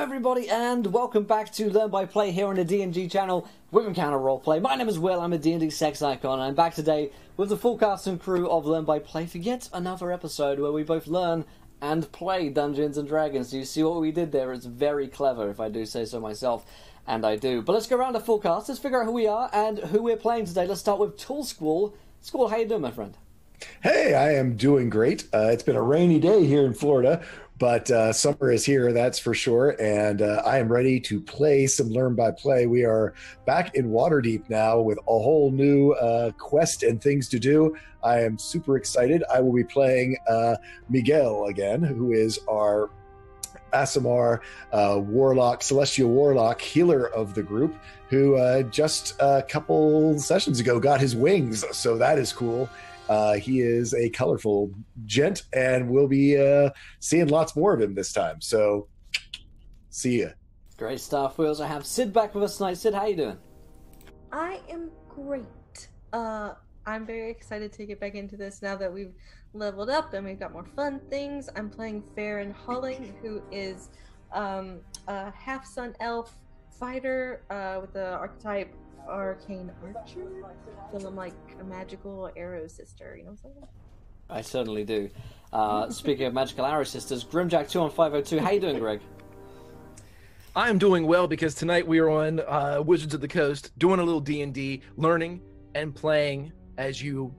everybody, and welcome back to Learn by Play here on the D&D channel with Encounter Roleplay. My name is Will, I'm a D&D sex icon, and I'm back today with the full cast and crew of Learn by Play for yet another episode where we both learn and play Dungeons and Dragons. You see what we did there? It's very clever, if I do say so myself, and I do. But let's go around the full cast, let's figure out who we are and who we're playing today. Let's start with Tool Squall. Squall, how you doing, my friend? Hey, I am doing great. It's been a rainy day here in Florida, but summer is here, that's for sure. And I am ready to play some Learn by Play. We are back in Waterdeep now with a whole new quest and things to do. I am super excited. I will be playing Miguel again, who is our Aasimar warlock, celestial warlock healer of the group, who just a couple sessions ago got his wings. So that is cool. He is a colorful gent, and we'll be seeing lots more of him this time. So, see ya. Great stuff. We also have Sid back with us tonight. Sid, how you doing? I am great. I'm very excited to get back into this now that we've leveled up and we've got more fun things. I'm playing Farron Hulling, who is a half-sun elf fighter with the archetype Arcane Archer. So I'm like a magical arrow sister, you know what I'm saying? I certainly do. Speaking of magical arrow sisters, Grimjack2 on 502. How you doing, Greg? I'm doing well because tonight we are on Wizards of the Coast doing a little D&D, learning and playing, as you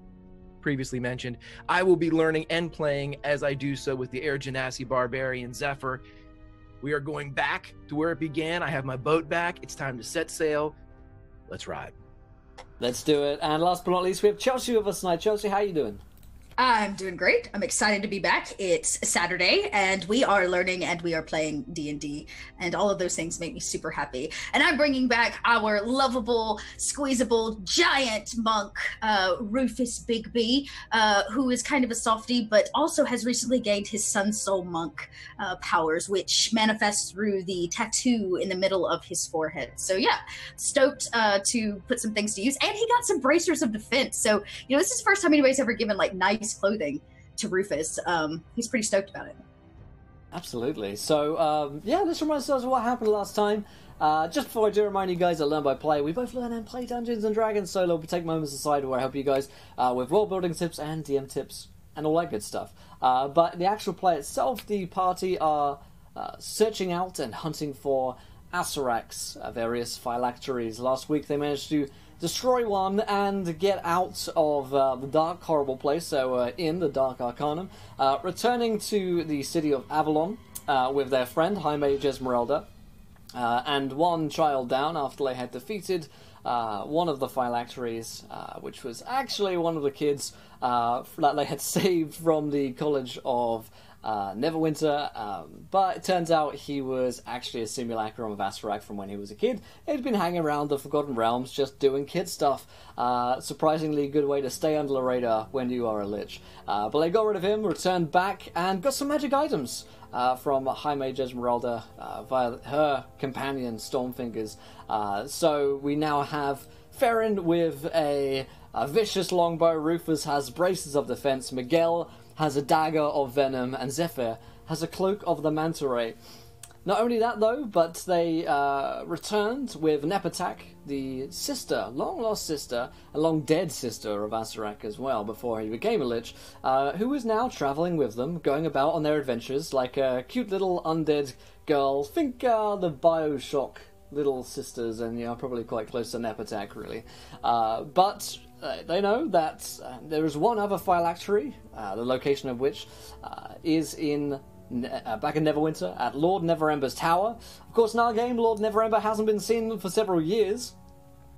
previously mentioned. I will be learning and playing as I do so with the Air Genasi Barbarian Zephyr. We are going back to where it began. I have my boat back. It's time to set sail. Let's ride. Let's do it. And last but not least, we have Chelsea with us tonight. Chelsea, how you doing? I'm doing great. I'm excited to be back. It's Saturday, and we are learning and we are playing D&D, and all of those things make me super happy. And I'm bringing back our lovable, squeezable, giant monk, Rufus Bigby, who is kind of a softie, but also has recently gained his Sun Soul Monk powers, which manifests through the tattoo in the middle of his forehead. So yeah, stoked to put some things to use. And he got some bracers of defense. So, you know, this is the first time anybody's ever given, like, nice clothing to Rufus. He's pretty stoked about it. Absolutely. So, yeah, let's remind ourselves of what happened last time. Just before I do remind you guys that Learn by Play, we both learn and play Dungeons and Dragons solo. We take moments aside where I help you guys with world building tips and DM tips and all that good stuff. But the actual play itself, the party are searching out and hunting for Asuraks, various phylacteries. Last week they managed to destroy one and get out of the dark, horrible place, so in the Dark Arcanum, returning to the city of Avalon with their friend, High Mage Esmeralda, and one child down after they had defeated one of the phylacteries, which was actually one of the kids that they had saved from the College of Neverwinter, but it turns out he was actually a simulacrum of Asarak from when he was a kid. He'd been hanging around the Forgotten Realms just doing kid stuff. Surprisingly good way to stay under the radar when you are a lich. But they got rid of him, returned back, and got some magic items from High Mage Esmeralda via her companion Stormfingers. So we now have Farron with a vicious longbow, Rufus has braces of defense, Miguel has a dagger of venom, and Zephyr has a cloak of the manta ray. Not only that, though, but they returned with Nepatak, the sister, long-lost sister, a long-dead sister of Asarak as well, before he became a lich, who is now travelling with them, going about on their adventures like a cute little undead girl. Think the Bioshock little sisters, and probably quite close to Nepatak, really. But they know that there is one other phylactery, the location of which is in back in Neverwinter at Lord Neverember's tower. Of course, in our game, Lord Neverember hasn't been seen for several years,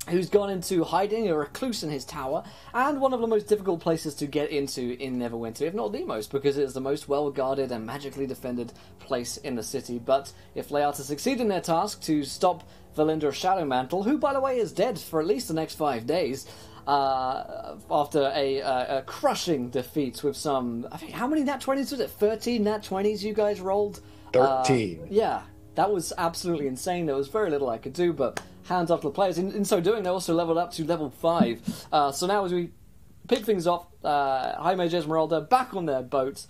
who's gone into hiding, a recluse in his tower, and one of the most difficult places to get into in Neverwinter, if not the most, because it is the most well-guarded and magically defended place in the city. But if they are to succeed in their task to stop Valinda Shadowmantle, who, by the way, is dead for at least the next 5 days, after a crushing defeat with some... I think, how many Nat 20s was it? 13 Nat 20s you guys rolled? 13. Yeah, that was absolutely insane. There was very little I could do, but hands off to the players. In so doing, they also leveled up to level 5. So now as we pick things off, High Mage Esmeralda, back on their boat,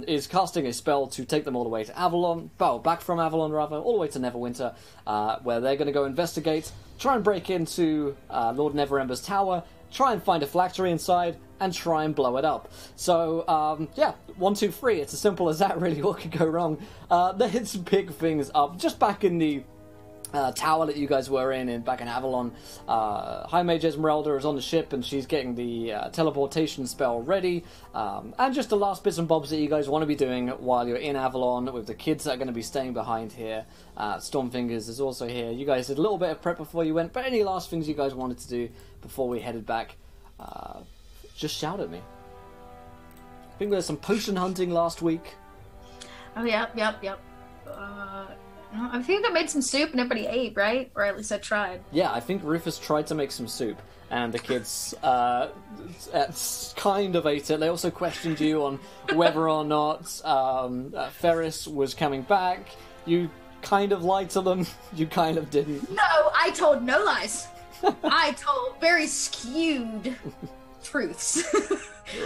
is casting a spell to take them all the way to Avalon, well, back from Avalon, rather, all the way to Neverwinter, where they're going to go investigate, try and break into Lord Neverember's tower, try and find a phylactery inside, and try and blow it up. So, yeah, 1, 2, 3, it's as simple as that, really. What could go wrong? Let's pick things up. Just back in the tower that you guys were in back in Avalon, High Mage Esmeralda is on the ship, and she's getting the teleportation spell ready. And just the last bits and bobs that you guys want to be doing while you're in Avalon, with the kids that are going to be staying behind here. Stormfingers is also here. You guys did a little bit of prep before you went, but any last things you guys wanted to do before we headed back, just shout at me. I think there's some potion hunting last week. Oh, yep. I think I made some soup and everybody ate, right? Or at least I tried. Yeah, I think Rufus tried to make some soup, and the kids kind of ate it. They also questioned you on whether or not Ferris was coming back. You kind of lied to them. You kind of didn't. No, I told no lies. I told very skewed truths.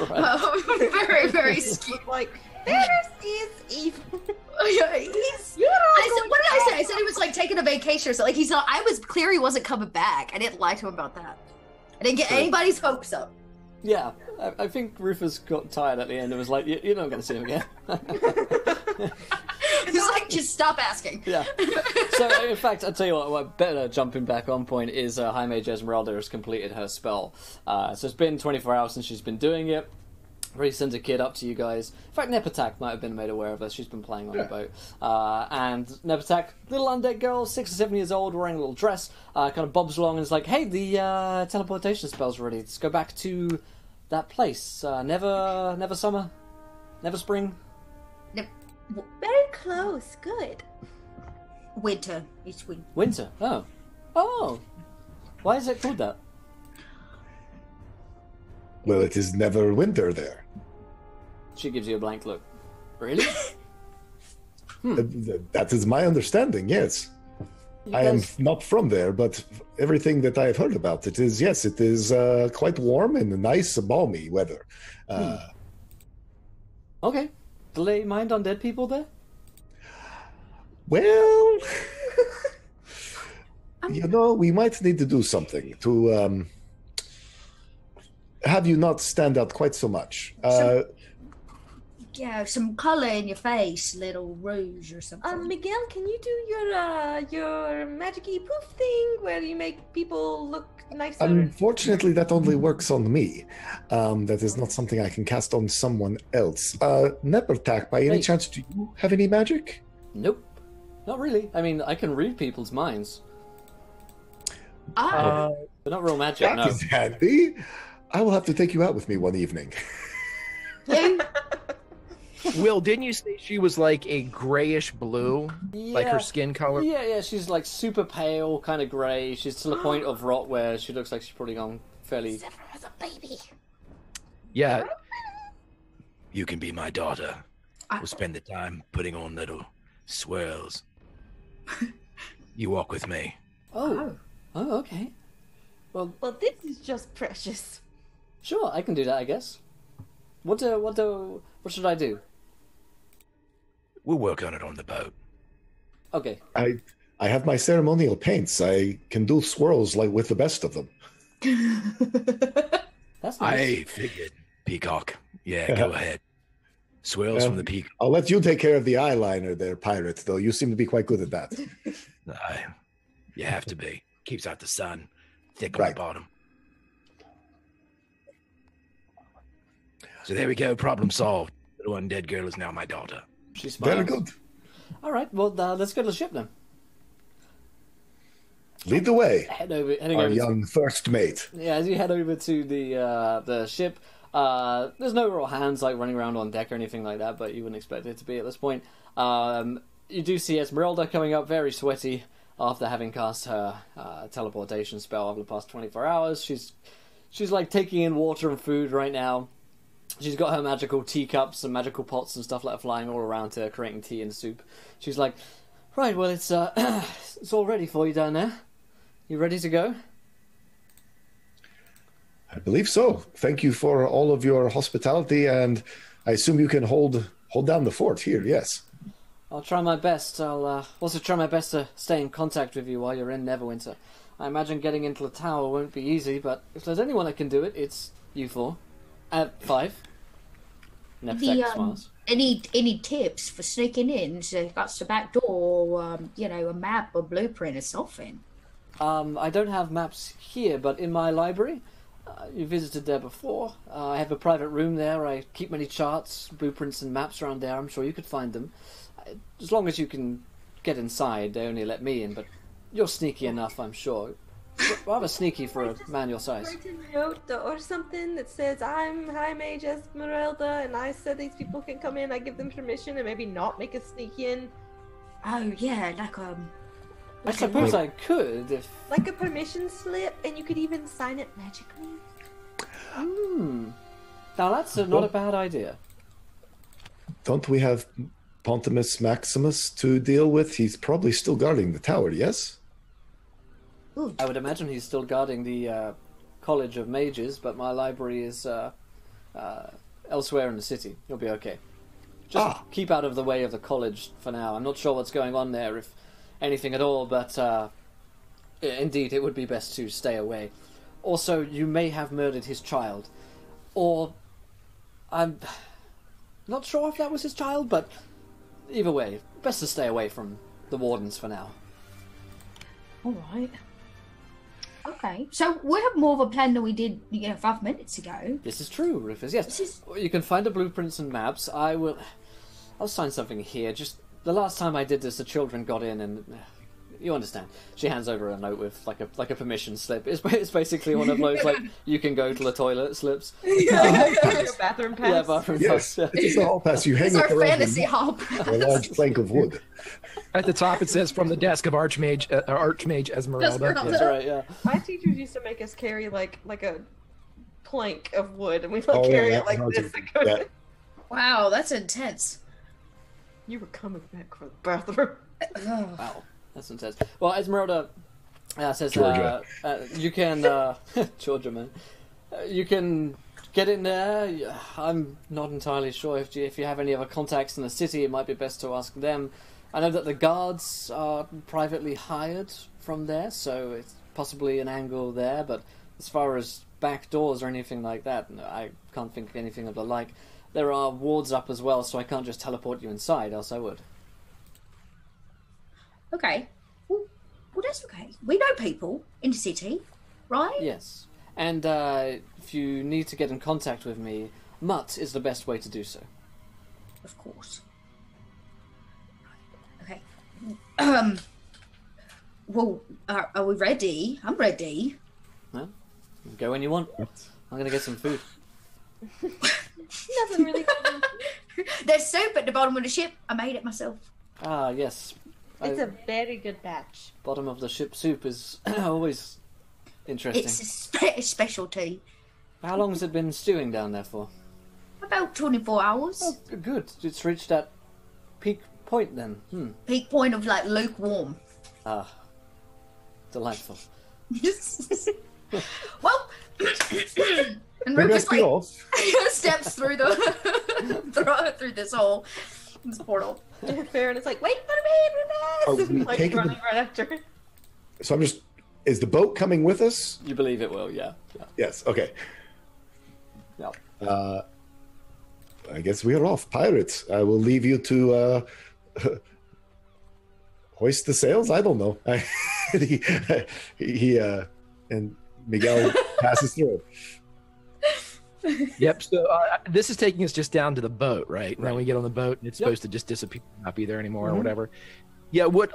Right. Very, very skewed. Like, Ferris is evil. Yeah, he's. What did I say? I said he was like taking a vacation or something. Like he's not. I was clear he wasn't coming back. I didn't lie to him about that. I didn't get anybody's hopes up. Yeah, I think Rufus got tired at the end and was like, "You're not going to see him again." He's like, just stop asking. Yeah. So, in fact, I'll tell you what better jumping back on point is High Mage Esmeralda has completed her spell. So it's been 24 hours since she's been doing it. Already sent a kid up to you guys. In fact, Nepatak might have been made aware of this. She's been playing on the boat. And Nepatak, little undead girl, 6 or 7 years old, wearing a little dress, kind of bobs along and is like, hey, the teleportation spell's ready. Let's go back to that place. Never summer? Never spring? Very close. Good. Winter. It's winter. Winter. Oh. Oh. Why is it called that? Well, it is never winter there. She gives you a blank look. Really? That is my understanding, yes. You I am guys- not from there, but everything that I have heard about it is, yes, it is quite warm and nice, balmy weather. Okay. Do they mind undead people there? Well, we might need to do something to have you not stand out quite so much. Yeah, some color in your face, little rouge or something. Miguel, can you do your magic-y poof thing where you make people look nicer? Unfortunately, that only works on me. That is not something I can cast on someone else. Nepertak, by any Hey. chance, do you have any magic? Nope. Not really. I mean, I can read people's minds. Ah, But not real magic, That no. is handy. I will have to take you out with me one evening. Will, didn't you say she was like a grayish blue, like her skin color? Yeah, she's like super pale, kind of grey. She's to the point of rot where she looks like she's probably gone fairly... as a baby. Yeah, You can be my daughter. We'll spend the time putting on little swirls. You walk with me. Oh, okay. Well, Well, this is just precious. sure, I can do that, I guess. What should I do? We'll work on it on the boat. Okay. I have my ceremonial paints. I can do swirls like with the best of them. That's nice. I figured. Peacock. Yeah, go ahead. Swirls from the peak. I'll let you take care of the eyeliner there, pirate, though. You seem to be quite good at that. You have to be. Keeps out the sun. Thick on Right. the bottom. So there we go. Problem solved. Little undead girl is now my daughter. She smiles. Very good. All right, well, let's go to the ship then. Lead the way, Heading our over young first mate. Yeah, as you head over to the ship, there's no real hands like running around on deck or anything like that, but you wouldn't expect it to be at this point. You do see Esmeralda coming up very sweaty after having cast her teleportation spell over the past 24 hours. She's like taking in water and food right now. She's got her magical teacups and magical pots and stuff like that flying all around her, creating tea and soup. She's like, right, well, it's it's all ready for you down there. You ready to go? I believe so. Thank you for all of your hospitality, and I assume you can hold down the fort here. Yes. I'll try my best. I'll also try my best to stay in contact with you while you're in Neverwinter. I imagine getting into the tower won't be easy, but if there's anyone that can do it, it's you four. 5. Neptech smiles. Any tips for sneaking in? So that's the back door, or a map or blueprint or something. I don't have maps here, but in my library, you visited there before. I have a private room there. I keep many charts, blueprints, and maps around there. I'm sure you could find them. As long as you can get inside, they only let me in, but you're sneaky enough, I'm sure. Rather sneaky for a man your size. Write a note or something that says, I'm High Mage Esmeralda, and I said these people can come in, I give them permission, and maybe not make us sneak in. Oh, yeah, I suppose I could if... Like a permission slip, and you could even sign it magically. Now that's not a bad idea. Don't we have Pontimus Maximus to deal with? He's probably still guarding the tower, yes? Ooh. I would imagine he's still guarding the College of Mages, but my library is elsewhere in the city. You'll be okay. Just keep out of the way of the college for now. I'm not sure what's going on there, if anything at all, but indeed, it would be best to stay away. Also, you may have murdered his child. Or... I'm not sure if that was his child, but either way, best to stay away from the wardens for now. All right. Okay. So we have more of a plan than we did, 5 minutes ago. This is true, Rufus. Yes. You can find the blueprints and maps. I'll sign something here. Just the last time I did this, the children got in, and you understand. She hands over a note with like a permission slip. It's basically one of those like you can go to the toilet slips. Bathroom pass. Yeah, bathroom Yes, pass. Yeah. it's a hall pass. You hang It's it our around fantasy hall a large plank of wood. At the top, it says from the desk of Archmage Esmeralda. Esmeralda. That's right. Yeah. My teachers used to make us carry like a plank of wood, and we would carry it like this. Yeah. Wow, that's intense. You were coming back for the bathroom. Wow, that's intense. Well, Esmeralda says Georgia. you can Georgia, man. You can get in there. I'm not entirely sure if you have any other contacts in the city. It might be best to ask them. I know that the guards are privately hired from there, so it's possibly an angle there. But as far as back doors or anything like that, no, I can't think of anything of the like. There are wards up as well, so I can't just teleport you inside, else I would. Okay. Well, that's okay. We know people in the city, right? Yes. And if you need to get in contact with me, Mutt is the best way to do so. Of course. Okay. Well, are we ready? I'm ready. Well, go when you want. I'm going to get some food. Nothing really. There's soup at the bottom of the ship. I made it myself. Ah, yes. It's a very good batch. Bottom of the ship soup is always interesting. It's a specialty. How long has it been stewing down there for? About 24 hours. Oh, good. It's reached that peak point then. Peak point of like lukewarm. Ah, delightful. Well, and Maybe Rufus I feel off. steps through through this hole, this portal. Farron is like, wait for me, Are Rufus! we And, like taking running right after. So is the boat coming with us? You believe it will, yeah. Yes, okay. Yeah. I guess we're off. Pirates. I will leave you to hoist the sails. I don't know. he and Miguel passes through. Yep. So this is taking us just down to the boat, right? Now we get on the boat, and it's supposed to just disappear, not be there anymore, or whatever. Yeah. What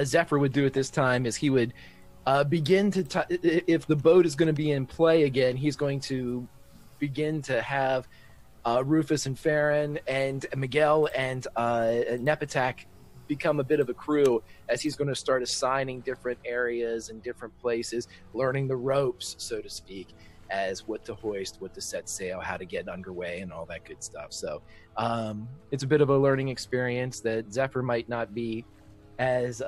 Zephyr would do at this time is he would begin to, if the boat is going to be in play again, he's going to begin to have Rufus and Farron and Miguel and Nepatak become a bit of a crew, as he's going to start assigning different areas and different places, learning the ropes, so to speak, as what to hoist, what to set sail, how to get underway, and all that good stuff. So it's a bit of a learning experience that Zephyr might not be as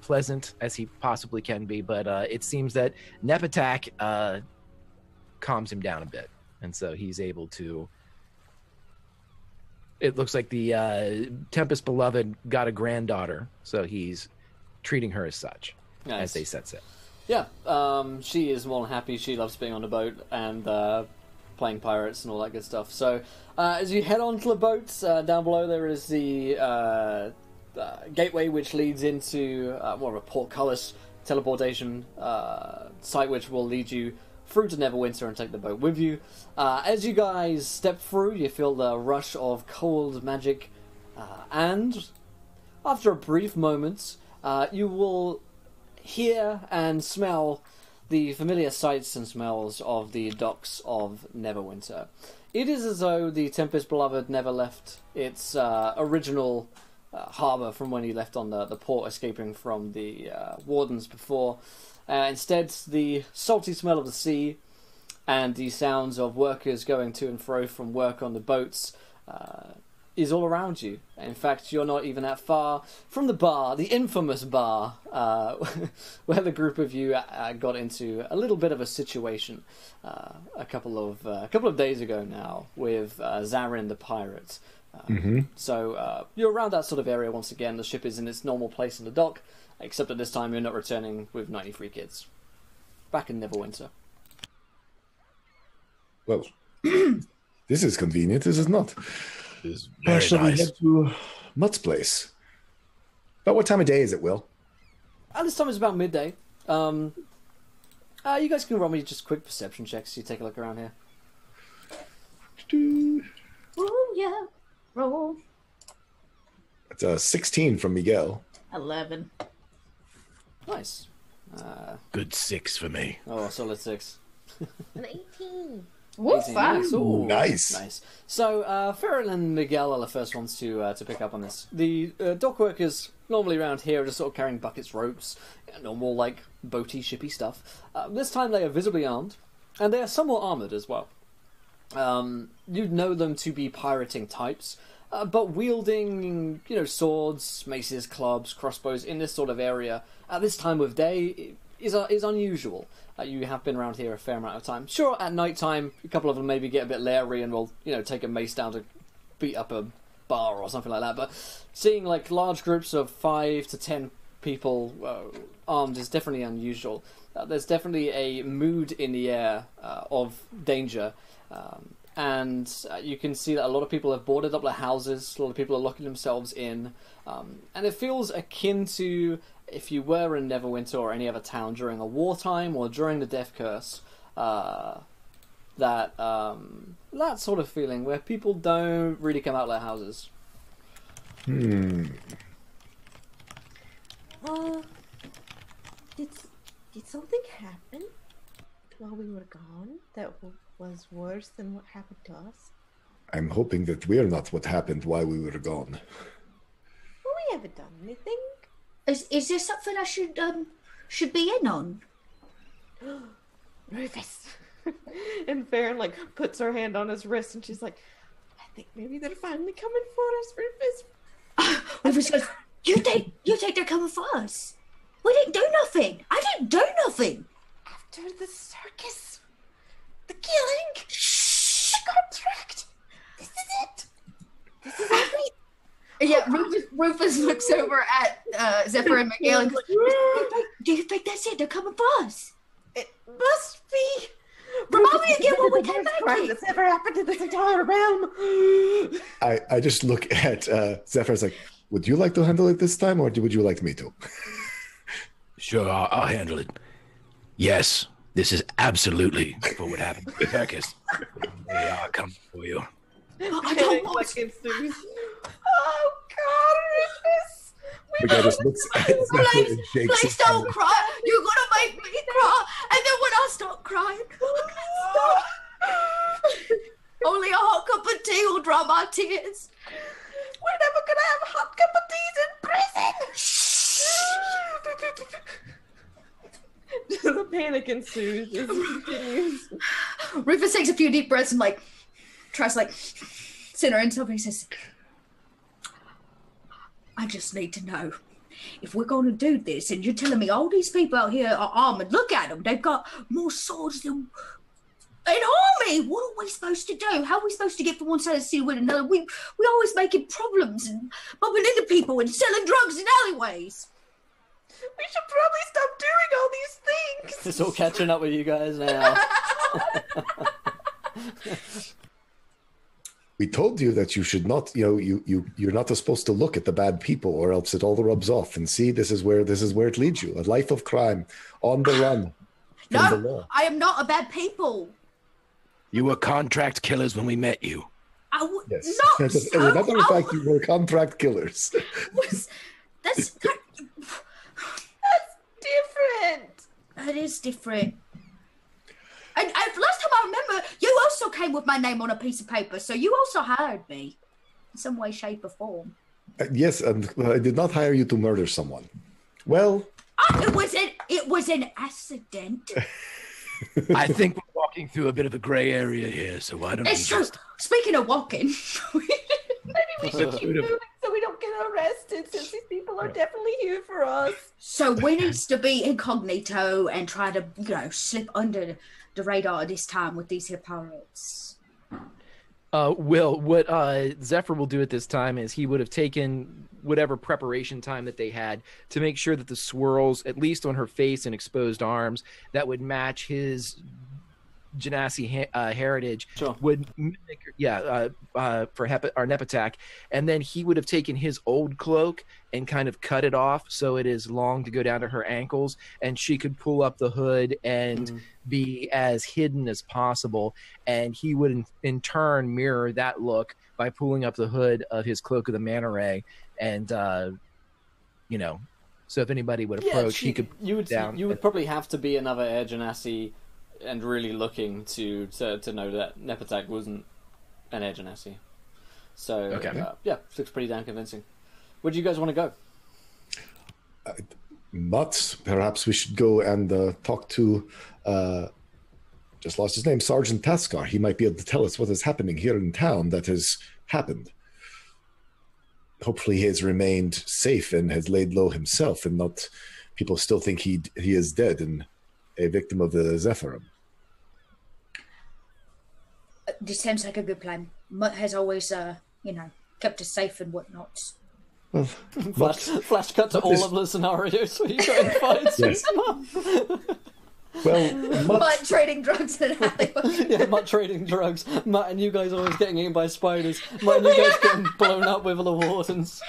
pleasant as he possibly can be, but it seems that Nepatak calms him down a bit, and so he's able to. It looks like the Tempest Beloved got a granddaughter, so he's treating her as such, as they set it. Yeah, she is more than happy. She loves being on the boat and playing pirates and all that good stuff. So as you head onto the boat, down below there is the gateway which leads into more of a portcullis teleportation site, which will lead you through to Neverwinter and take the boat with you. As you guys step through, you feel the rush of cold magic, and after a brief moment, you will hear and smell the familiar sights and smells of the docks of Neverwinter. It is as though the Tempest Beloved never left its original harbour from when he left on the port, escaping from the wardens before. Instead, the salty smell of the sea and the sounds of workers going to and fro from work on the boats is all around you. In fact, you're not even that far from the bar, the infamous bar, where the group of you got into a little bit of a situation a couple of days ago now with Zarin the pirate. So you're around that sort of area once again. The ship is in its normal place in the dock, except at this time you're not returning with 93 kids. Back in Neverwinter. Well, this is convenient, is it not? It is Where very shall we nice. head to Mutt's place? About what time of day is it, Will? At this time it's about midday. You guys can roll me just quick perception checks so you take a look around here. Oh yeah, roll. It's a 16 from Miguel. 11. Nice. Good 6 for me. Oh, solid 6. An 18. Woo, 18, fun. nice. Ooh, Nice. Nice. So, Farron and Miguel are the first ones to pick up on this. The dock workers normally around here are just sort of carrying buckets, ropes, normal, like, boaty, shippy stuff. This time they are visibly armed, and they are somewhat armoured as well. You'd know them to be pirating types, but wielding, swords, maces, clubs, crossbows in this sort of area at this time of day is unusual. You have been around here a fair amount of time. Sure, at night time, a couple of them maybe get a bit leery and will, take a mace down to beat up a bar or something like that. But seeing like large groups of 5 to 10 people armed is definitely unusual. There's definitely a mood in the air of danger. And you can see that a lot of people have boarded up their houses, a lot of people are locking themselves in, and it feels akin to if you were in Neverwinter or any other town during a wartime or during the Death Curse, that sort of feeling where people don't really come out of their houses. Did something happen while we were gone that was worse than what happened to us? I'm hoping that we're not what happened while we were gone. Well, we haven't done anything. Is there something I should be in on? Rufus. And Farron puts her hand on his wrist and she's like, I think maybe they're finally coming for us, Rufus. Rufus goes, you think they're coming for us? We didn't do nothing. I didn't do nothing. After the circus, the killing, the contract. This is it. This is it. Yeah, Rufus looks over at Zephyr and Miguel and goes, do you think that's it? They're coming for us. It must be. Remind me again what we came Worst back crime with. that's ever happened to this entire realm. I just look at Zephyr. It's like, would you like to handle it this time, or would you like me to? Sure, I'll handle it. Yes, this is absolutely for what happened to Perkis. They are coming for you. I don't want Oh God, Rufus! Miguel just looks at Zephyr and shakes Please his don't head. cry. You're gonna make me cry. And then when I start crying, I can't stop. Only a hot cup of tea will dry my tears. We're never gonna have a hot cup of teas in prison. The panic ensues as it continues. Rufus takes a few deep breaths and tries to center himself, and he says, I just need to know if we're going to do this, and you're telling me all these people out here are armored. Look at them. They've got more swords than An army? What are we supposed to do? How are we supposed to get from one side of the city to another? We always making problems and bumping into people and selling drugs in alleyways. We should probably stop doing all these things. It's all catching up with you guys now. We told you that you should not, you're not supposed to look at the bad people, or else it all rubs off. And see, this is where it leads you. A life of crime, on the run. From the law. I am not a bad people. You were contract killers when we met you. Yes. Not As so. a matter of fact, you were contract killers. That's Different. That is different. And last time I remember, you also came with my name on a piece of paper, so you also hired me in some way, shape, or form. Yes, and I did not hire you to murder someone. Well, it was an accident. I think we're walking through a bit of a gray area here, so why don't we It's true. just... Speaking of walking, Maybe we should keep moving so we don't get arrested, since these people are definitely here for us. so we needs to be incognito and try to, slip under the radar this time with these here pirates. Will, what Zephyr will do at this time is he would have taken whatever preparation time that they had to make sure that the swirls, at least on her face and exposed arms, that would match his Genasi heritage, Sure. would mimic, for Nepatak, and then he would have taken his old cloak and kind of cut it off so it is long to go down to her ankles, and she could pull up the hood and be as hidden as possible, and he would in turn mirror that look by pulling up the hood of his Cloak of the Manta Ray, and so if anybody would approach, he could you would down. you would probably have to be another Air Genasi and really looking to know that Nepatak wasn't an Air Genasi. So Okay. Looks pretty damn convincing. Where do you guys want to go? but perhaps we should go and talk to, just lost his name, Sergeant Taskar. He might be able to tell us what is happening here in town that has happened. Hopefully he has remained safe and has laid low himself, and not people still think he is dead and a victim of the Zephyrim. This sounds like a good plan. Mutt has always, kept us safe and whatnot. Well, Flash cut to all of the scenarios where you go and find Yes. Well, Mutt trading drugs in an alleyway. Yeah, Mutt trading drugs. Mutt and you guys always getting eaten by spiders. Mutt and you guys getting blown up with the wardens.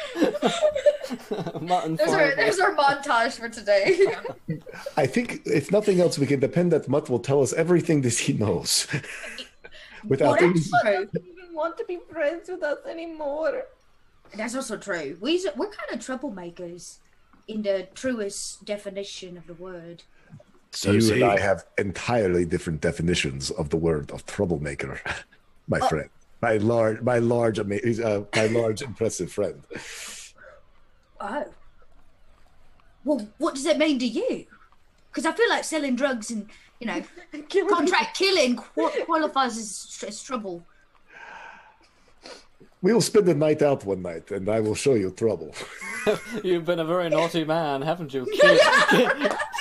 Mutt and There's our montage for today. I think if nothing else, we can depend that Mutt will tell us everything that he knows. Without any... Mutt doesn't even want to be friends with us anymore. That's also true. We're kind of troublemakers in the truest definition of the word. So you is and he. I have entirely different definitions of the word of troublemaker, my friend. My large, impressive friend. Oh. Well, what does that mean to you? Because I feel like selling drugs and, contract killing qualifies as trouble. We will spend the night out one night, and I will show you trouble. You've been a very naughty man, haven't you?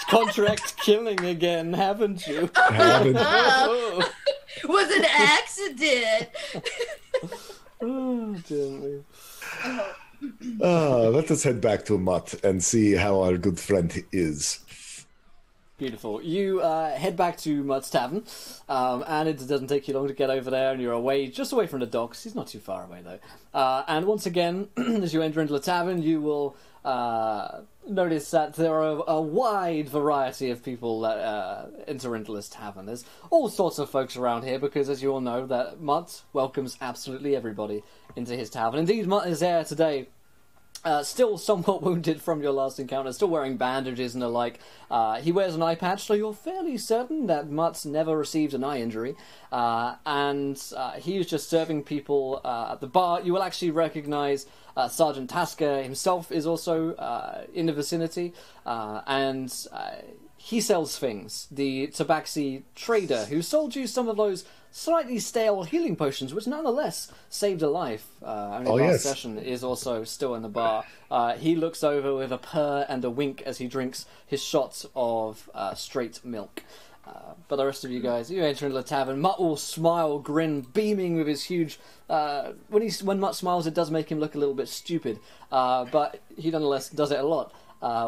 Contract killing again, haven't you? Was an accident. Oh, dear me. Let us head back to Mutt and see how our good friend is. Beautiful. You head back to Mutt's Tavern, and it doesn't take you long to get over there, and you're just away from the docks. He's not too far away, though. And once again, as you enter into the tavern, you will notice that there are a wide variety of people that enter into this tavern. There's all sorts of folks around here, because as you all know, that Mutt welcomes absolutely everybody into his tavern. Indeed, Mutt is there today. Still somewhat wounded from your last encounter, still wearing bandages and the like. He wears an eye patch, so you're fairly certain that Mutt's never received an eye injury. And he is just serving people at the bar. You will actually recognize Sergeant Tasker himself is also in the vicinity. And he sells things. The Tabaxi trader who sold you some of those slightly stale healing potions, which nonetheless saved a life. Only last session is also still in the bar. He looks over with a purr and a wink as he drinks his shots of straight milk. But the rest of you guys, you enter into the tavern. Mutt will smile, grin, beaming with his huge. When Mutt smiles, it does make him look a little bit stupid, but he nonetheless does it a lot,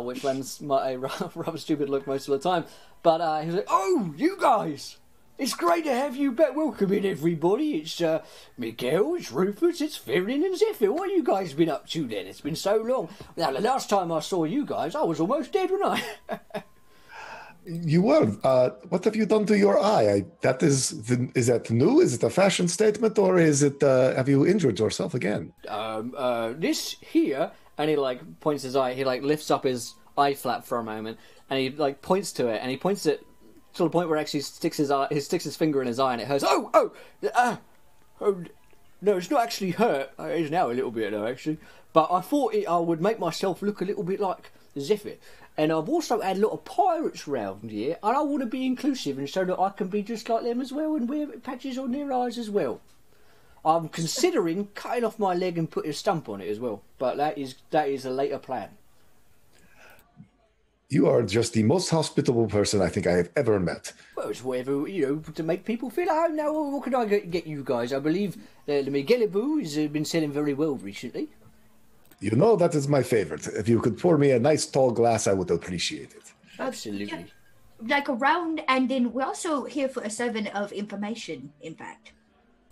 which lends Mutt a rather stupid look most of the time. But he's like, "Oh, you guys! It's great to have you back. Welcome in, everybody. It's Miguel, it's Rufus, it's Ferrin and Zephyr. What have you guys been up to then? It's been so long. Now, the last time I saw you guys, I was almost dead, wasn't I?" You were. What have you done to your eye? Is that new? Is it a fashion statement, or is it? Have you injured yourself again? This here, and he like points his eye. He like lifts up his eye flap for a moment, and he like points to it, and he points it to the point where he actually sticks his finger in his eye, and it hurts. Oh, no, it's not actually hurt. It is now a little bit though, actually. But I thought I would make myself look a little bit like Zephyr. And I've also had a lot of pirates round here, and I want to be inclusive and so that I can be just like them as well and wear patches on their eyes as well. I'm considering cutting off my leg and putting a stump on it as well, but that is a later plan. You are just the most hospitable person I think I have ever met. Well, it's whatever, to make people feel at home. Now, what can I get you guys? I believe the Miguelaboo has been selling very well recently. You know, that is my favorite. If you could pour me a nice tall glass, I would appreciate it. Absolutely. Yeah, like around, and then we're also here for a servant of information, in fact.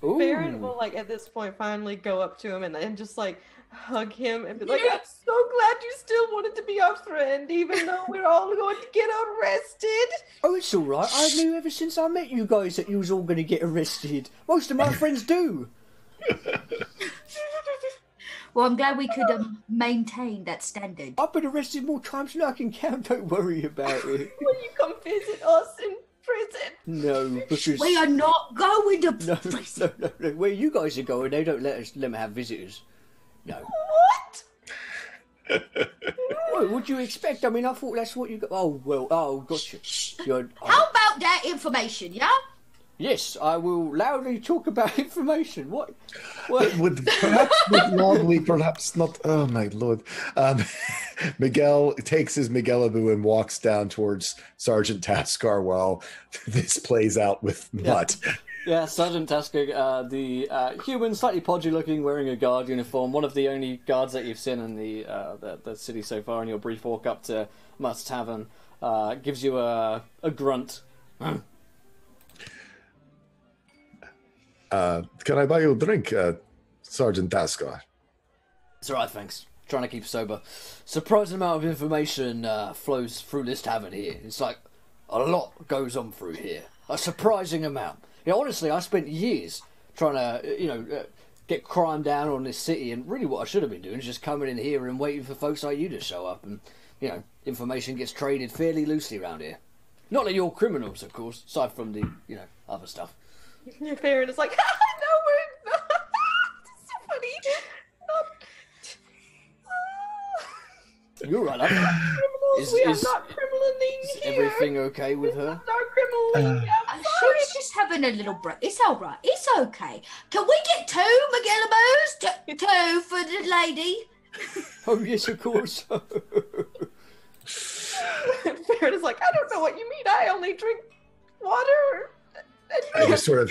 Ooh. Farron will, like, at this point, finally go up to him and just, like, hug him and be like, I'm so glad you still wanted to be our friend, even though we're all going to get arrested. Oh, it's all right. I knew ever since I met you guys that you was all going to get arrested. Most of my friends do. Well, I'm glad we could maintain that standard. I've been arrested more times than I can count. Don't worry about it. Will you come visit us in prison? No, because We are not going to prison. No. Where you guys are going, they don't let them have visitors. No. What? What would you expect? I mean, I thought that's what you got. Gotcha. How about that information, yeah? Yes, I will loudly talk about information. What? Perhaps not. Oh my lord! Miguel takes his Miguelaboo and walks down towards Sergeant Taskar while this plays out with Mutt. Yeah, Sergeant Taskar, the human, slightly podgy-looking, wearing a guard uniform. One of the only guards that you've seen in the city so far in your brief walk up to Mutt's tavern, gives you a grunt. Can I buy you a drink, Sergeant Taskar? It's alright, thanks. Trying to keep sober. Surprising amount of information flows through this tavern here. It's like a lot goes on through here. A surprising amount. Honestly, I spent years trying to, get crime down on this city, and really what I should have been doing is just coming in here and waiting for folks like you to show up, and, information gets traded fairly loosely around here. Not that you're criminals, of course, aside from the, other stuff. Farron is like, no, we're not. It's so funny. You're right. We are not criminaling is here. everything okay with her? Not criminaling. I'm sorry. She's just having a little break. It's all right. It's okay. Can we get 2 Miguelaboos? 2 for the lady? Oh, yes, of course. Farron is like, I don't know what you mean. I only drink water. I just sort of,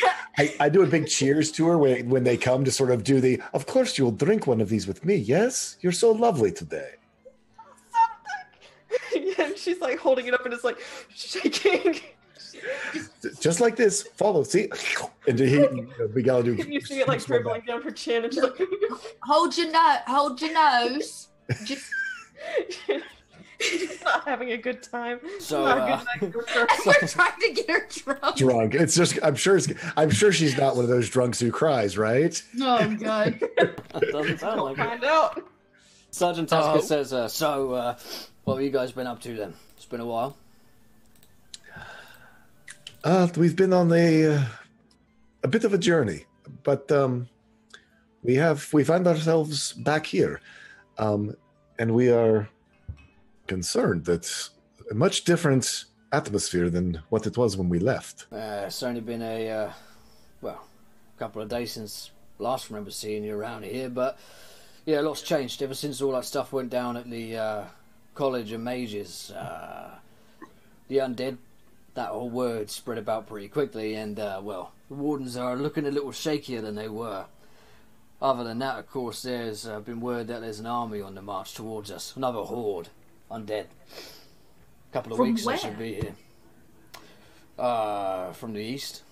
I do a big cheers to her when they come to sort of do the, of course you'll drink one of these with me, yes? You're so lovely today. Something. And she's like holding it up and it's like shaking. Just like this. Follow, see? And Miguel do. You see it like dribbling down her chin and she's like, Hold your nose. Just... She's not having a good time. So, We're trying to get her drunk. It's just, I'm sure she's not one of those drunks who cries, right? Oh, God. Doesn't sound like Find it. out. Sergeant Tasker says, what have you guys been up to then? It's been a while. We've been on a bit of a journey, but we find ourselves back here, and we are concerned that a much different atmosphere than what it was when we left. It's only been a couple of days since last remember seeing you around here, but yeah, a lot's changed ever since all that stuff went down at the College of Mages. The undead that whole word spread about pretty quickly, and, well, the Wardens are looking a little shakier than they were. Other than that, of course, there's been word that there's an army on the march towards us. Another horde. Undead. A couple of weeks they should be here. From the east.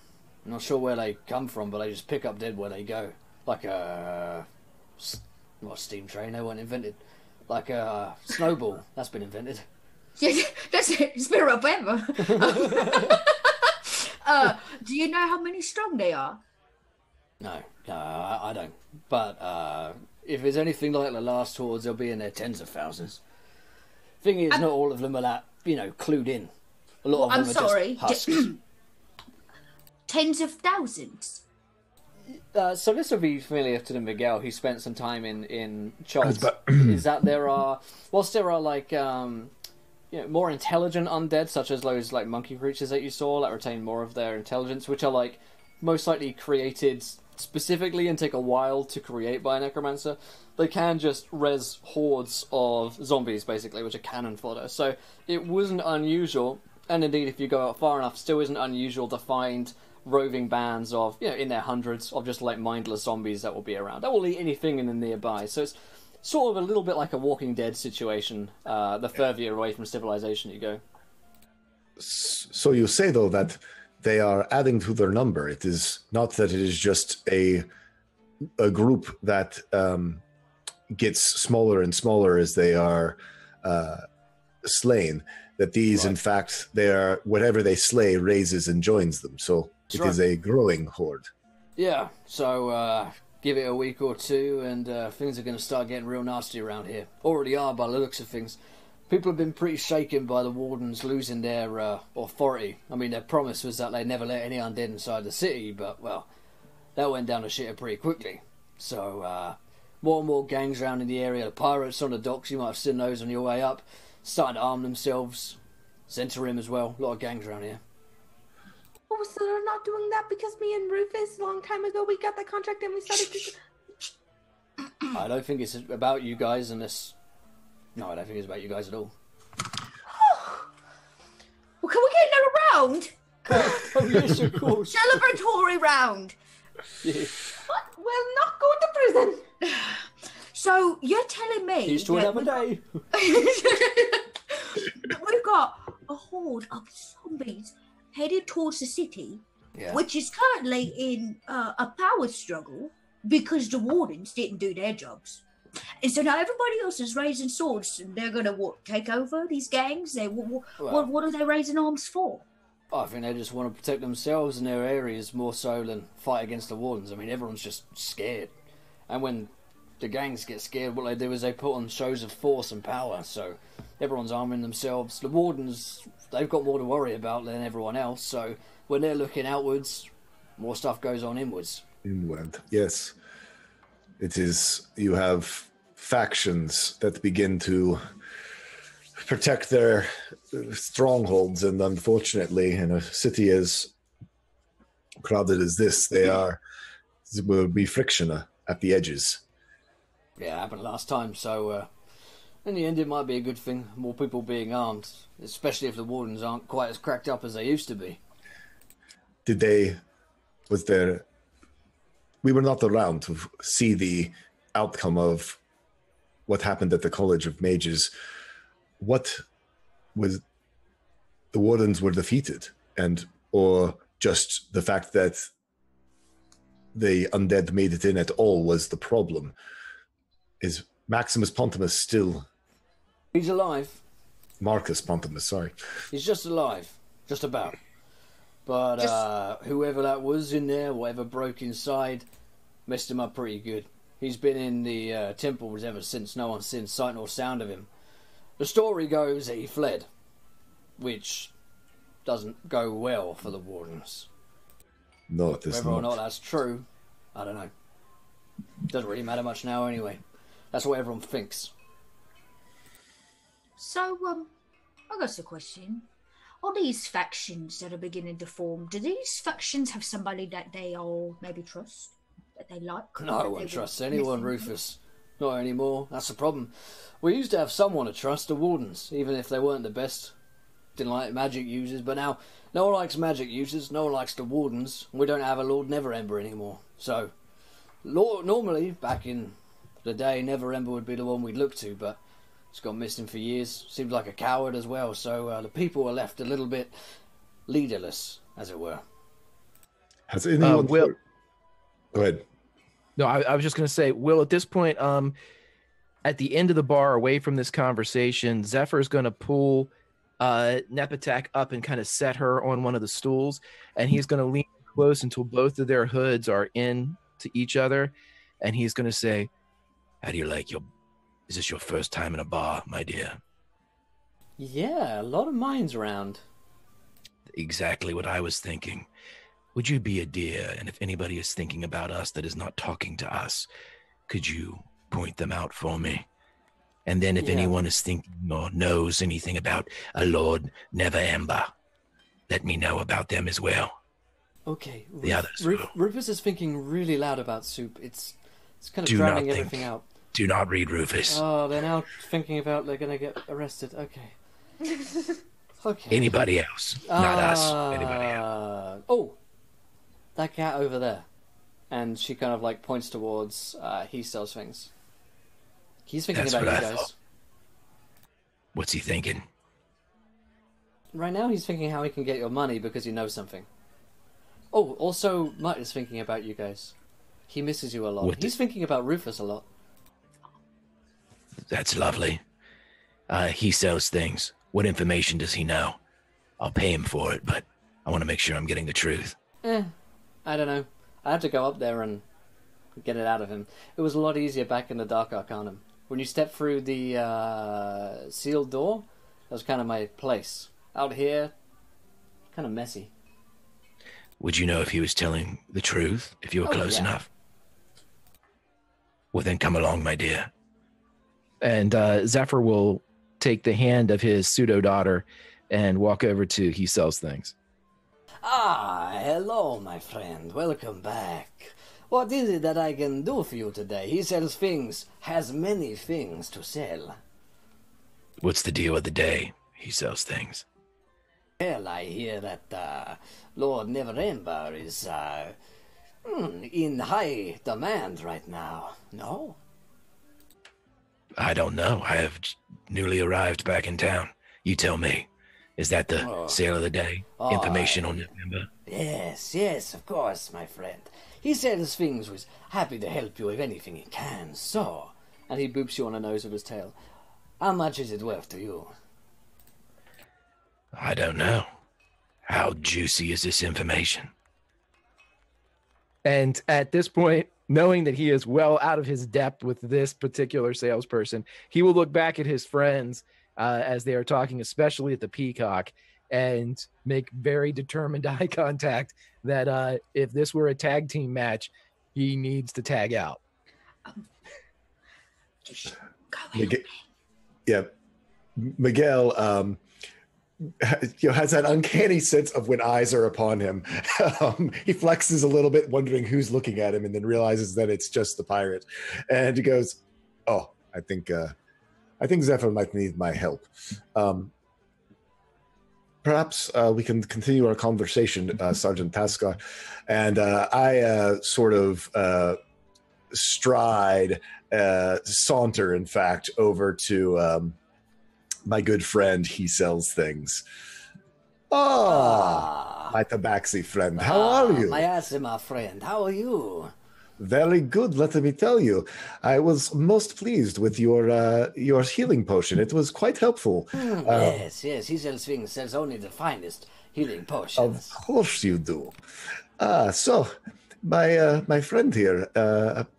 I'm not sure where they come from, but they just pick up dead where they go. Like a... Not a steam train, they weren't invented. Like a snowball. That's been invented. Yeah, that's it. It's been around forever. Do you know how many strong they are? No, I don't. But if there's anything like the last hordes, they'll be in their tens of thousands. Thing is, not all of them are that, clued in. A lot of them are just husks. Tens of thousands? So this will be familiar to the Miguel, who spent some time in Chult. Is that there are, whilst there are like more intelligent undead, such as those like monkey creatures that you saw that retain more of their intelligence, which are like most likely created specifically and take a while to create by a necromancer, they can just res hordes of zombies basically, which are cannon fodder. So it wasn't unusual, and indeed if you go out far enough, still isn't unusual to find roving bands of, in their hundreds, of just like mindless zombies that will be around. That will eat anything in the nearby. So it's sort of a little bit like a Walking Dead situation, the further you're away from civilization you go. So you say, though, that they are adding to their number. It is not that it is just a group that gets smaller and smaller as they are slain. That these, right. In fact, they are, whatever they slay raises and joins them. So it is a growing horde. Yeah, so give it a week or two and things are going to start getting real nasty around here. Already are by the looks of things. People have been pretty shaken by the Wardens losing their authority. I mean, their promise was that they'd never let any undead inside the city, but, well, that went down the shitter pretty quickly. So, more and more gangs around in the area. The pirates on the docks, you might have seen those on your way up, starting to arm themselves. Zentarim as well. A lot of gangs around here. Oh, so they're not doing that because me and Rufus, a long time ago, we got that contract and we started to... I don't think it's about you guys unless... No, I don't think it's about you guys at all. Well, can we get another round? Oh, yes, of course. Celebratory round. Yeah. What? We're not going to prison. So, you're telling me... Here's to another day. We've got a horde of zombies headed towards the city, which is currently in a power struggle because the Wardens didn't do their jobs. And so now everybody else is raising swords, and they're going to, take over these gangs? What are they raising arms for? I think they just want to protect themselves and their areas more so than fight against the Wardens. I mean, everyone's just scared. And when the gangs get scared, what they do is they put on shows of force and power. So everyone's arming themselves. The Wardens, they've got more to worry about than everyone else. So when they're looking outwards, more stuff goes on inwards. Inward, yes. It is, you have factions that begin to protect their strongholds, and unfortunately, in a city as crowded as this, there will be friction at the edges. Yeah, it happened last time, so in the end it might be a good thing, more people being armed, especially if the Wardens aren't quite as cracked up as they used to be. We were not around to see the outcome of what happened at the College of Mages. What was the Wardens were defeated, or just the fact that the undead made it in at all was the problem? Is Maximus Pontimus still... He's alive. Marcus Pontimus, sorry. He's just alive. Just about. But whoever that was in there, whatever broke inside, messed him up pretty good. He's been in the temples ever since. No one's seen sight nor sound of him. The story goes that he fled, which doesn't go well for the Wardens. No, it does Whether not. or not that's true, I don't know. Doesn't really matter much now anyway. That's what everyone thinks. So, I got a question. All these factions that are beginning to form, do these factions have somebody that they all maybe trust? That they like? No one trusts anyone, Rufus. Not anymore. That's the problem. We used to have someone to trust, the Wardens, even if they weren't the best. didn't like magic users, but now no one likes magic users, no one likes the wardens. We don't have a Lord Neverember anymore. So, normally, back in the day, Neverember would be the one we'd look to, but it's gone missing for years. Seems like a coward as well, so the people were left a little bit leaderless, as it were. Has anyone... Will... Go ahead. No, I was just going to say, Will, at this point, at the end of the bar, away from this conversation, Zephyr is going to pull Nepatak up and kind of set her on one of the stools, and he's going to lean close until both of their hoods are in to each other, and he's going to say, "How do you like your... Is this your first time in a bar, my dear?" Yeah, a lot of minds around. Exactly what I was thinking. Would you be a dear, and if anybody is thinking about us that is not talking to us, could you point them out for me? And then if anyone is thinking or knows anything about a Lord Neverember, let me know about them as well. Okay. The others. Rufus is thinking really loud about soup. It's kind of drowning everything out. Do not read Rufus. Oh, they're now thinking about they're going to get arrested. Okay. Okay. Anybody else. Not us. Anybody else. Oh, that cat over there. And she kind of like points towards He Sells Things. He's thinking about you guys. Thought. What's he thinking? Right now he's thinking how he can get your money because he knows something. Oh, also Mutt is thinking about you guys. He misses you a lot. He's thinking about Rufus a lot. That's lovely. He sells things. What information does he know? I'll pay him for it, but I want to make sure I'm getting the truth. I don't know. I have to go up there and get it out of him. It was a lot easier back in the Dark Arcanum. When you step through the sealed door, that was kind of my place. Out here, kind of messy. Would you know if he was telling the truth, if you were close enough? Well, then come along, my dear. And Zephyr will take the hand of his pseudo-daughter and walk over to He Sells Things. Ah, hello, my friend. Welcome back. What is it that I can do for you today? He Sells Things has many things to sell. What's the deal of the day? He sells things. Well, I hear that Lord Neverember is in high demand right now. No? I don't know. I have newly arrived back in town. You tell me. Is that the sale of the day? Information on Neverember? Yes, of course, my friend. He Sells Things was happy to help you with anything he can, so... And he boops you on the nose with his tail. How much is it worth to you? I don't know. How juicy is this information? And at this point, knowing that he is well out of his depth with this particular salesperson, he will look back at his friends as they are talking, especially at the Peacock, and make very determined eye contact that if this were a tag team match, he needs to tag out. Miguel has that uncanny sense of when eyes are upon him. He flexes a little bit, wondering who's looking at him, and then realizes that it's just the pirate. And he goes, "Oh, I think Zephyr might need my help. Perhaps we can continue our conversation, Sergeant Tascar." And I sort of saunter, in fact, over to my good friend. He Sells Things. My tabaxi friend. How are you? My asthma friend. How are you? Very good, let me tell you. I was most pleased with your healing potion. It was quite helpful. Yes. He Sells Things sells only the finest healing potions. Of course you do. So, my friend here,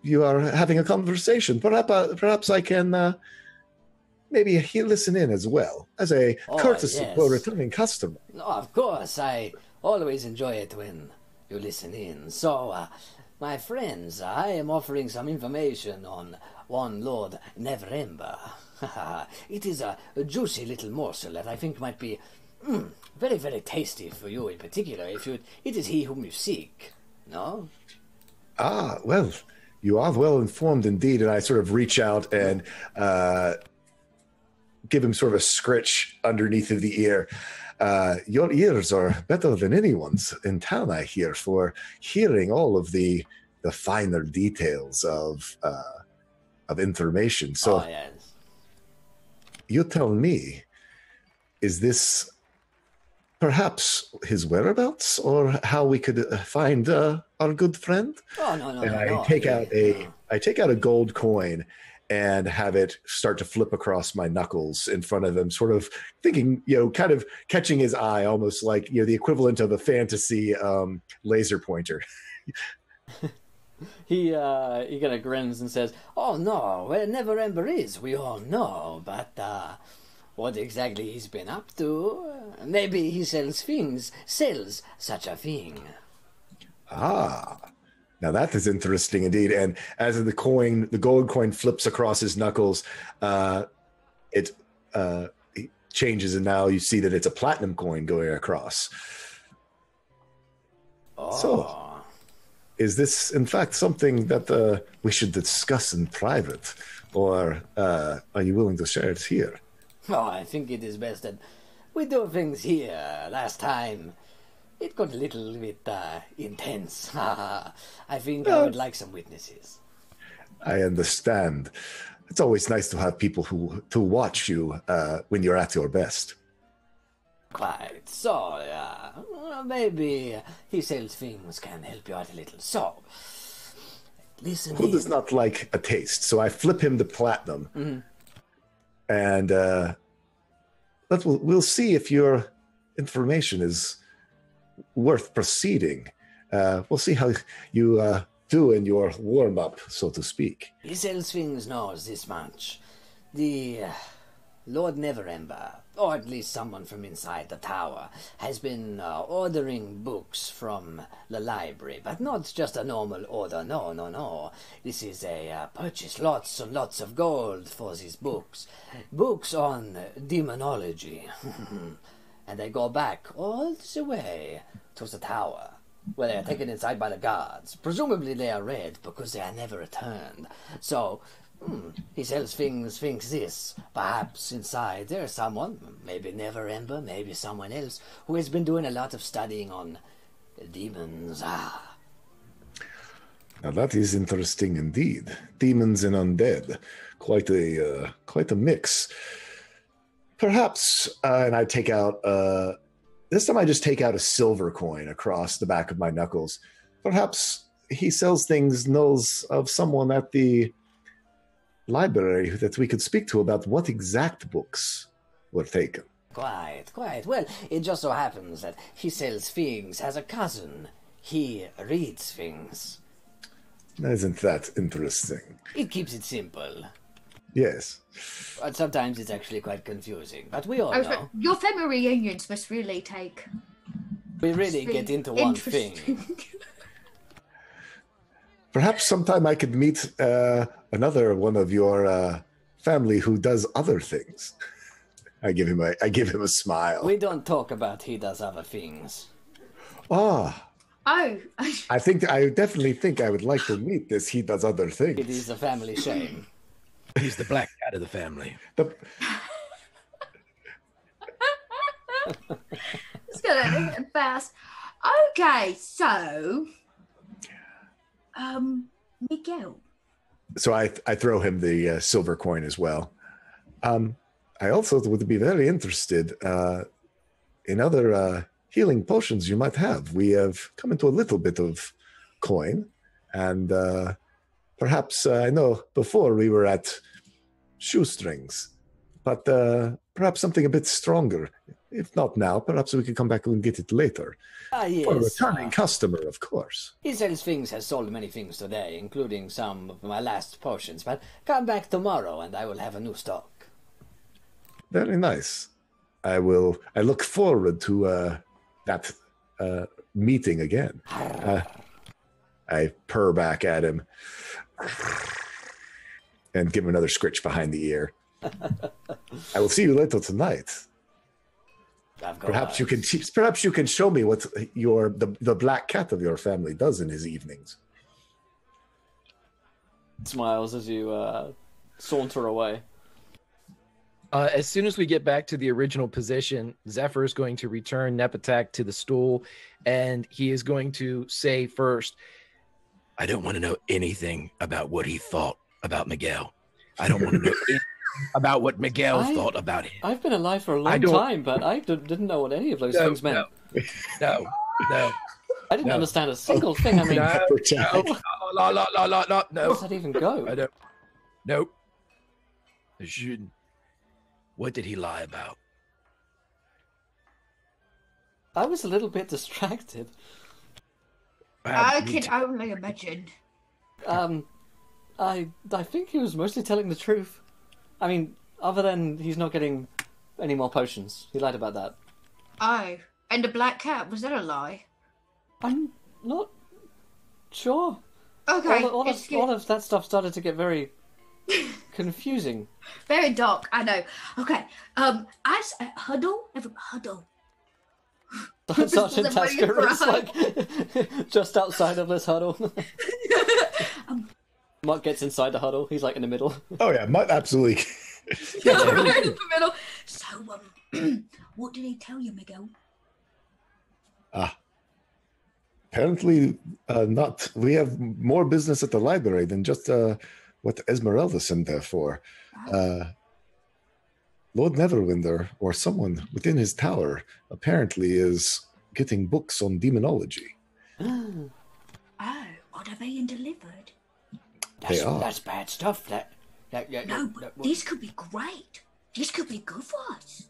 you are having a conversation. Perhaps I can maybe listen in as well, as a courtesy to a returning customer. No, of course. I always enjoy it when you listen in. So, my friends, I am offering some information on one Lord Neverember. It is a juicy little morsel that I think might be very, very tasty for you in particular. It is he whom you seek, no? Well, you are well informed indeed. And I sort of reach out and give him sort of a scritch underneath of the ear. Your ears are better than anyone's in town, I hear, for hearing all of the finer details of information. So Oh, yes. you tell me, is this perhaps his whereabouts, or how we could find our good friend? Oh, no, And no. I take out a gold coin and have it start to flip across my knuckles in front of him, sort of thinking, kind of catching his eye, almost like, the equivalent of a fantasy laser pointer. He kind of grins and says, "Oh no, where Never Ember is, we all know, but what exactly he's been up to? Maybe he sells such a thing." Ah, now that is interesting indeed. And as the gold coin flips across his knuckles, it changes, and now you see that it's a platinum coin going across. Oh. So, is this, in fact, something that we should discuss in private, or are you willing to share it here? Oh, I think it is best that we do things here. Last time, it got a little bit intense. I think I would like some witnesses. I understand. It's always nice to have people to watch you when you're at your best. Quite. So, maybe he sells things can help you out a little. So, listen. Who does not like a taste? So I flip him the platinum, and we'll see if your information is worth proceeding. We'll see how you do in your warm up, so to speak. He sells things knows this much. The Lord Neverember, or at least someone from inside the tower, has been ordering books from the library, but not just a normal order. No. This is a purchase lots and lots of gold for these books. Books on demonology. And they go back all the way to the tower, where they are taken inside by the guards. Presumably they are read because they are never returned. So, he sells things, thinks this. Perhaps inside there is someone, maybe Neverember, maybe someone else, who has been doing a lot of studying on demons. Now that is interesting indeed. Demons and undead. Quite a mix. Perhaps, and I take out, this time I just take out a silver coin across the back of my knuckles. Perhaps he sells things, knows of someone at the library that we could speak to about what exact books were taken. Quite. Well, it just so happens that he sells things, has a cousin. He reads things. Isn't that interesting? It keeps it simple. Yes. But sometimes it's actually quite confusing. But we all know. Your family reunions must really take. We really get into one thing. Perhaps sometime I could meet another one of your family who does other things. I give him a smile. We don't talk about he does other things. Ah. Oh. I definitely think I would like to meet this he does other things. It is a family shame. He's the black cat of the family. It's gonna be fast. Okay, so Miguel. So I throw him the silver coin as well. I also would be very interested in other healing potions you might have. We have come into a little bit of coin, and perhaps I know before we were at shoestrings, but perhaps something a bit stronger. If not now, perhaps we could come back and get it later. Yes. For a returning customer, of course. He sells things, has sold many things today, including some of my last potions. But come back tomorrow and I will have a new stock. Very nice. I look forward to that meeting again. I purr back at him and give him another scritch behind the ear. I will see you later tonight. Perhaps you can show me what the black cat of your family does in his evenings. Smiles as you saunter away. As soon as we get back to the original position, Zephyr is going to return Nepatak to the stool, and he is going to say first, I don't want to know anything about what he thought about Miguel. I don't want to know anything about what Miguel thought about him. I've been alive for a long time, but I didn't know what any of those things meant. No. I didn't understand a single thing. I mean, No. where does that even go? I don't. Nope. I shouldn't. What did he lie about? I was a little bit distracted. I can only imagine. I think he was mostly telling the truth. I mean, other than he's not getting any more potions. He lied about that. Oh, and the black cat, was that a lie? I'm not sure. Okay, All of that stuff started to get very confusing. very dark, I know. Okay, as Huddle. Sergeant Tasker is like just outside of this huddle. Mutt gets inside the huddle. He's like in the middle. Oh yeah, absolutely. Right in the middle. So, what did he tell you, Miguel? Apparently, not. We have more business at the library than just what Esmeralda sent there for. Lord Neverwinter, or someone within his tower, apparently is getting books on demonology. Oh, are they being delivered? They are. That's bad stuff. No, but this could be great. This could be good for us.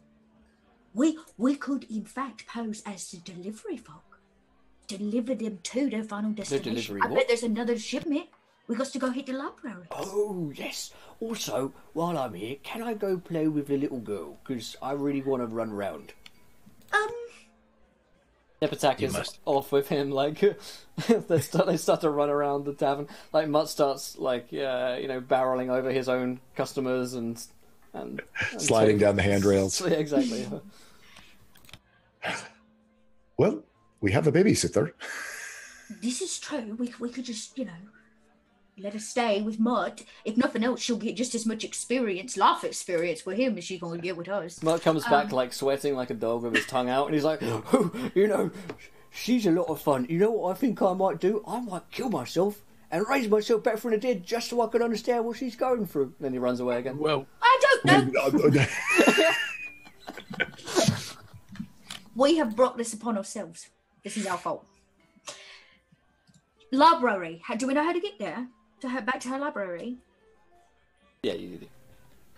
We could, in fact, pose as the delivery folk. Deliver them to their final destination. I bet there's another shipment. We got to go hit the library. Oh, yes. Also, while I'm here, can I go play with the little girl? Because I really want to run around. Nepatak is off with him, like, they start to run around the tavern. Like, Mutt starts, like, barreling over his own customers and sliding down the handrails. Yeah, exactly. Well, we have a babysitter. This is true. We could just, let her stay with Mutt. If nothing else, she'll get just as much life experience with him as she's going to get with us. Mutt comes back, like, sweating like a dog with his tongue out, and he's like, oh, she's a lot of fun. You know what I think I might do? I might kill myself and raise myself back from the dead just so I can understand what she's going through. Then he runs away again. Well, I don't know. We have brought this upon ourselves. This is our fault. Library. Do we know how to get there? Back to her library? Yeah, you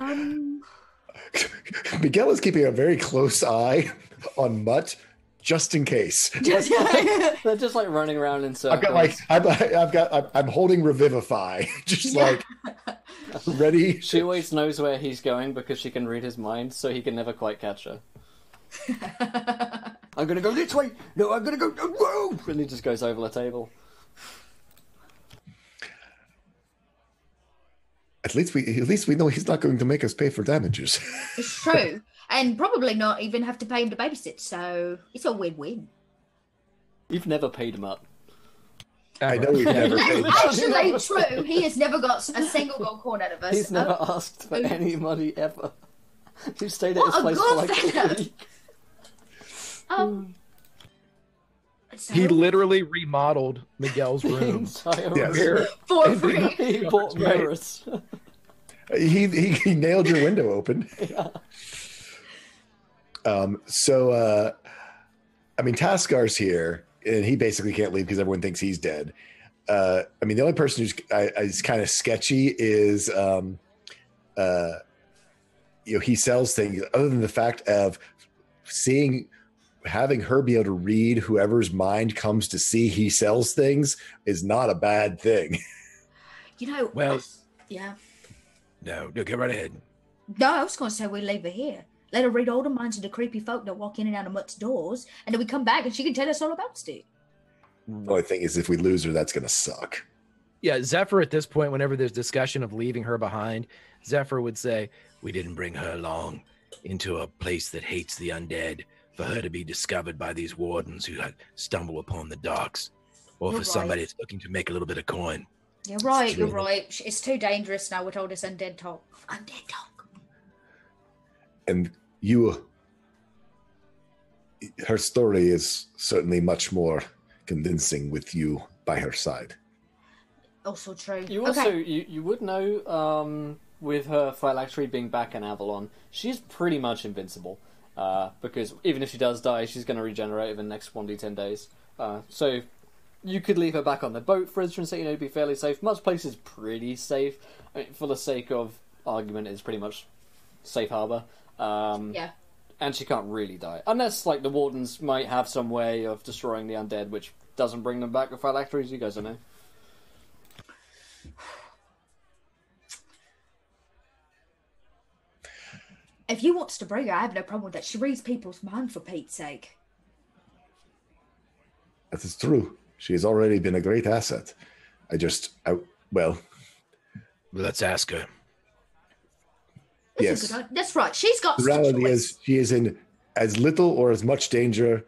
do. Miguel is keeping a very close eye on Mutt, just in case. They're just like running around in circles. I'm holding Revivify, just like ready. She always knows where he's going because she can read his mind, so he can never quite catch her. I'm gonna go this way. No, I'm gonna go. Whoa! And he just goes over the table. At least we know he's not going to make us pay for damages. It's true. And probably not even have to pay him to babysit, so it's a win-win. You've never paid him up. I know we've never paid him. Actually, true. He has never got a single gold coin out of us. He's never asked for any money ever. He stayed at his place for like a week. So He literally remodeled Miguel's room. for free. He bought mirrors. He nailed your window open. Yeah. Taskar's here, and he basically can't leave because everyone thinks he's dead. The only person who's is kind of sketchy is, he sells things. Other than the fact of having her be able to read whoever's mind comes to see he sells things is not a bad thing. Well, yeah. No, go right ahead. No, I was going to say we leave her here. Let her read all the minds of the creepy folk that walk in and out of Mutt's doors, and then we come back and she can tell us all about it. The only thing is, if we lose her, that's going to suck. Yeah, Zephyr at this point, whenever there's discussion of leaving her behind, Zephyr would say, We didn't bring her along into a place that hates the undead for her to be discovered by these wardens who stumble upon the docks, or You're for somebody right. that's looking to make a little bit of coin. You're right, true. you're right. It's too dangerous now with all this undead talk. Undead talk. And her story is certainly much more convincing with you by her side. Also true. You also you would know with her phylactery being back in Avalon, she's pretty much invincible. Because even if she does die, she's going to regenerate within the next 1d10 days. So you could leave her back on the boat, for instance, to be fairly safe. Much place is pretty safe. I mean, for the sake of argument, it's pretty much safe harbor. Yeah. And she can't really die. Unless, like, the Wardens might have some way of destroying the undead, which doesn't bring them back with phylacteries. You guys don't know. If you wants to bring her, I have no problem with that. She reads people's mind, for Pete's sake. That is true. She has already been a great asset. Well, let's ask her. Yes. That's right. She's got the reality is she is in as little or as much danger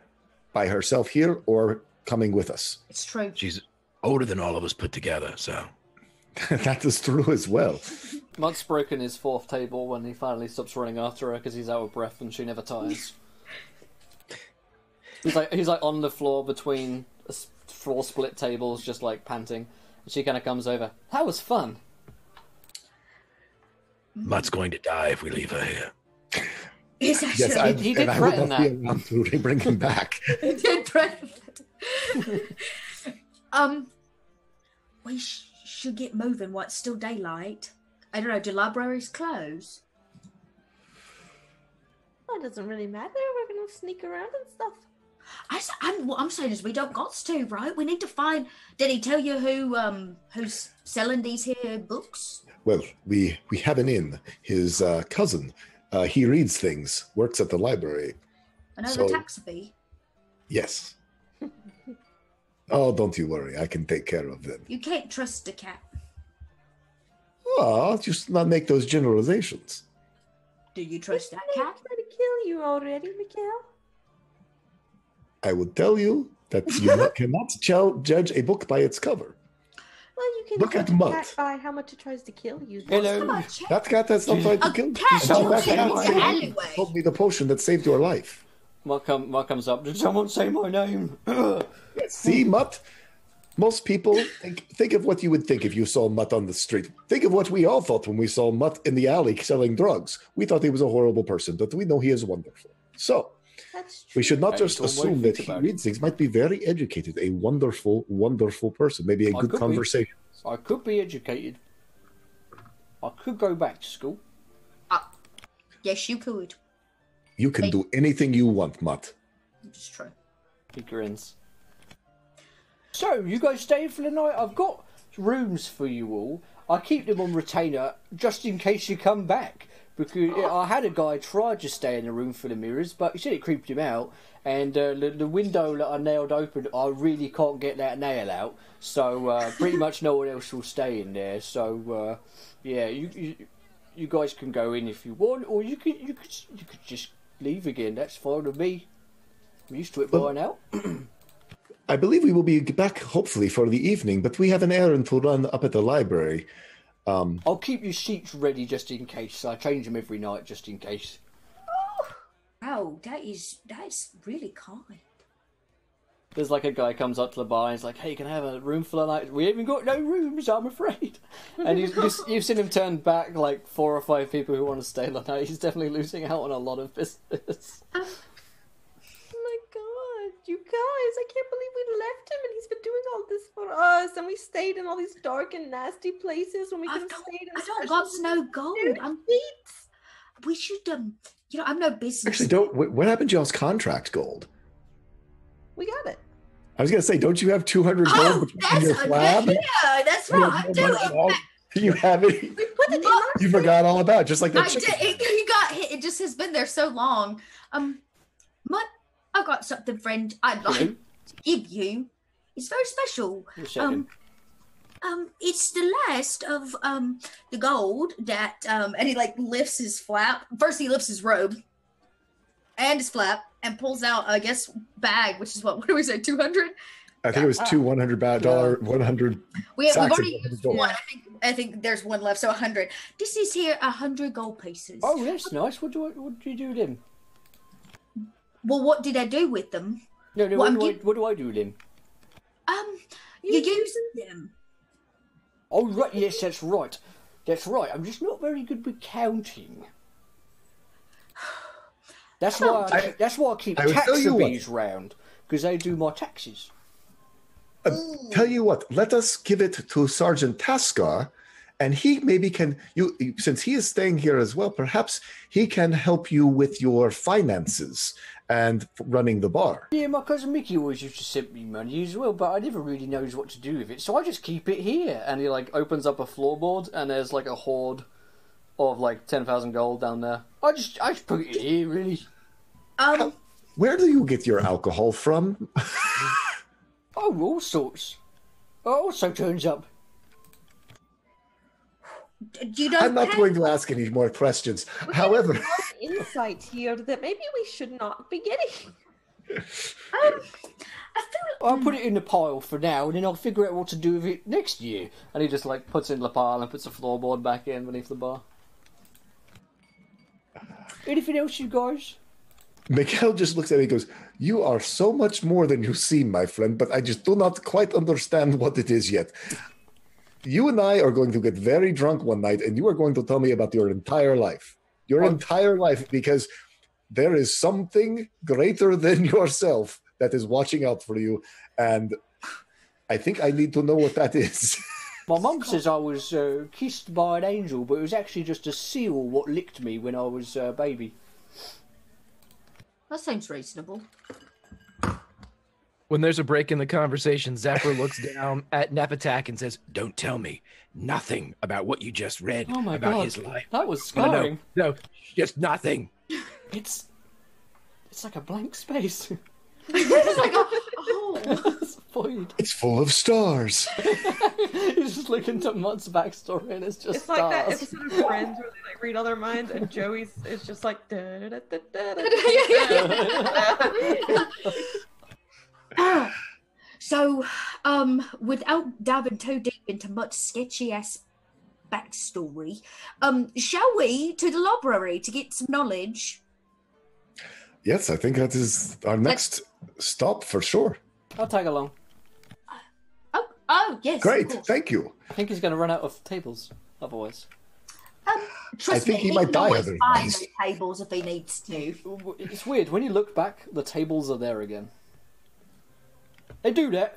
by herself here or coming with us. It's true. She's older than all of us put together, so. That is true as well. Mutt's broken his fourth table when he finally stops running after her because he's out of breath and she never tires. he's like on the floor between 4 split tables, just like panting. And she kind of comes over. That was fun. Mutt's going to die if we leave her here. Yes, he did threaten that. I would not be around to bring him back. He did threaten that. We should get moving while it's still daylight. I don't know, do libraries close? Well, it doesn't really matter. We're going to sneak around and stuff. What I'm saying is we don't got to, right? We need to find... Did he tell you who's selling these here books? Well, we have an inn. His cousin, he reads things, works at the library. Another taxi. Yes. Oh, don't you worry. I can take care of them. You can't trust a cat. Oh, just not make those generalizations. Do you trust that cat? Try to kill you already, Mikhail. I would tell you that you cannot judge a book by its cover. Well, you can Look at judge a Mutt. cat by how much it tries to kill you. Hello. That cat has not tried to kill you. cat don't say my name. alleyway. Told me the potion that saved your life. Mutt comes up. Did someone say my name? See, Mutt? Most people think of what you would think if you saw Mutt on the street. Think of what we all thought when we saw Mutt in the alley selling drugs. We thought he was a horrible person, but we know he is wonderful. So, That's true. we should not Hey, just don't assume think that he about reads things. Might be very educated, a wonderful, wonderful person. Maybe a I good could be. conversation. I could be educated. I could go back to school. Yes, you could. You can do anything you want, Mutt. It's true. He grins. So, you guys staying for the night? I've got rooms for you all. I keep them on retainer just in case you come back. Because I had a guy try to stay in the room for the mirrors, but he said it creeped him out. And the window that I nailed open, I really can't get that nail out. So pretty much no one else will stay in there. So yeah, you guys can go in if you want, or you could just leave again. That's fine with me. I'm used to it by now. I believe we will be back, hopefully, for the evening, but we have an errand to run up at the library. I'll keep your sheets ready just in case. I change them every night just in case. Oh, that's really kind. There's like a guy comes up to the bar and he's like, "Hey, can I have a room for the night?" "We haven't got no rooms, I'm afraid." And you've seen him turn back like 4 or 5 people who want to stay the night. He's definitely losing out on a lot of business. Oh my god, you guys, I can't believe we left him and he's been doing all this for us and we stayed in all these dark and nasty places when we could have stayed in I don't special got no gold. seats. We should I'm no business. Actually, what happened to y'all's contract gold? We got it. I was going to say, don't you have 200 gold between your flab? Yeah, that's right. I do. Do you have it? We put it in our You forgot all about it, just like that I did. chicken. He got hit. It just has been there so long. Mutt, I've got something, friend. I'd like to give you. It's very special. You're shaking. It's the last of the gold that and he like lifts his flap. First he lifts his robe and his flap and pulls out, I guess, bag, which is what do we say, 200? I think it was two $100 100. We've sacks of already used gold. one. I think there's one left, so 100. This is here 100 gold pieces. Oh, that's nice. What do you do with him? Well, what did I do with them? No, Well, what do I do with him? You're using them. Oh, right, yes, that's right. That's right. I'm just not very good with counting. That's why I keep I will tell you what. taxabees round, because they do my taxes. Tell you what, let us give it to Sergeant Tascar, and he maybe can, since he is staying here as well, perhaps he can help you with your finances and running the bar. Yeah, my cousin Mickey always used to send me money as well, but I never really knows what to do with it, so I just keep it here. And he opens up a floorboard, and there's a hoard of 10,000 gold down there. I just put it here, really. Where do you get your alcohol from? Oh, all sorts. It also turns up. I'm not going to ask any more questions. However, Insight here that maybe we should not be getting. I feel I'll put it in the pile for now, and then I'll figure out what to do with it next year. And he just puts it in the pile and puts the floorboard back in beneath the bar. Anything else, you guys? Miguel just looks at me and goes, "You are so much more than you seem, my friend, but I just do not quite understand what it is yet. You and I are going to get very drunk one night, and you are going to tell me about your entire life. Your entire life, because there is something greater than yourself that is watching out for you, and I think I need to know what that is." My mum says I was kissed by an angel, but it was actually just a seal what licked me when I was a baby. that sounds reasonable. When there's a break in the conversation, Zephyr looks down at Nepatak and says, Don't tell me nothing about what you just read Oh my about god, his life. that was scarring. No, just nothing. It's like a blank space. It's like a hole. It's void. It's full of stars. He's just looking to Mutt's backstory, and it's just It's like that stars. episode of Friends where they read all their minds, and Joey's is just like. So, without diving too deep into much sketchy ass backstory, shall we to the library to get some knowledge? Yes, I think that is our next stop for sure. I'll tag along. Oh, yes. of Great, course. thank you. I think he's going to run out of tables otherwise. Trust I think me, he might can die always find otherwise. those tables if he needs to. It's weird. When you look back, the tables are there again. They do that.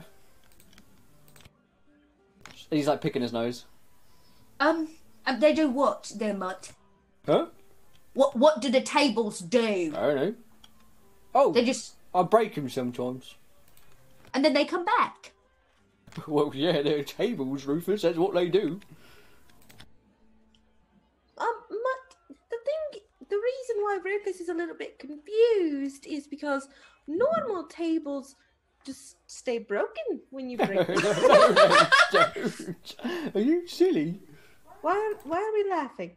He's picking his nose. They do what, there, Mutt? Huh? What do the tables do? I don't know. Oh, They just I break him sometimes. and then they come back. Well, yeah, they're tables, Rufus. That's what they do. Mutt, the reason why Rufus is a little bit confused is because normal tables just stay broken when you break them. Don't. Are you silly? Why are we laughing?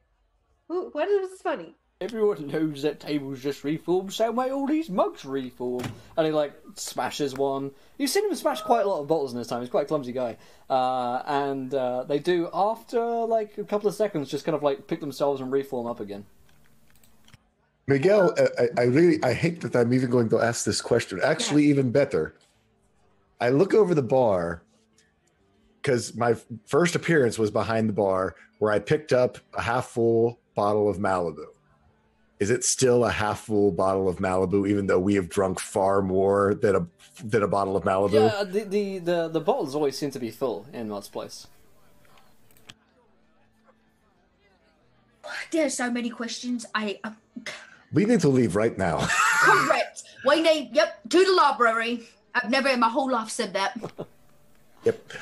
What is funny? Everyone knows that tables just reform, same way all these mugs reform. And he smashes one. You've seen him smash quite a lot of bottles in his time. He's quite a clumsy guy. And they do, after a couple of seconds, just kind of pick themselves and reform up again. Miguel, I hate that I'm even going to ask this question. Actually, even better. I look over the bar because my first appearance was behind the bar where I picked up a half full bottle of Malibu. Is it still a half full bottle of Malibu, even though we have drunk far more than a bottle of Malibu? Yeah, the bottles always seem to be full in Mutt's place. There are so many questions. We need to leave right now. Correct. We need to the library. I've never in my whole life said that. Yep.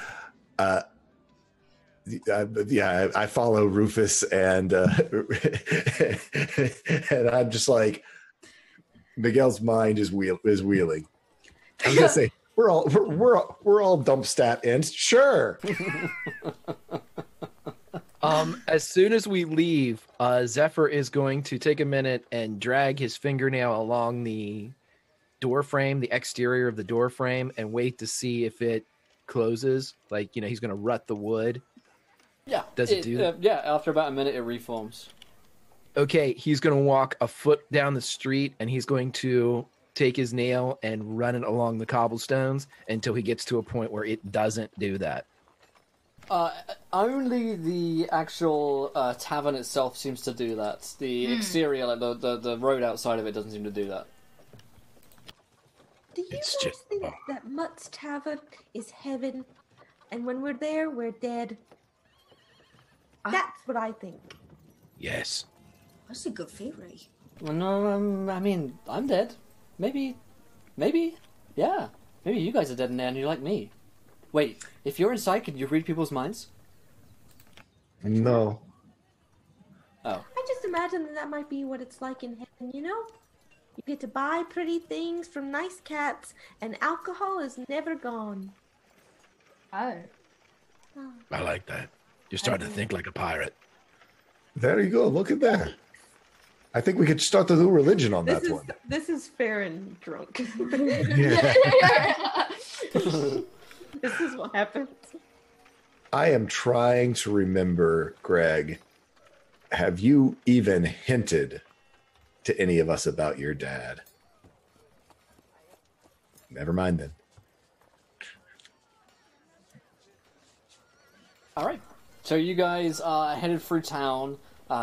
Yeah, I follow Rufus, and and I'm just Miguel's mind is wheeling. I'm gonna say we're all dump stat ends. Sure. as soon as we leave, Zephyr is going to take a minute and drag his fingernail along the door frame, the exterior of the door frame, and wait to see if it closes. Like, he's going to rut the wood. Yeah. Does it do that? Yeah, after about a minute, it reforms. Okay, he's going to walk a foot down the street, and he's going to take his nail and run it along the cobblestones until he gets to a point where it doesn't do that. Only the actual tavern itself seems to do that. The exterior, like the road outside of it, doesn't seem to do that. Do you It's guys just- think that Mutt's Tavern is heaven, and when we're there, we're dead? That's what I think. Yes. That's a good theory. Well, no, I mean, I'm dead. Maybe, yeah. Maybe you guys are dead in there and you're like me. Wait, if you're inside, can you read people's minds? No. Oh. I just imagine that might be what it's like in heaven, you know? You get to buy pretty things from nice cats, and alcohol is never gone. Oh. I like that. You're starting to think like a pirate. There you go. Look at that. I think we could start the new religion on that one. This is fair and drunk. Yeah. This is what happens. I am trying to remember, Greg. Have you even hinted to any of us about your dad? Never mind then. All right. So you guys are headed through town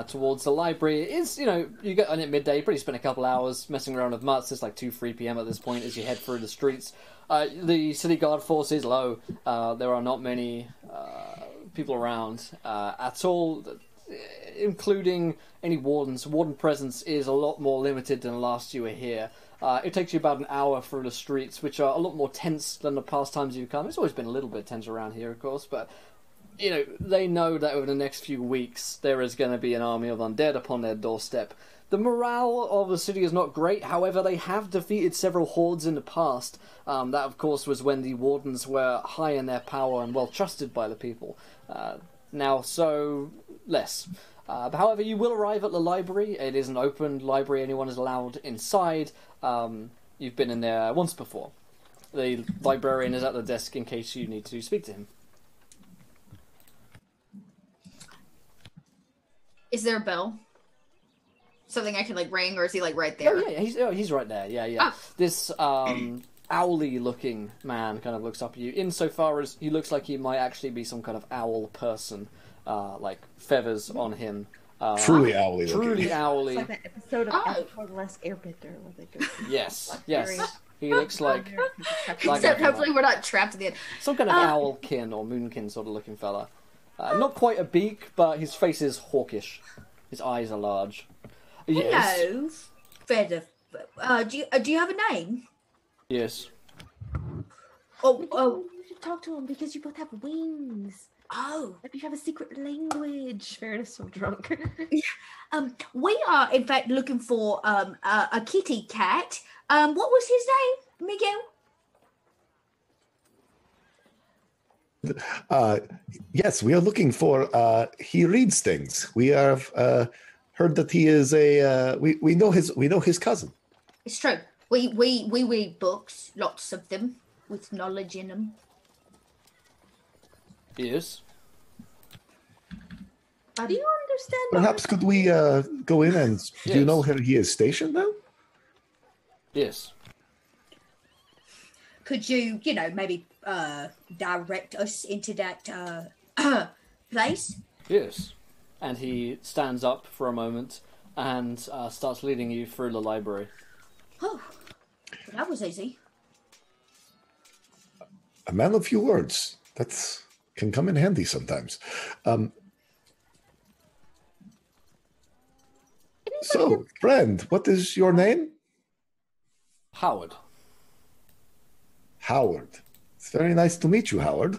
towards the library. It's, you get on at midday, you probably spend a couple hours messing around with Mutts. It's like 2, 3 p.m. at this point as you head through the streets. The city guard force is low. There are not many people around at all, including any wardens. Warden presence is a lot more limited than last you were here. It takes you about an hour through the streets, which are a lot more tense than the past times you've come. It's always been a little bit tense around here, of course, but they know that over the next few weeks there is going to be an army of undead upon their doorstep. The morale of the city is not great, however, they have defeated several hordes in the past. That, of course, was when the wardens were high in their power and well trusted by the people. Now, so less. However, you will arrive at the library. It is an open library. Anyone is allowed inside. You've been in there once before. The librarian is at the desk in case you need to speak to him. Is there a bell? Something I can ring, or is he right there? Oh yeah, he's right there. Yeah. Ah. This owly-looking man kind of looks up at you. Insofar as he looks like he might actually be some kind of owl person, like feathers on him. Truly owly. Truly owly. It's like that episode of Avatar: The Last Airbender where they go through Yes. very- He looks like Except hopefully we're not trapped at the end. some kind of owlkin or moonkin sort of looking fella. Not quite a beak, but his face is hawkish. His eyes are large. Yes. Hello, Feather. Do you have a name? Yes. Oh. You should talk to him because you both have wings. Oh. Maybe you have a secret language. Farron is so drunk. We are in fact looking for a kitty cat. What was his name, Miguel? Yes, we are looking for. He reads things. We have heard that he is a. We know his cousin. It's true. We read books, lots of them, with knowledge in them. Yes. Do you understand? Perhaps could we go in and do you know where he is stationed now? Yes. Could you, maybe direct us into that place? Yes. And he stands up for a moment and starts leading you through the library. Oh, that was easy. A man of few words. That can come in handy sometimes. So, friend, what is your name? Howard. Howard. It's very nice to meet you, Howard.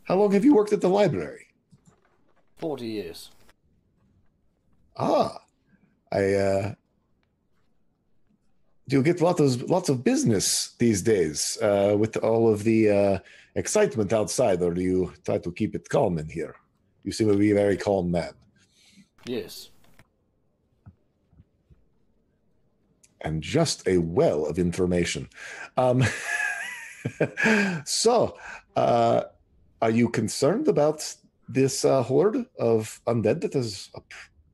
How long have you worked at the library? 40 years. Ah, do you get lots of business these days with all of the excitement outside, or do you try to keep it calm in here? You seem to be a very calm man. Yes. and just a well of information. So, are you concerned about this horde of undead that is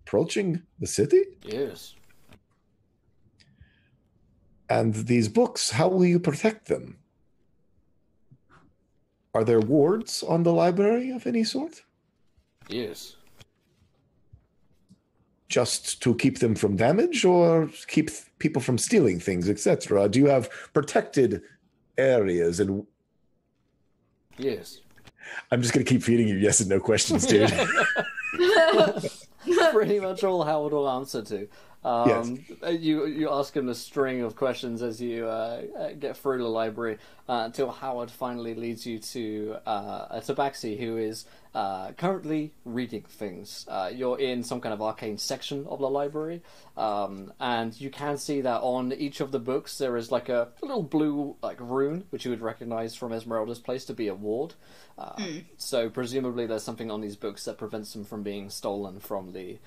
approaching the city? Yes. And these books, how will you protect them? Are there wards on the library of any sort? Yes. Just to keep them from damage, or keep people from stealing things, etc.? Do you have protected areas? And Yes. I'm just going to keep feeding you yes and no questions, dude. Pretty much all Howard will answer to. Yes. You ask him a string of questions as you get through the library until Howard finally leads you to a Tabaxi who is currently reading things. You're in some kind of arcane section of the library, and you can see that on each of the books there is like a little blue rune, which you would recognize from Esmeralda's place to be a ward. So presumably there's something on these books that prevents them from being stolen from the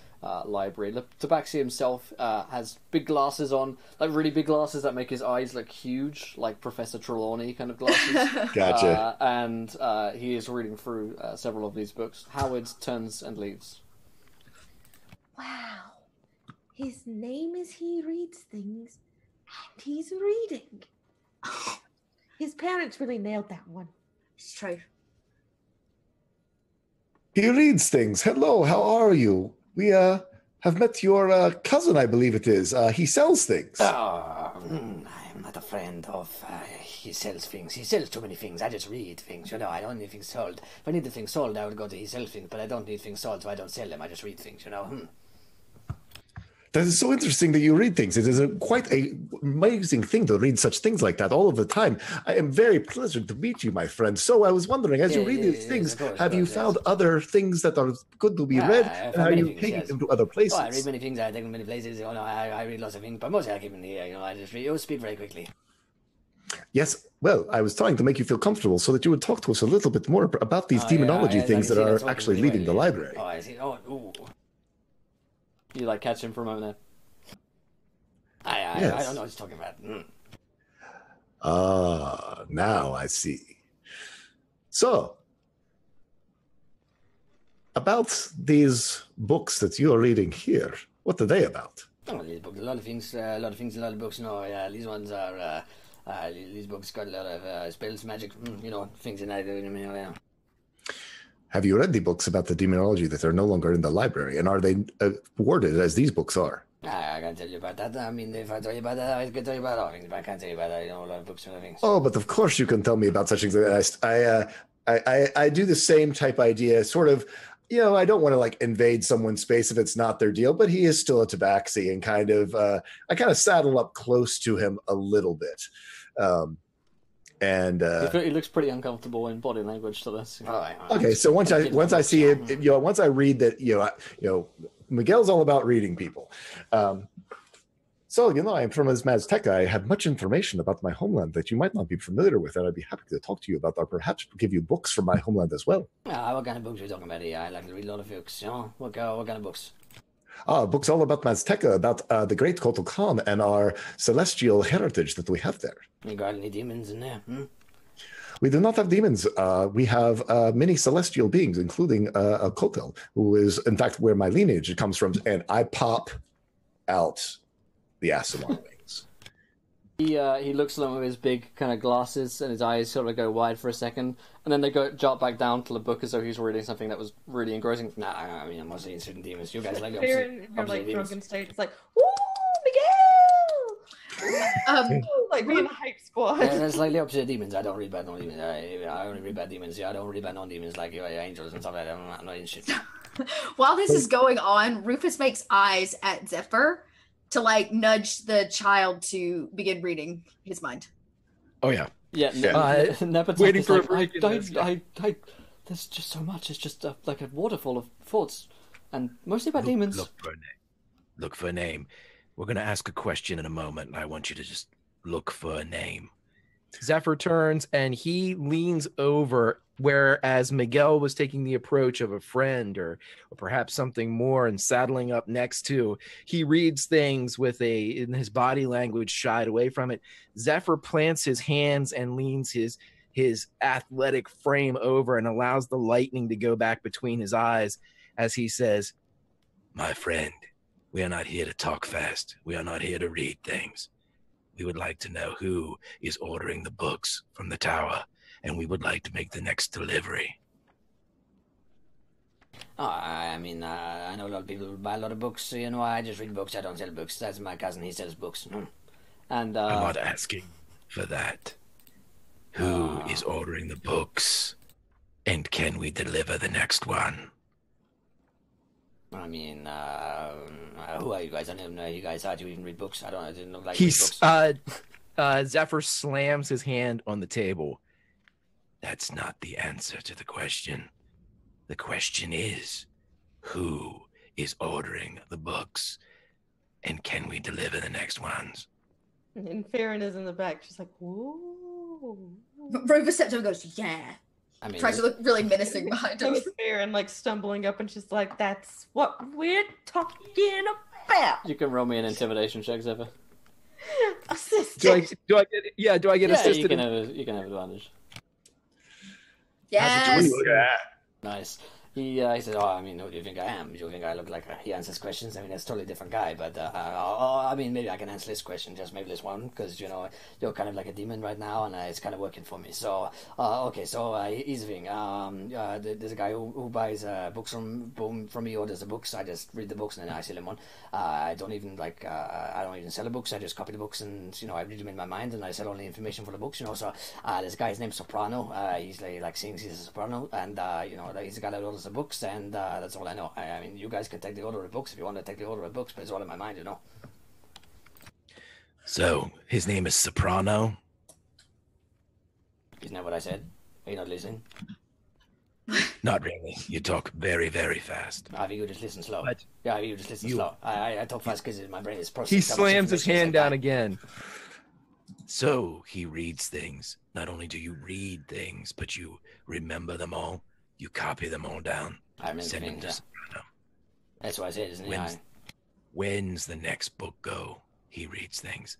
library. The Tabaxi himself has big glasses on, like really big glasses that make his eyes look huge, like Professor Trelawney kind of glasses. Gotcha. And he is reading through several of these books. Howard turns and leaves. Wow. His name is He Reads Things, and he's reading. His parents really nailed that one. It's true. He reads things. Hello, how are you? We have met your cousin, I believe it is. He sells things. I'm not a friend of. He sells things. He sells too many things. I just read things. I don't need things sold. If I need the things sold, I would go to he sells things. But I don't need things sold, so I don't sell them. I just read things. That is so interesting that you read things. It is quite an amazing thing to read such things like that all of the time. I am very pleasant to meet you, my friend. So I was wondering, as you read these things, have you found other things that are good to be read? And are you taking them to other places? I read many things. I take them many places. I read lots of things, but mostly I keep them here. I just read. You speak very quickly. Yes, well, I was trying to make you feel comfortable so that you would talk to us a little bit more about these demonology things that are actually leaving the library. Oh, I see. Ooh. You catch him for a moment there. I don't know what he's talking about. Now I see. So, about these books that you are reading here, what are they about? Oh, these books, a lot of things, a lot of books. These ones are. These books got a lot of spells, magic, things in that. Have you read the books about the demonology that are no longer in the library, and are they worded as these books are? I can't tell you about that. I mean, if I tell you about that, I can tell you about all things, but I can't tell you about that. A lot of books and other things. Oh, but of course you can tell me about such things. I do the same type idea, sort of. I don't want to invade someone's space if it's not their deal, but he is still a Tabaxi, and I kind of saddle up close to him a little bit. He looks pretty uncomfortable in body language to this. Okay, so once I see it, once I read that, Miguel's all about reading people. So I'm from Mazteca. I have much information about my homeland that you might not be familiar with, and I'd be happy to talk to you about, or perhaps give you books from my homeland as well. What kind of books are you talking about here? I like to read a lot of books. What kind of books? Books all about Mazteca, about the great Kotal Khan and our celestial heritage that we have there. You got any demons in there? We do not have demons. We have many celestial beings, including a Kotal, who is, in fact, where my lineage comes from, and I pop out the Asimar wings. He looks at them with his big kind of glasses, and his eyes sort of go wide for a second, and then they jump back down to the book as though he's reading something that was really engrossing. Nah, I mean, I'm mostly interested in demons. You guys like them? You're drunken state. It's like, ooh, Miguel! We're in a hype squad. That's slightly opposite of demons. I don't read bad non-demons. I only read bad demons. I don't read bad non-demons like angels and stuff like that. I'm not interested. While this is going on, Rufus makes eyes at Zephyr to nudge the child to begin reading his mind. Oh yeah. Yeah. Waiting for a break. There's just so much. It's just like a waterfall of thoughts, and mostly about demons. Look for a name. We're gonna ask a question in a moment, and I want you to just look for a name. Zephyr turns and he leans over whereas Miguel was taking the approach of a friend or perhaps something more and saddling up next to, he reads things with in his body language shied away from it. Zephyr plants his hands and leans his athletic frame over and allows the lightning to go back between his eyes as he says, My friend, we are not here to talk fast. We are not here to read things. We would like to know who is ordering the books from the tower, and we would like to make the next delivery. Oh, I mean, I know a lot of people buy a lot of books. You know, I just read books. I don't sell books. That's my cousin. He sells books. And I'm not asking for that. Who is ordering the books, and can we deliver the next one? I mean, who are you guys? I don't even know who you guys are. Do you even read books? I didn't know like he's books. Zephyr slams his hand on the table. That's not the answer to the question. The question is, who is ordering the books, and can we deliver the next ones? And Farron is in the back. She's like, whoa. Rufus steps over and goes, yeah. I mean, Tries to look really menacing behind him. And Farron like stumbling up, and she's like, that's what we're talking about. You can roll me an intimidation check, Zephyr. Assistant. Do I get assisted? You can have advantage. Yes. Look at that. nice. He says, "Oh, I mean, who do you think I am? Do you think I look like he answers questions? I mean, that's a totally different guy. But I mean, maybe I can answer this question, just maybe this one, because you know you're kind of like a demon right now, and it's kind of working for me. So, okay, so here's the thing. There's a guy who buys books from me, orders the books. I just read the books and then I sell them on. I don't even sell the books. I just copy the books and I read them in my mind and I sell all the information for the books. So there's a guy. His name's Soprano. He's like sings. He's a soprano, and he's the guy that orders the books, and that's all I know. I mean, you guys can take the order of books if you want to take the order of books, but it's all in my mind, So, his name is Soprano? Isn't that what I said? Are you not listening? Not really. You talk very, very fast. You just listen slow. What? Yeah, you just listen slow. I talk fast because my brain is processing. He so much slams his information hand at the down same again. So, he reads things. Not only do you read things, but you remember them all. You copy them all down. I remember Send them things, to yeah. Soprano. That's what I said, isn't it? When's the next book go? He reads things.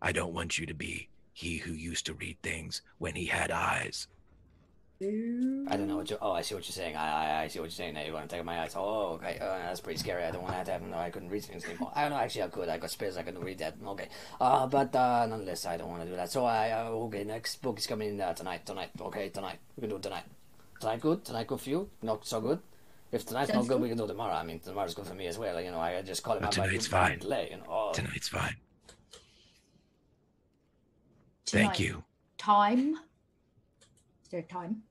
I don't want you to be he who used to read things when he had eyes. I don't know what you. Oh, I see what you're saying. I see what you're saying. Now you want to take my eyes. Oh, okay. That's pretty scary. I don't want that to happen. No, I couldn't read things anymore. I don't know. Actually, I could. I got spares. I couldn't read that. Okay. But nonetheless, I don't want to do that. So okay. Next book is coming tonight. Tonight. Okay. Tonight. We can do it tonight. Tonight good. Tonight good for you. Not so good. If tonight's not good, we can do tomorrow. I mean, tomorrow's good for me as well. I just call it out. Tonight's fine. Delay. Tonight's fine. Tonight. Thank you. Time? Is there time?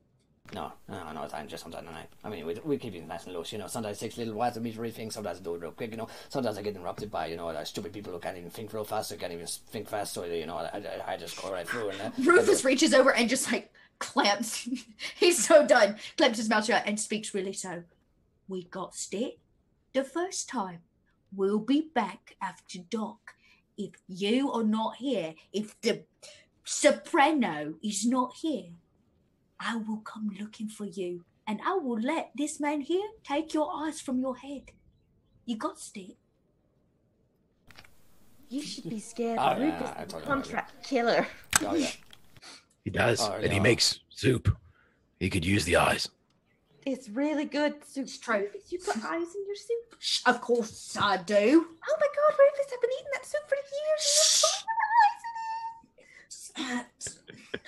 No, time, just sometime tonight. I mean, we keep it nice and loose, Sometimes it takes a little while to meet everything, sometimes I do it real quick, Sometimes I get interrupted by, stupid people who can't even think real fast, or can't even think fast, so, I just go right through. And Rufus reaches over and just, clamps. He's so done. Clamps his mouth shut and speaks really slow. We got it the first time. We'll be back after dark. If you are not here, if the soprano is not here, I will come looking for you, and I will let this man here take your eyes from your head. You got it. You should be scared. Oh, Rufus yeah, I is a totally contract killer. Oh, yeah. He does, Oh, and he yeah. makes soup. He could use the eyes. It's really good soup. It's true. Rufus, you put eyes in your soup? Of course I do. Oh my god, Rufus, I've been eating that soup for years.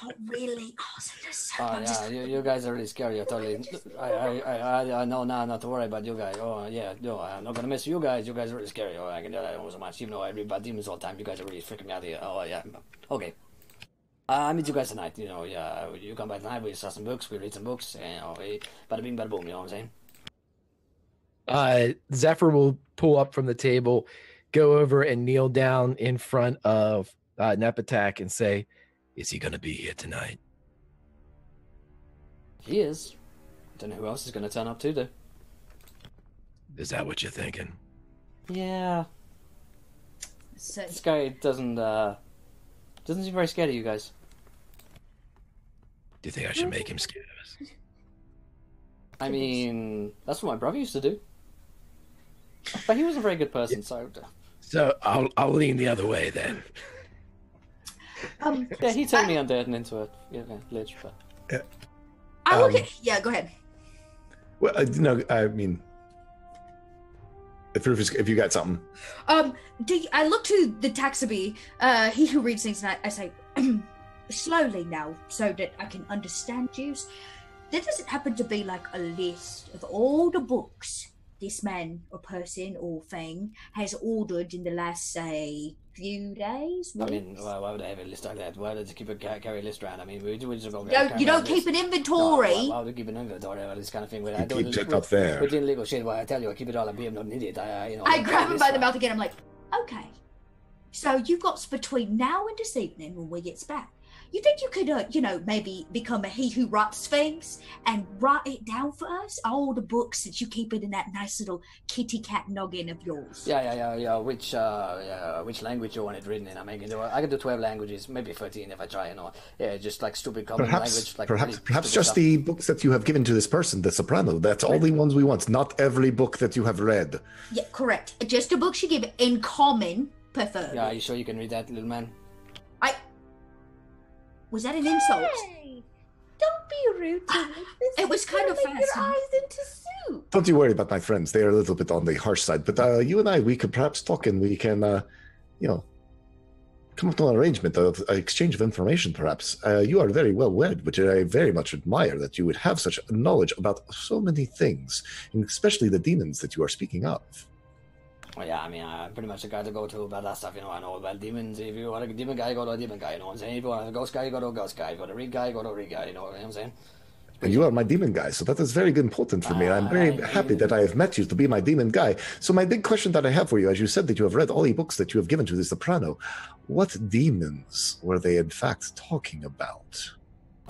Not really. Oh, so there's so Oh, much. yeah, you guys are really scary. You're totally. I know now not to worry about you guys. Oh, yeah, no, I'm not gonna miss you guys. You guys are really scary. Oh, I can tell that so much. Even though I read about demons all the time, you guys are really freaking me out here. Oh, yeah. Okay. I meet you guys tonight. You come by tonight. We saw some books. We read some books. Bada bing, bada boom. You know what I'm saying? Zephyr will pull up from the table, go over and kneel down in front of Nepatak and say, Is he going to be here tonight? He is. Don't know who else is going to turn up too, though. Is that what you're thinking? Yeah. So, This guy doesn't seem very scared of you guys. Do you think I should make him scared of us? I mean, that's what my brother used to do. But he was a very good person, so... So I'll lean the other way then. Yeah, he turned me undead and into a lich, but... I look at... Yeah, go ahead. Well, no, I mean, if you got something. I look to the Taxaby, he who reads things, and I say, slowly now, so that I can understand you. There doesn't happen to be like a list of all the books this man or person or thing has ordered in the last, say, few days? I mean, why would I have a list like that? Why would you keep carry a list around? I mean, we just go... You don't keep an inventory. No, why would you keep an inventory of this kind of thing? You keep it up there. With illegal shit, why I tell you, I keep it all. I'm not an idiot. I grab him by the mouth again. I'm like, okay. So you've got between now and this evening when we get back. You think you could, maybe become a he who writes things and write it down for us? All the books that you keep it in that nice little kitty cat noggin of yours. Yeah. Which language you want it written in? I mean, I can do 12 languages, maybe 13 if I try. Yeah, just like stupid common language. Like perhaps just the books that you have given to this person, the Soprano. That's all the ones we want. Not every book that you have read. Yeah, correct. Just the books you give in common, preferably. Yeah, are you sure you can read that, little man? Was that an insult? Hey, don't be rude to me. It was kind of make fast. your eyes into soup. Don't you worry about my friends. They are a little bit on the harsh side. But you and I, we could perhaps talk and we can, come up to an arrangement of exchange of information, perhaps. You are very well read, which I very much admire, that you would have such knowledge about so many things, and especially the demons that you are speaking of. Well, yeah, I mean, I'm pretty much the guy to go to about that stuff, I know about demons. If you want a demon guy, go to a demon guy, you know what I'm saying? If you want a ghost guy, go to a ghost guy. If you want a reed guy, go to a reed guy, you know what I'm saying? And you are my demon guy, so that is very important for me. I'm very happy that I have met you to be my demon guy. So my big question that I have for you, as you said that you have read all the books that you have given to the Soprano, what demons were they in fact talking about?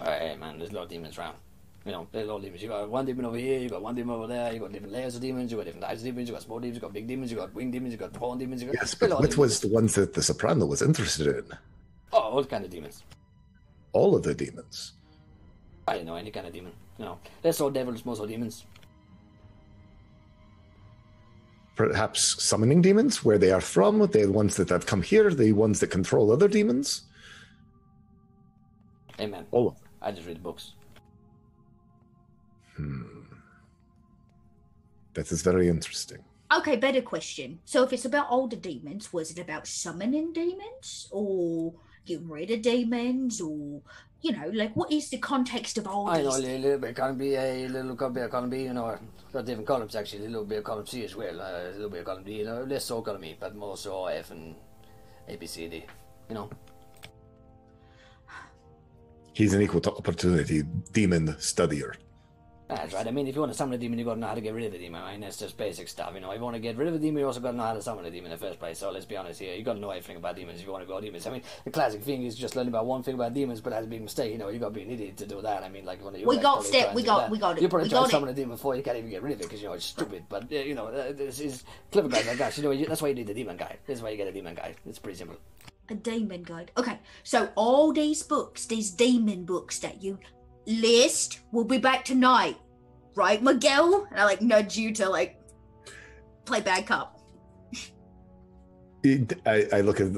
Hey, man, there's a lot of demons around. There's a lot of demons. You got one demon over here, you got one demon over there, you got different layers of demons, you got different types of demons, you got small demons, you got big demons, you got winged demons, you got pawn demons, you got... Yes, but what was the ones that the Soprano was interested in? Oh, all kind of demons. All of the demons? I don't know, any kind of demon. There's all devils, most all demons. Perhaps summoning demons, where they are from, the ones that have come here, the ones that control other demons? Amen. All of them. I just read books. That is very interesting. Okay, better question. So if it's about older demons, was it about summoning demons? Or getting rid of demons? Or, what is the context of all I know, these? a little bit of column B, a little bit of column B, got different columns actually, a little bit of column C as well, a little bit of column D, less so column E, but more so F and A, B, C, D, He's an equal opportunity demon studier. That's right. I mean, if you want to summon a demon, you got to know how to get rid of the demon. I mean, that's just basic stuff. If you want to get rid of a demon, you also got to know how to summon a demon in the first place. So let's be honest here. You got to know everything about demons if you want to go demons. I mean, the classic thing is just learning about one thing about demons, but that's a big mistake. You got to be an idiot to do that. I mean, like when you we got it. You probably try to summon a demon before you can't even get rid of it because it's stupid. But this is clever guys like us. That's why you need a demon guy. This is why you get a demon guy. It's pretty simple. A demon guide. Okay, so all these books, these demon books that you list, will be back tonight. Right, Miguel? And I nudge you to play bad cop. I look at,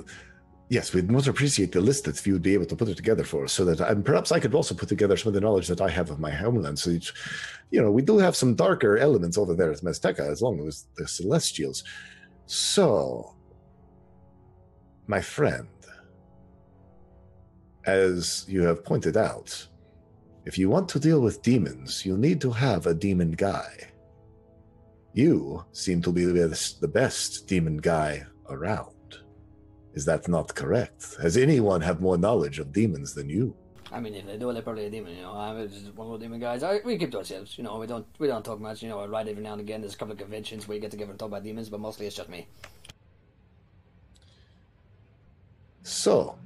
yes, we'd most appreciate the list that you would be able to put it together for us, so that perhaps I could also put together some of the knowledge that I have of my homeland. So, we do have some darker elements over there at Mezteca, as long as the Celestials. So, my friend, as you have pointed out, if you want to deal with demons, you need to have a demon guy. You seem to be the best demon guy around. Is that not correct? Has anyone have more knowledge of demons than you? I mean, if they do, they're probably a demon. I'm just one of the demon guys. We keep to ourselves. We don't talk much. Right every now and again, there's a couple of conventions where you get together and talk about demons, but mostly it's just me. So,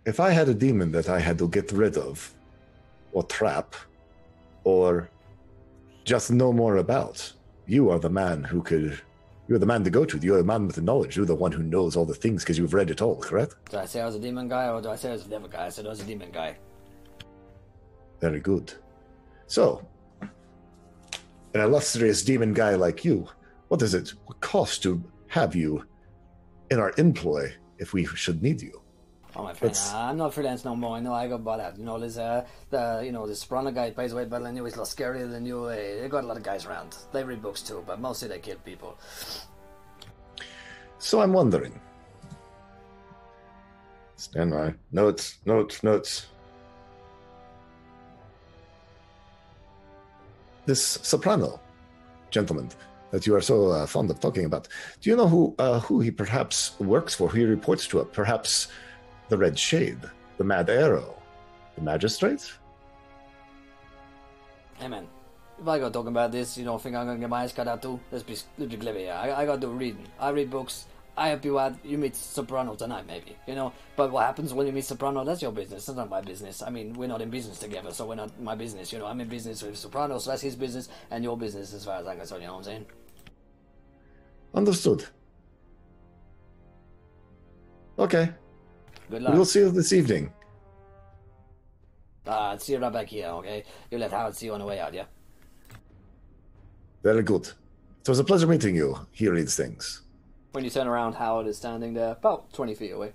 if I had a demon that I had to get rid of, or trap, or just know more about, you are the man you're the man to go to. You're the man with the knowledge. You're the one who knows all the things because you've read it all, correct? Do I say I was a demon guy, or do I say I was a devil guy? I said I was a demon guy. Very good. So, an illustrious demon guy like you, what does it cost to have you in our employ if we should need you? Oh my friend, That's- I'm not freelance no more. I know I got bought out. There's the Soprano guy pays way better than you. He's a lot scarier than you. They got a lot of guys around. They read books too, but mostly they kill people. So I'm wondering. Stand by. Notes. This soprano gentleman that you are so fond of talking about, do you know who he perhaps works for, who he reports to? Perhaps the Red Shade, the Mad Arrow, the Magistrate? Hey man, if I go talking about this, you don't think I'm gonna get my eyes cut out too? Let's be clever here. I gotta do reading. I read books. I help you out. You meet Soprano tonight, maybe. But what happens when you meet Soprano? That's your business. That's not my business. I mean, we're not in business together, so we're not my business. I'm in business with Soprano, so that's his business and your business as far as I'm concerned. You know what I'm saying? Understood. Okay. Good We will luck. see you this evening. See you right back here, okay? You let Howard see you on the way out, yeah? Very good. It was a pleasure meeting you. He reads things. When you turn around, Howard is standing there, about 20 feet away.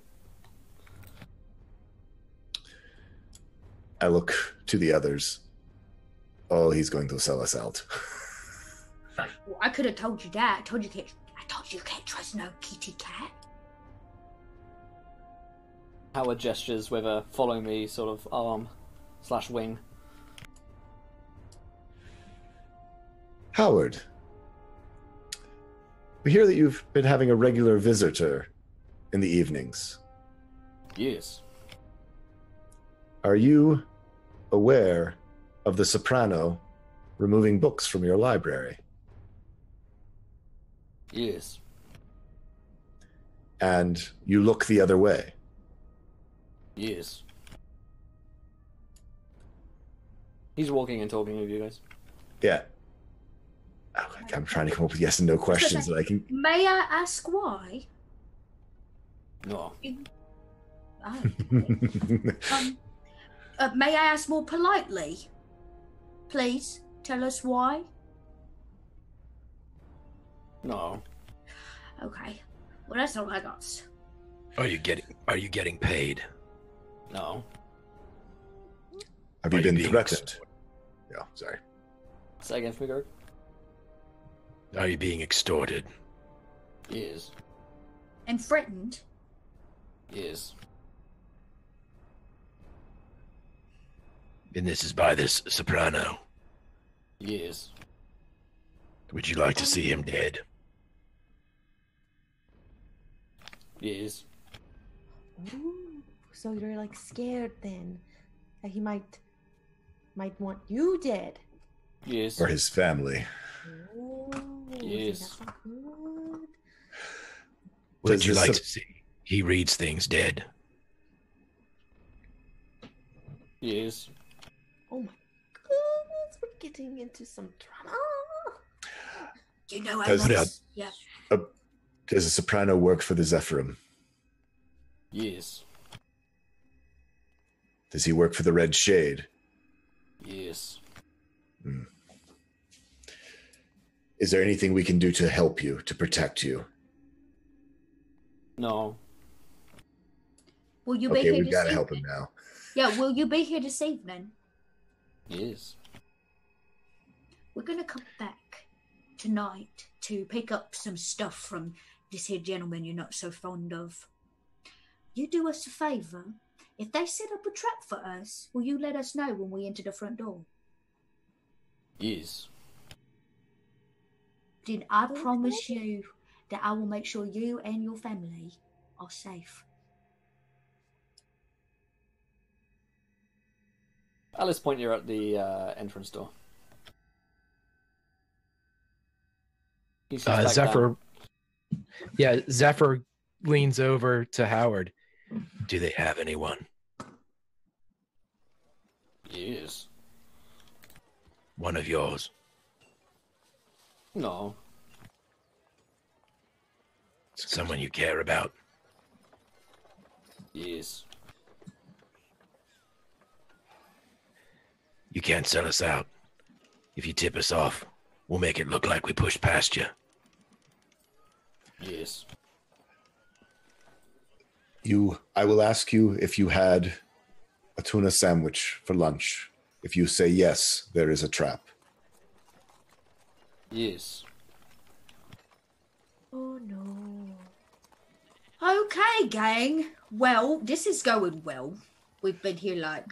I look to the others. Oh, he's going to sell us out. Well, I could have told you that. I told you you can't trust no kitty cat. Howard gestures with a follow me sort of arm/wing. Howard, we hear that you've been having a regular visitor in the evenings. Yes. Are you aware of the Soprano removing books from your library? Yes. And you look the other way. Yes. He's walking and talking with you guys. Yeah. Oh, I'm trying to come up with yes and no questions that I can. May I ask why? No. Oh. May I ask more politely? Please tell us why. No. Okay. Well, that's all I got. Are you getting paid? No. Have Are you you been being threatened? Yeah, sorry. Say again for me, Garg. Are you being extorted? Yes. And threatened? Yes. And this is by this Soprano. Yes. Would you like to see him dead? Yes. Ooh, so you're like scared then that he might want you dead. Yes. Or his family. Ooh, Yes. that's not good. Would Does you the like Sop- to see? He reads things dead. Yes. Oh my goodness, we're getting into some drama. You know, I Does- once... Yeah. Does a Soprano work for the Zephyrim? Yes. Does he work for the Red Shade? Yes. Is there anything we can do to help you, to protect you? No. Will you be Okay, here we've this got to evening? help him now. Yeah, will you be here this evening? Yes. We're gonna come back tonight to pick up some stuff from this here gentleman you're not so fond of. You do us a favour. If they set up a trap for us, will you let us know when we enter the front door? Yes. Then I promise you that I will make sure you and your family are safe. Alice, point you at the entrance door. He sits back Zephyr. down. Yeah, Zephyr leans over to Howard. Do they have anyone? Yes. One of yours? No. Someone you care about? Yes. You can't sell us out. If you tip us off, we'll make it look like we pushed past you. Yes. I will ask you if you had a tuna sandwich for lunch. If you say yes, there is a trap. Yes. Oh no. Okay, gang. Well, this is going well. We've been here like...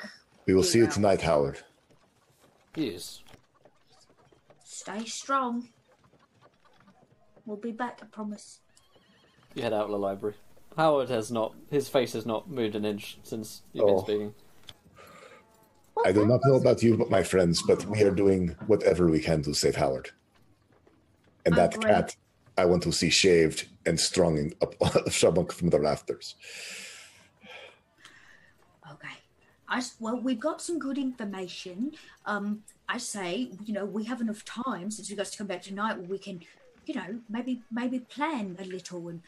We will see you Yeah. tonight, Howard. Yes. Stay strong. We'll be back, I promise. You head out of the library. Howard has not. His face has not moved an inch since you've been Oh. speaking. I do not know about you, my friends, but we are doing whatever we can to save Howard. And that Great. cat, I want to see shaved and strung up from the rafters. Okay. Well, we've got some good information. I say, we have enough time since we got to come back tonight where we can, maybe plan a little and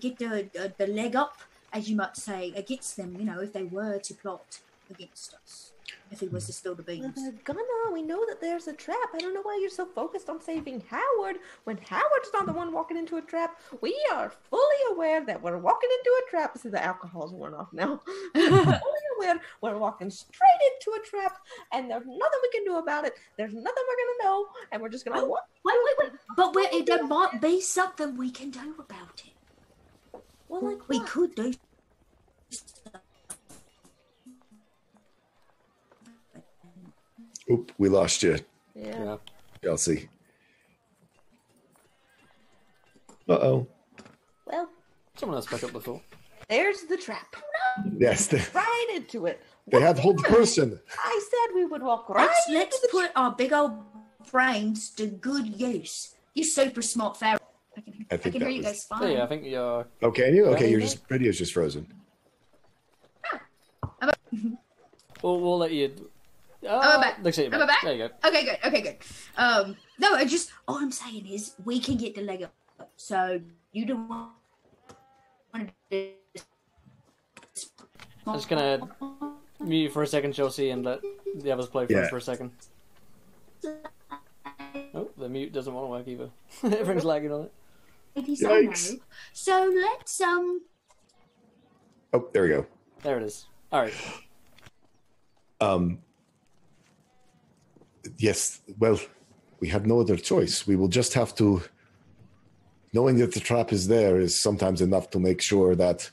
get the leg up, as you might say, against them. If they were to plot against us, if it was to spill the Well, beans. they're gonna. We know that there's a trap. I don't know why you're so focused on saving Howard when Howard's not the one walking into a trap. We are fully aware that we're walking into a trap. See, the alcohol's worn off now. We're fully aware we're walking straight into a trap, and there's nothing we can do about it. There's nothing we're gonna know, and we're just gonna walk. Wait. But there might be something we can do about it. Well, like We what? could do. Oop, we lost you, Yeah. Chelsea. Uh-oh. Well, Someone else back up before. there's the trap. Yes, Right into it. they have hold the person. I said we would walk right. Let's put our big old brains to good use. You super smart fairy. I can think hear that you was- guys fine. Yeah, I think you're. Oh, can you? Okay, Yeah, you're yeah. just radio's just frozen. We'll let you. I'm back. Looks like you're Am I back? There you go. Okay, good. No, all I'm saying is we can get the leg up. So you don't want to. I'm just gonna mute for a second, Chelsea, and let the others play Yeah. for a second. Oh, the mute doesn't want to work either. Everyone's lagging on it. Maybe so, no. Yikes. So let's Oh, there we go. There it is. All right. Yes, well, we have no other choice. We will just have to. Knowing that the trap is there is sometimes enough to make sure that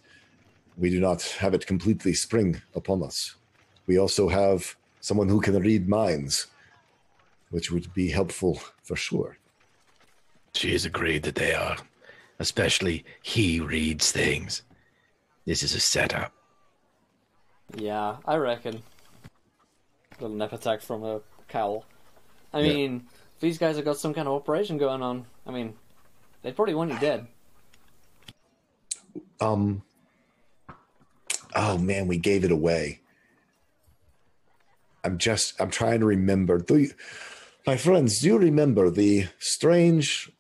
we do not have it completely spring upon us. We also have someone who can read minds, which would be helpful for sure. She has agreed that they are. Especially he reads things. This is a setup. Yeah, I reckon. Little nep attack from a cowl. I Yeah. mean, if these guys have got some kind of operation going on, I mean, they'd probably want you dead. Oh man, we gave it away. I'm trying to remember. My friends, do you remember the strange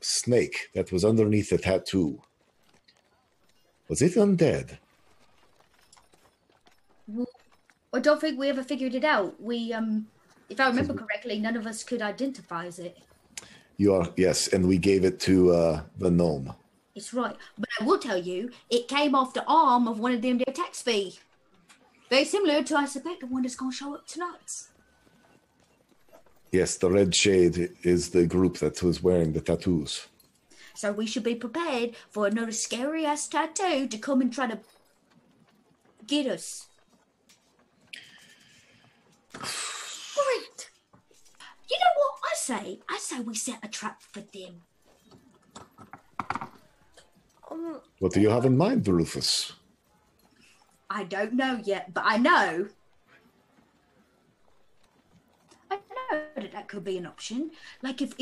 snake that was underneath the tattoo? Was it undead? I don't think we ever figured it out. We if I remember correctly, none of us could identify it. Yes, and we gave it to the gnome. It's right. But I will tell you, it came off the arm of one of them there tax fee. Very similar to, I suspect, the one that's going to show up tonight. Yes, the Red Shade is the group that was wearing the tattoos. So we should be prepared for another scary-ass tattoo to come and try to get us. Great. You know what I say? I say we set a trap for them. What do you have in mind, Rufus? I don't know yet, but I know that could be an option. Like if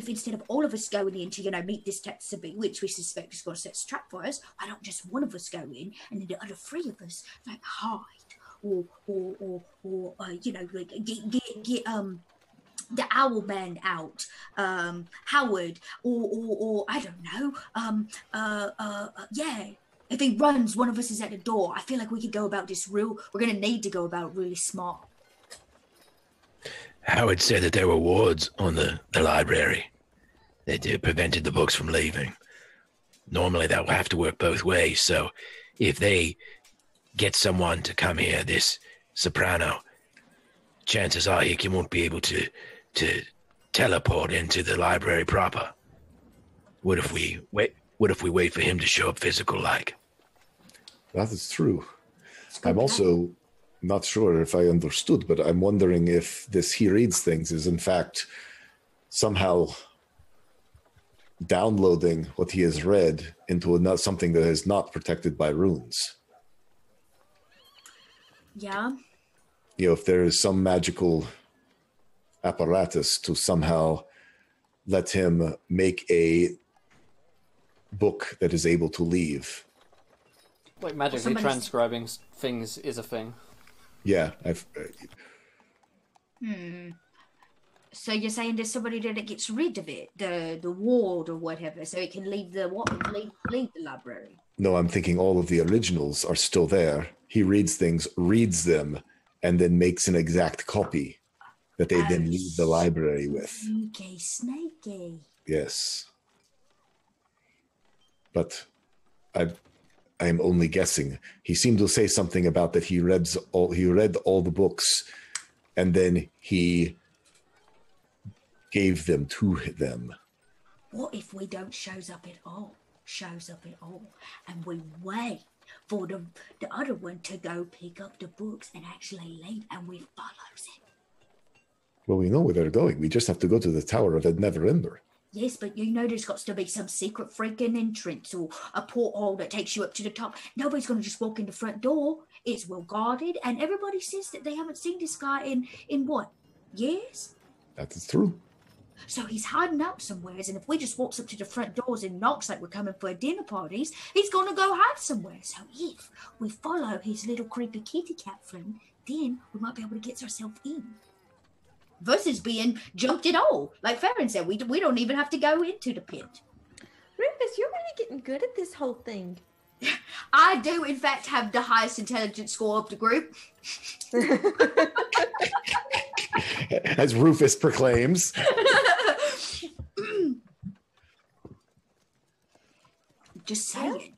instead of all of us going in to, meet this Tetsubi, which we suspect is going to set a trap for us, why don't just one of us go in and then the other three of us like hide or get the owl man out, Howard, or I don't know, yeah. If he runs, one of us is at the door. I feel like we could go about this we're going to need to go about really smart. Howard said that there were wards on the library that prevented the books from leaving. Normally that will have to work both ways, so if they get someone to come here, this soprano, chances are he won't be able to teleport into the library proper. What if we wait for him to show up physical like? That is true. I'm also not sure if I understood, but I'm wondering if this he reads things is in fact somehow downloading what he has read into something that is not protected by runes. Yeah. You know, if there is some magical apparatus to somehow let him make a book that is able to leave. Like magically transcribing things is a thing. Yeah, So you're saying there's somebody there that gets rid of it, the ward or whatever, so it can leave the leave the library. No, I'm thinking all of the originals are still there. He reads things, reads them, and then makes an exact copy that they then leave the library with. Snaky. Yes. But I am only guessing. He seemed to say something about that he read all the books, and then he gave them to them. What if we don't shows up at all, and we wait for the other one to go pick up the books and actually leave, and we follows it? Well, we know where they're going. We just have to go to the Tower of Neverember. Yes, but you know there's got to be some secret freaking entrance or a porthole that takes you up to the top. Nobody's going to just walk in the front door. It's well guarded, and everybody says that they haven't seen this guy in what, years? That is true. So he's hiding out somewhere, and if we just walks up to the front doors and knocks like we're coming for a dinner parties, he's going to go hide somewhere. So if we follow his little creepy kitty cat friend, then we might be able to get ourselves in. Versus being jumped at all. Like Farron said, we don't even have to go into the pit. Rufus, you're really getting good at this whole thing. I do, in fact, have the highest intelligence score of the group. As Rufus proclaims. Just saying.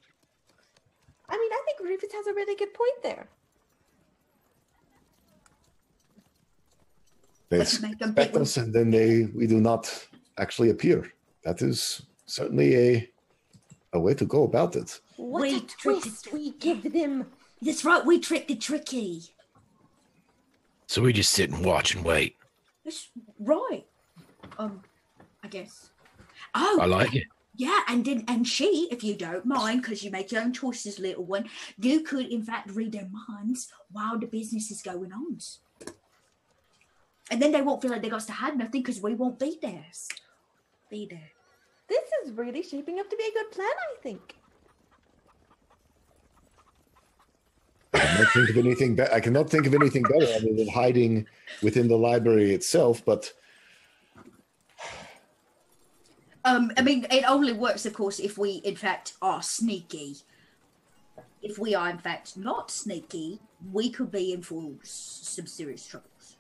I mean, I think Rufus has a really good point there. They Let's make them expect pick us, and then we do not actually appear. That is certainly a way to go about it. What a twist we give them. That's right, we tricked the tricky. So we just sit and watch and wait. That's right. I guess. Oh, I like it. yeah, and she, if you don't mind, because you make your own choices, little one, you could in fact read their minds while the business is going on. And then they won't feel like they got to hide nothing because we won't be there. This is really shaping up to be a good plan, I think. I cannot think of anything. I cannot think of anything better other than hiding within the library itself. But I mean, it only works, of course, if we in fact are sneaky. If we are in fact not sneaky, we could be in for some serious troubles.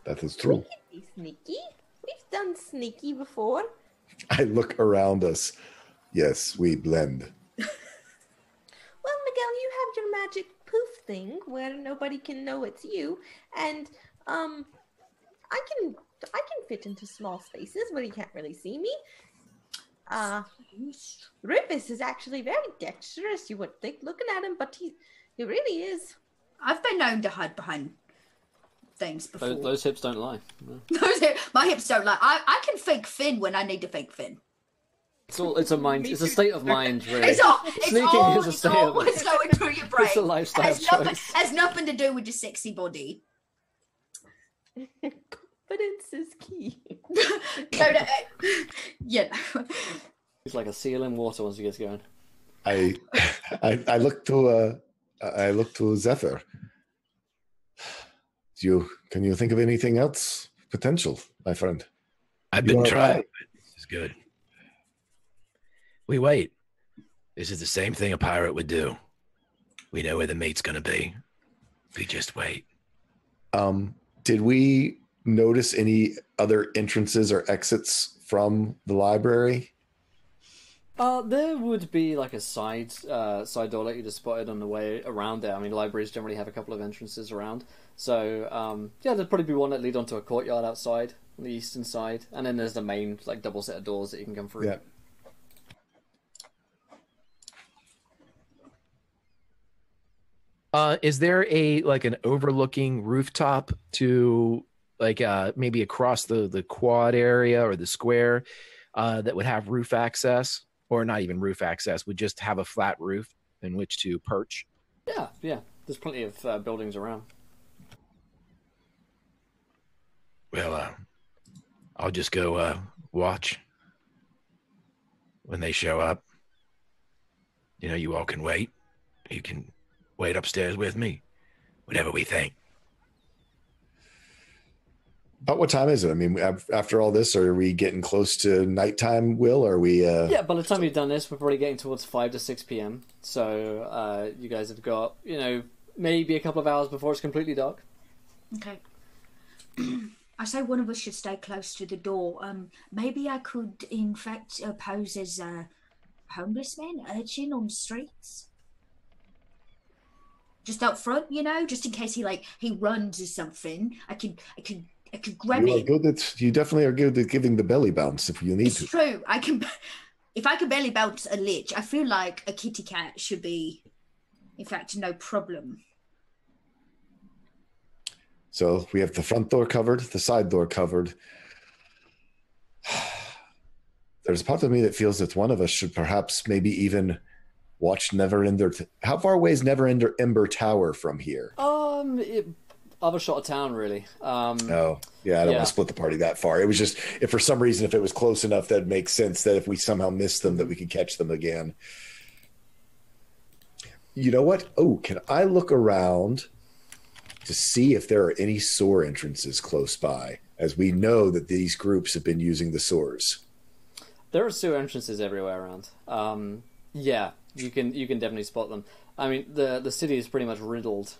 that is true. We can be sneaky. We've done sneaky before. I look around us. Yes, we blend. Well, Miguel, you have your magic poof thing where nobody can know it's you, and I can fit into small spaces where you can't really see me. Rufus is actually very dexterous, you would think, looking at him, but he really is. I've been known to hide behind things before. Those hips don't lie. No. My hips don't lie. I can fake Finn when I need to fake Finn. It's a mind. It's a state of mind, really. It's always going through your brain. It's a lifestyle choice. Has nothing to do with your sexy body. Confidence is key. Yeah. It's like a seal in water once he gets going. I look to Zephyr. Can you think of anything else potential, my friend? I've been trying. This is good. We wait. This is the same thing a pirate would do. We know where the mate's going to be. We just wait. Did we notice any other entrances or exits from the library? There would be like a side door that you just spotted on the way around there. I mean, libraries generally have a couple of entrances around. So, yeah, there'd probably be one that lead onto a courtyard outside on the eastern side. And then there's the main, like, double set of doors that you can come through. Yeah. Is there an overlooking rooftop to maybe across the quad area or the square that would have roof access? Or not even roof access, would just have a flat roof in which to perch? Yeah. There's plenty of buildings around. Well, I'll just go watch when they show up. You know, you all can wait. You can wait upstairs with me, whatever we think. About what time is it? I mean, after all this, are we getting close to nighttime, Will? Are we... Yeah, by the time you've done this, we're probably getting towards 5 to 6 p.m. So you guys have got, maybe a couple of hours before it's completely dark. Okay. I say one of us should stay close to the door. Maybe I could, in fact, pose as a homeless man, urchin on the streets. Just out front, just in case he runs or something. I could grab him. You definitely are good at giving the belly bounce if you need to. It's true. If I can belly bounce a lich, I feel like a kitty cat should be, in fact, no problem. So we have the front door covered, the side door covered. There's a part of me that feels that one of us should perhaps maybe even watch Neverember. How far away is Neverember Tower from here? Other shot of town, really. I don't want to split the party that far. It was just, if for some reason, if it was close enough, that'd make sense that if we somehow missed them, that we could catch them again. You know what? Oh, can I look around to see if there are any SOAR entrances close by, as we know that these groups have been using the SOARs? There are sewer entrances everywhere around. Yeah, you can definitely spot them. I mean, the city is pretty much riddled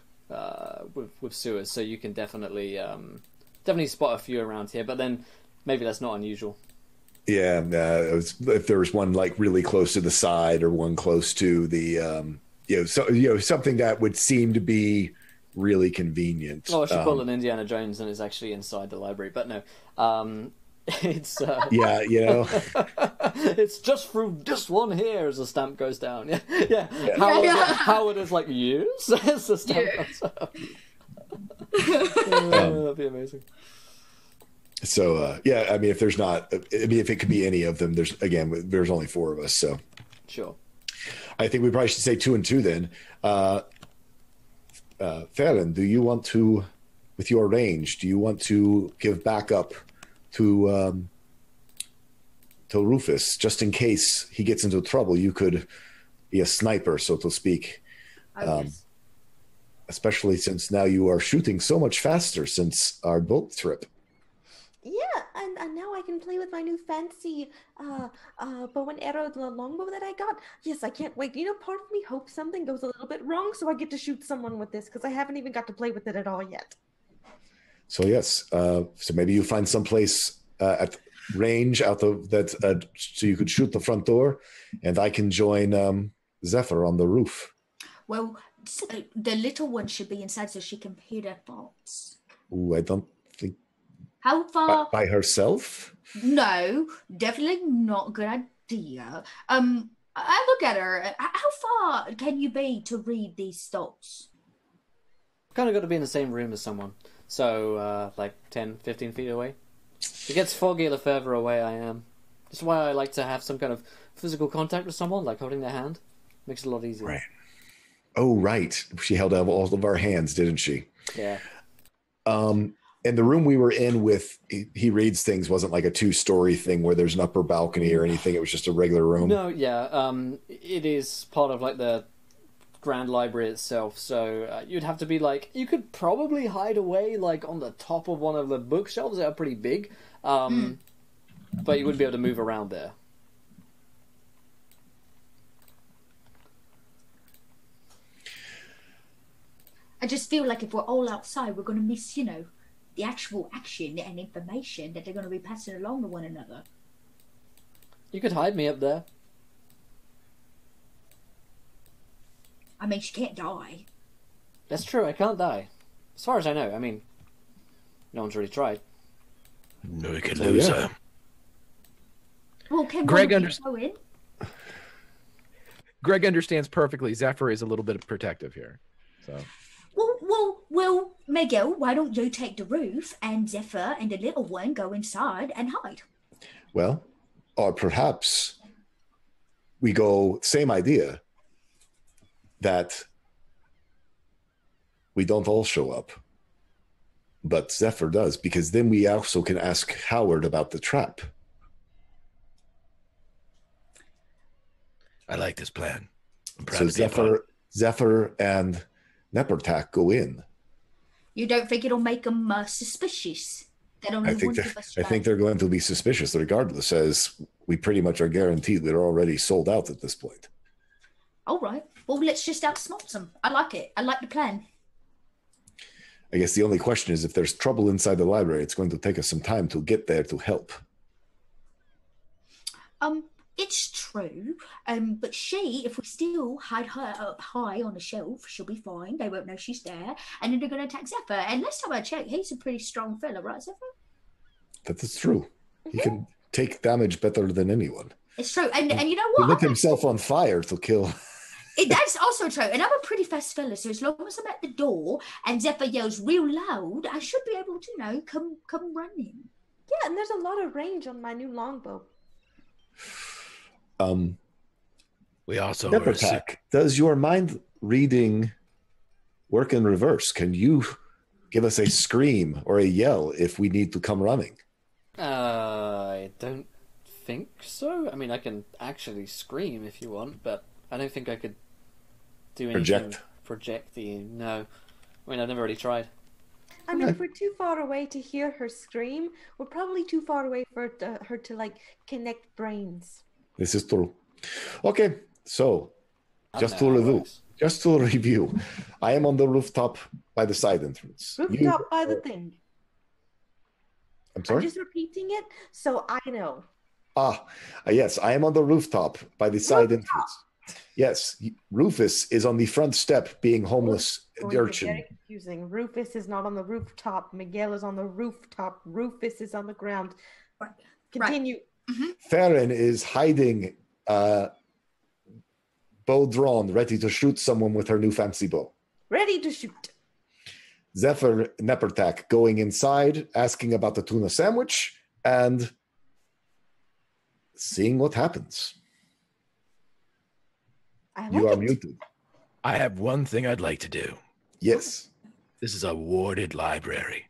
with sewers, so you can definitely spot a few around here. But then maybe that's not unusual. Yeah, if there was one like really close to the side or one close to the something that would seem to be really convenient. Oh, I should call it Indiana Jones, and it's actually inside the library. But no, it's it's just through this one here as the stamp goes down. Yeah. Howard is like years as the stamp goes down. That'd be amazing. So I mean, if it could be any of them, there's only 4 of us, so sure. I think we probably should say 2 and 2 then. Farron, do you want to, with your range, do you want to give backup to Rufus, just in case he gets into trouble? You could be a sniper, so to speak. Yes. Especially since now you are shooting so much faster since our boat trip. Yeah, and now I can play with my new fancy bow and arrow, the longbow that I got. Yes, I can't wait. Part of me hopes something goes a little bit wrong, so I get to shoot someone with this, because I haven't even got to play with it at all yet. So yes, so maybe you find some place at range so you could shoot the front door, and I can join Zephyr on the roof. Well, the little one should be inside so she can hear their thoughts. Ooh, I don't think. How far? By herself? No, definitely not a good idea. I look at her. How far can you be to read these thoughts? Kind of got to be in the same room as someone. So, 10, 15 feet away. It gets foggy the further away I am. That's why I like to have some kind of physical contact with someone, like holding their hand. Makes it a lot easier. Right. Oh, right. She held out all of our hands, didn't she? Yeah. And the room we were in with He Reads Things wasn't like a 2-story thing where there's an upper balcony or anything. It was just a regular room. No, yeah. It is part of the Grand Library itself, so you'd have to be you could probably hide away on the top of one of the bookshelves that are pretty big, but you wouldn't be able to move around there. I just feel like if we're all outside, we're going to miss, the actual action and information that they're going to be passing along to one another. You could hide me up there. I mean, she can't die. That's true, I can't die. As far as I know, I mean, no one's really tried. No, we could lose her. Well, can Greg go in? Greg understands perfectly. Zephyr is a little bit protective here. So. Well, Miguel, why don't you take the roof and Zephyr and the little one go inside and hide? Well, or perhaps we go, same idea, that we don't all show up, but Zephyr does, because then we also can ask Howard about the trap. I like this plan. I'm proud So to be a part. Zephyr and Neppertak go in. You don't think it'll make them suspicious? That only I think one of us I think they're going to be suspicious regardless, as we pretty much are guaranteed they're already sold out at this point. All right. Well, let's just outsmart them. I like it. I like the plan. I guess the only question is, if there's trouble inside the library, it's going to take us some time to get there to help. It's true. But if we still hide her up high on a shelf, she'll be fine. They won't know she's there. And then they're going to attack Zephyr. And last time I checked, he's a pretty strong fella, right, Zephyr? That is true. He can take damage better than anyone. It's true. And you know He what? lit himself on fire to kill. That's also true. And I'm a pretty fast fella, so as long as I'm at the door and Zephyr yells real loud, I should be able to, come running. Yeah, and there's a lot of range on my new longbow. We also Neppertak, does your mind reading work in reverse? Can you give us a scream or a yell if we need to come running? I don't think so. I mean, I can actually scream if you want, but I don't think I could do anything projecty. No. I mean, I've never really tried. I mean, if we're too far away to hear her scream, we're probably too far away for her to like connect brains. This is true. Okay, so just to review, I am on the rooftop by the side entrance. Rooftop by the thing. I'm sorry? I'm just repeating it so I know. Yes, I am on the rooftop by the side entrance. Yes, Rufus is on the front step being homeless urchin. Very confusing. Rufus is not on the rooftop. Miguel is on the rooftop. Rufus is on the ground. Continue. Right. Mm-hmm. Farron is hiding, bow drawn, ready to shoot someone with her new fancy bow. Ready to shoot. Zephyr Neppertak going inside, asking about the tuna sandwich, and seeing what happens. You are muted. I have one thing I'd like to do. Yes. This is a warded library.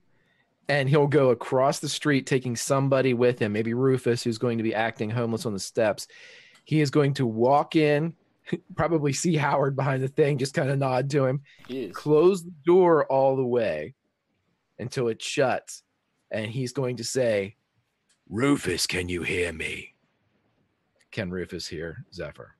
And he'll go across the street taking somebody with him, maybe Rufus, who's going to be acting homeless on the steps. He is going to walk in, probably see Howard behind the thing, just kind of nod to him, close the door all the way until it shuts. And he's going to say, Rufus, can you hear me? Can Rufus hear Zephyr?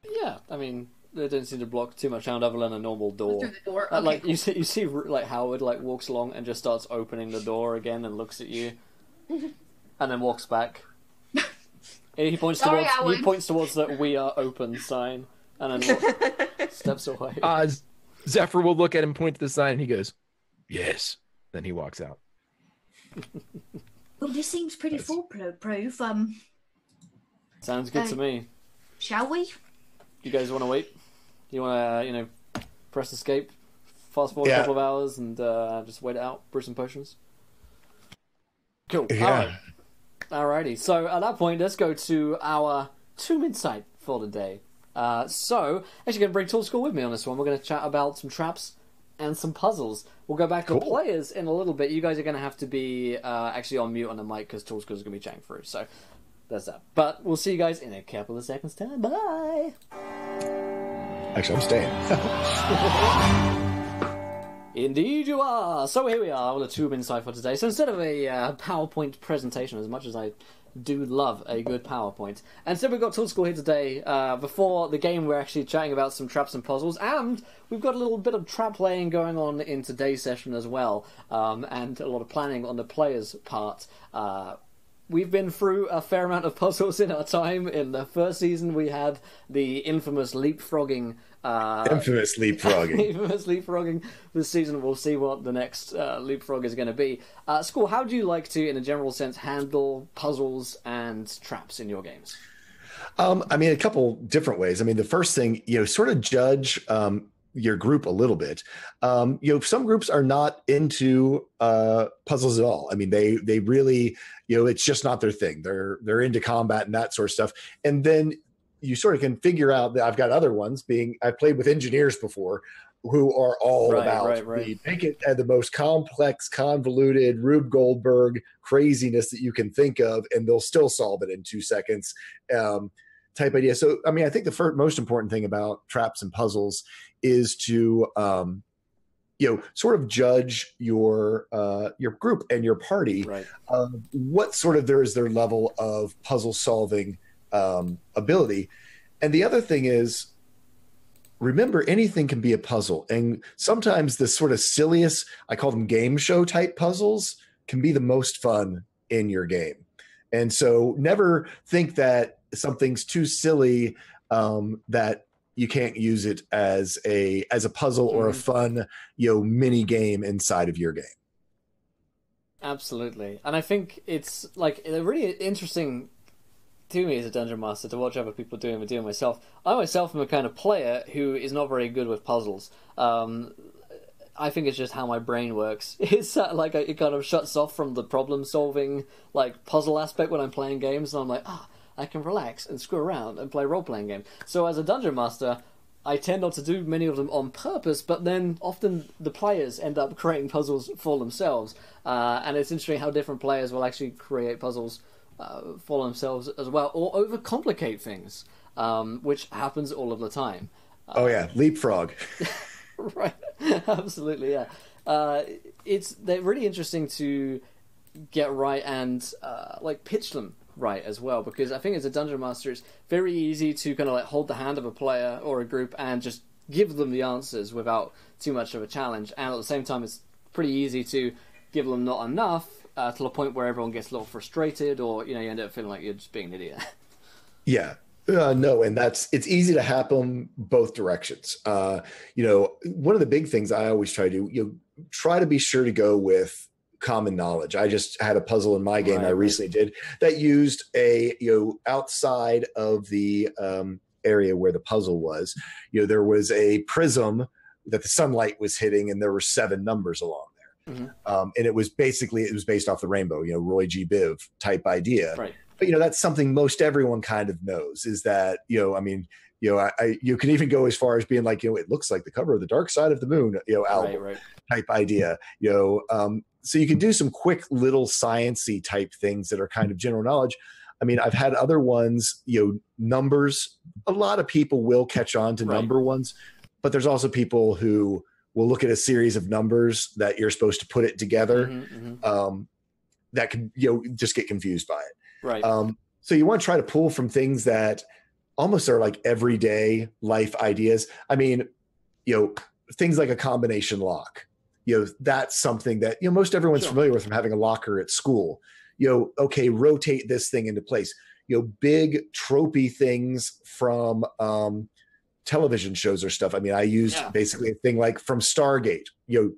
Yeah, I mean, they don't seem to block too much sound other than a normal door. Through the door. Like you see, like Howard like walks along and just starts opening the door again and looks at you, and then walks back. He points towards the "We are open" sign, and then steps away. Zephyr will look at him, point to the sign, and he goes, "Yes." Then he walks out. Well, this seems pretty foolproof. Sounds good to me. Shall we? You guys want to wait? You want to, press escape, fast forward a couple of hours, and just wait it out, brew some potions? Cool. Yeah. Alrighty. So at that point, let's go to our Tomb Insight for the day. So, actually going to bring Tool School with me on this one. We're going to chat about some traps and some puzzles. We'll go back to players in a little bit. You guys are going to have to be actually on mute on the mic because Tool School is going to be chatting through. So, there's that. But we'll see you guys in a couple of seconds' time. Bye! Actually, I'm staying. Indeed you are! So here we are with a Tube Insight for today. So instead of a PowerPoint presentation, as much as I do love a good PowerPoint, instead we've got Tool School here today. Before the game we're actually chatting about some traps and puzzles, and we've got a little bit of trap playing going on in today's session as well, and a lot of planning on the player's part. We've been through a fair amount of puzzles in our time. In the first season we had the infamous leapfrogging. Infamous leapfrogging. Infamous leapfrogging. This season we'll see what the next leapfrog is going to be. School, how do you like to, in a general sense, handle puzzles and traps in your games? I mean, a couple different ways. I mean, the first thing, sort of judge your group a little bit. Some groups are not into puzzles at all. I mean, they really, it's just not their thing. They're into combat and that sort of stuff. And then you sort of can figure out that I've got other ones I played with engineers before who are all about make it the most complex, convoluted Rube Goldberg craziness that you can think of, and they'll still solve it in 2 seconds type idea. So, I mean, I think the most important thing about traps and puzzles is to, sort of judge your group and your party. Right. What sort of is their level of puzzle solving ability. And the other thing is, remember, anything can be a puzzle. And sometimes the sort of silliest, I call them game show type puzzles, can be the most fun in your game. And so never think that something's too silly that you can't use it as a puzzle or a fun, mini game inside of your game. Absolutely. And I think it's like a really interesting to me as a dungeon master to watch other people doing and doing myself. I myself am a kind of player who is not very good with puzzles. I think it's just how my brain works. It's like it kind of shuts off from the problem solving like puzzle aspect when I'm playing games, and I'm like, I can relax and screw around and play role-playing games. So as a dungeon master, I tend not to do many of them on purpose, but then often the players end up creating puzzles for themselves. And it's interesting how different players will actually create puzzles for themselves as well, or overcomplicate things, which happens all of the time. Oh yeah, leapfrog. Right, absolutely, yeah. They're really interesting to get right and pitch them right as well, because I think as a dungeon master it's very easy to kind of like hold the hand of a player or a group and just give them the answers without too much of a challenge, and at the same time it's pretty easy to give them not enough to the point where everyone gets a little frustrated, or you end up feeling like you're just being an idiot. Yeah. No, and it's easy to happen both directions. One of the big things I always try to do, try to be sure to go with common knowledge. I just had a puzzle in my game I recently did that used outside of the area where the puzzle was, there was a prism that the sunlight was hitting, and there were 7 numbers along there. Mm-hmm. And it was based off the rainbow, Roy G. Biv type idea. Right. But that's something most everyone kind of knows, is that you can even go as far as being like, it looks like the cover of the Dark Side of the Moon, album type idea. So you can do some quick little science-y type things that are kind of general knowledge. I mean, I've had other ones, numbers. A lot of people will catch on to number ones, but there's also people who will look at a series of numbers that you're supposed to put it together. That can just get confused by it. Right. So you want to try to pull from things that almost are like everyday life ideas. I mean, things like a combination lock. That's something that most everyone's familiar with from having a locker at school. Okay, rotate this thing into place. Big tropey things from television shows or stuff. I mean, I used basically a thing like from Stargate.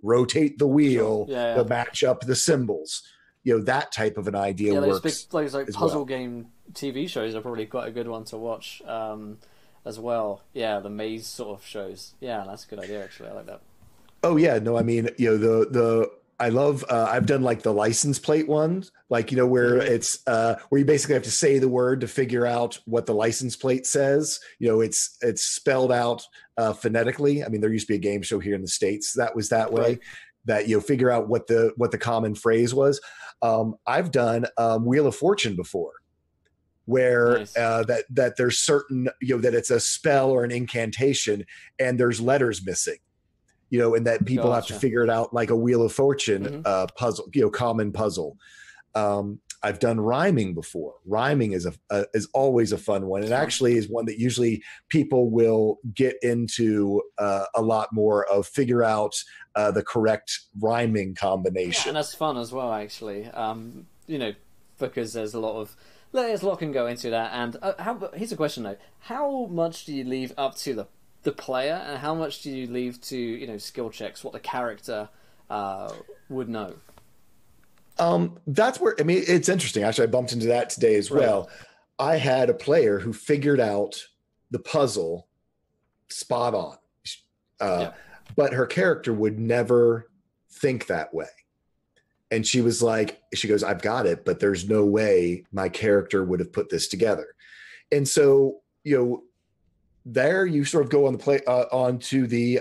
Rotate the wheel, match up the symbols. That type of an idea works. Those like puzzle game TV shows are probably quite a good one to watch as well. Yeah, the maze sort of shows. Yeah, that's a good idea actually. I like that. Oh yeah, no, I mean, I love. I've done like the license plate ones, like where it's where you basically have to say the word to figure out what the license plate says. It's spelled out phonetically. I mean, there used to be a game show here in the States that was that way. Right. That figure out what the common phrase was. I've done Wheel of Fortune before, where that there's certain that it's a spell or an incantation and there's letters missing. and that people have to Gotcha. figure it out like a Wheel of Fortune puzzle, common puzzle. I've done rhyming before. Rhyming is always a fun one, and actually is one that usually people will get into a lot more of, figure out the correct rhyming combination. Yeah, and that's fun as well, actually. Because there's a lot can go into that. And here's a question though: how much do you leave up to the player, and how much do you leave to skill checks, what the character would know? That's where, it's interesting. Actually, I bumped into that today as well. I had a player who figured out the puzzle spot on. But her character would never think that way. And she was like, she goes, I've got it, but there's no way my character would have put this together. And so, there you sort of go on the play onto the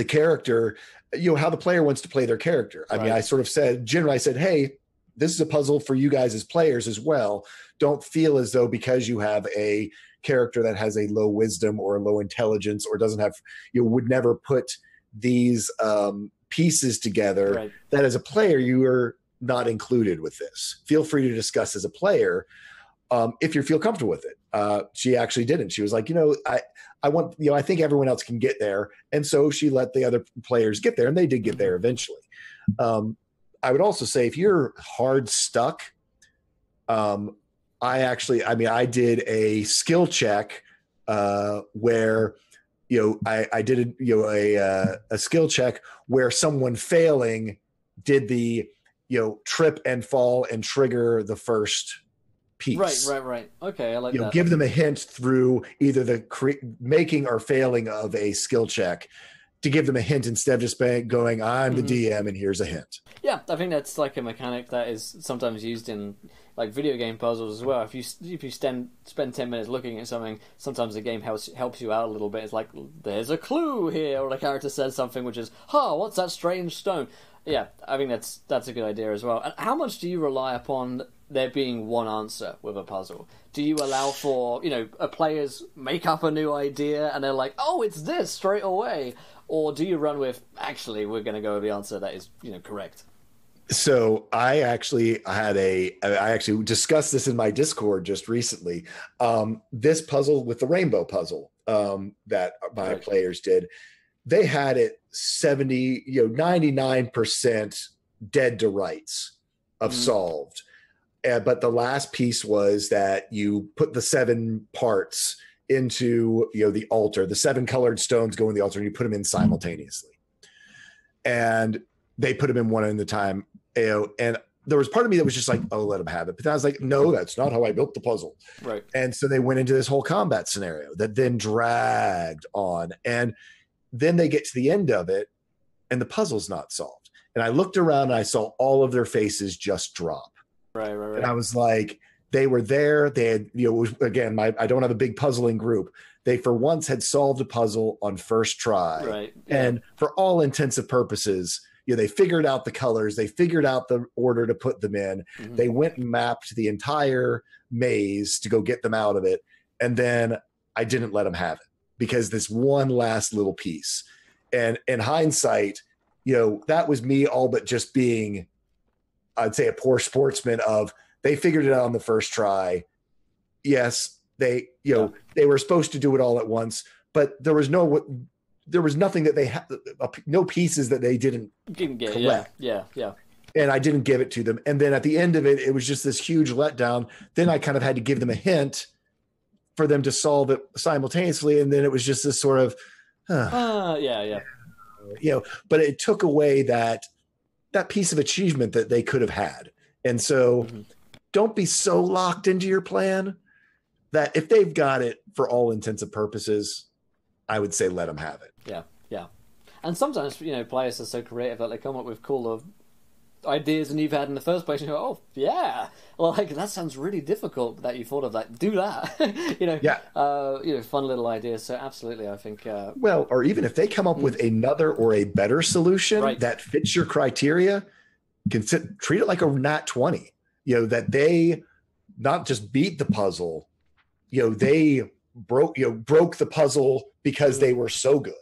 character, how the player wants to play their character. I mean, I sort of said, generally, I said, hey, this is a puzzle for you guys as players as well. Don't feel as though because you have a character that has a low wisdom or a low intelligence or doesn't have, would never put these pieces together, that as a player, you are not included with this. Feel free to discuss as a player if you feel comfortable with it. She actually didn't. She was like, I want, I think everyone else can get there. And so she let the other players get there, and they did get there eventually. I would also say if you're hard stuck, I did a skill check where, I did a skill check where someone failing did the, trip and fall and trigger the first piece. Right. Okay, I like that. Give them a hint through either the making or failing of a skill check to give them a hint instead of just going, I'm the DM and here's a hint. Yeah, I think that's like a mechanic that is sometimes used in like video game puzzles as well. If you spend 10 minutes looking at something, sometimes the game helps you out a little bit. It's like, there's a clue here, or the character says something which is, what's that strange stone? Yeah, I think that's a good idea as well. And how much do you rely upon there being one answer with a puzzle? Do you allow for, players make up a new idea and they're like, oh, it's this straight away? Or do you run with, actually, we're going to go with the answer that is, correct? So I actually discussed this in my Discord just recently. This puzzle with the rainbow puzzle that my players did, they had it 99% dead to rights of solved. But the last piece was that you put the 7 parts into the altar. The 7 colored stones go in the altar, and you put them in simultaneously. And they put them in one at a time. And there was part of me that was just like, oh, let them have it. But then I was like, no, that's not how I built the puzzle. Right. And so they went into this whole combat scenario that then dragged on. And then they get to the end of it, and the puzzle's not solved. And I looked around, and I saw all of their faces just drop. Right. And I was like, they were there. They had, again, I don't have a big puzzling group. They, for once, had solved a puzzle on first try. Right. Yeah. And for all intents and purposes, they figured out the colors. They figured out the order to put them in. Mm-hmm. They went and mapped the entire maze to go get them out of it. And then I didn't let them have it because this one last little piece. And in hindsight, that was me all but just being, I'd say, a poor sportsman of, they figured it out on the first try. Yes, they were supposed to do it all at once, but there was nothing that they had, no pieces that they didn't get. Collect. Yeah. And I didn't give it to them. And then at the end of it, it was just this huge letdown. Then I kind of had to give them a hint for them to solve it simultaneously. And then it was just this sort of, yeah. But it took away that piece of achievement that they could have had. And so don't be so locked into your plan that if they've got it for all intents and purposes, I would say let them have it. Yeah. And sometimes, players are so creative that they come up with cooler ideas than you've had in the first place. And you go, oh, yeah. Well, that sounds really difficult that you thought of that. Do that. Fun little ideas. So absolutely, I think. Or even if they come up with another or a better solution that fits your criteria, treat it like a nat 20. That they not just beat the puzzle, they broke the puzzle because they were so good.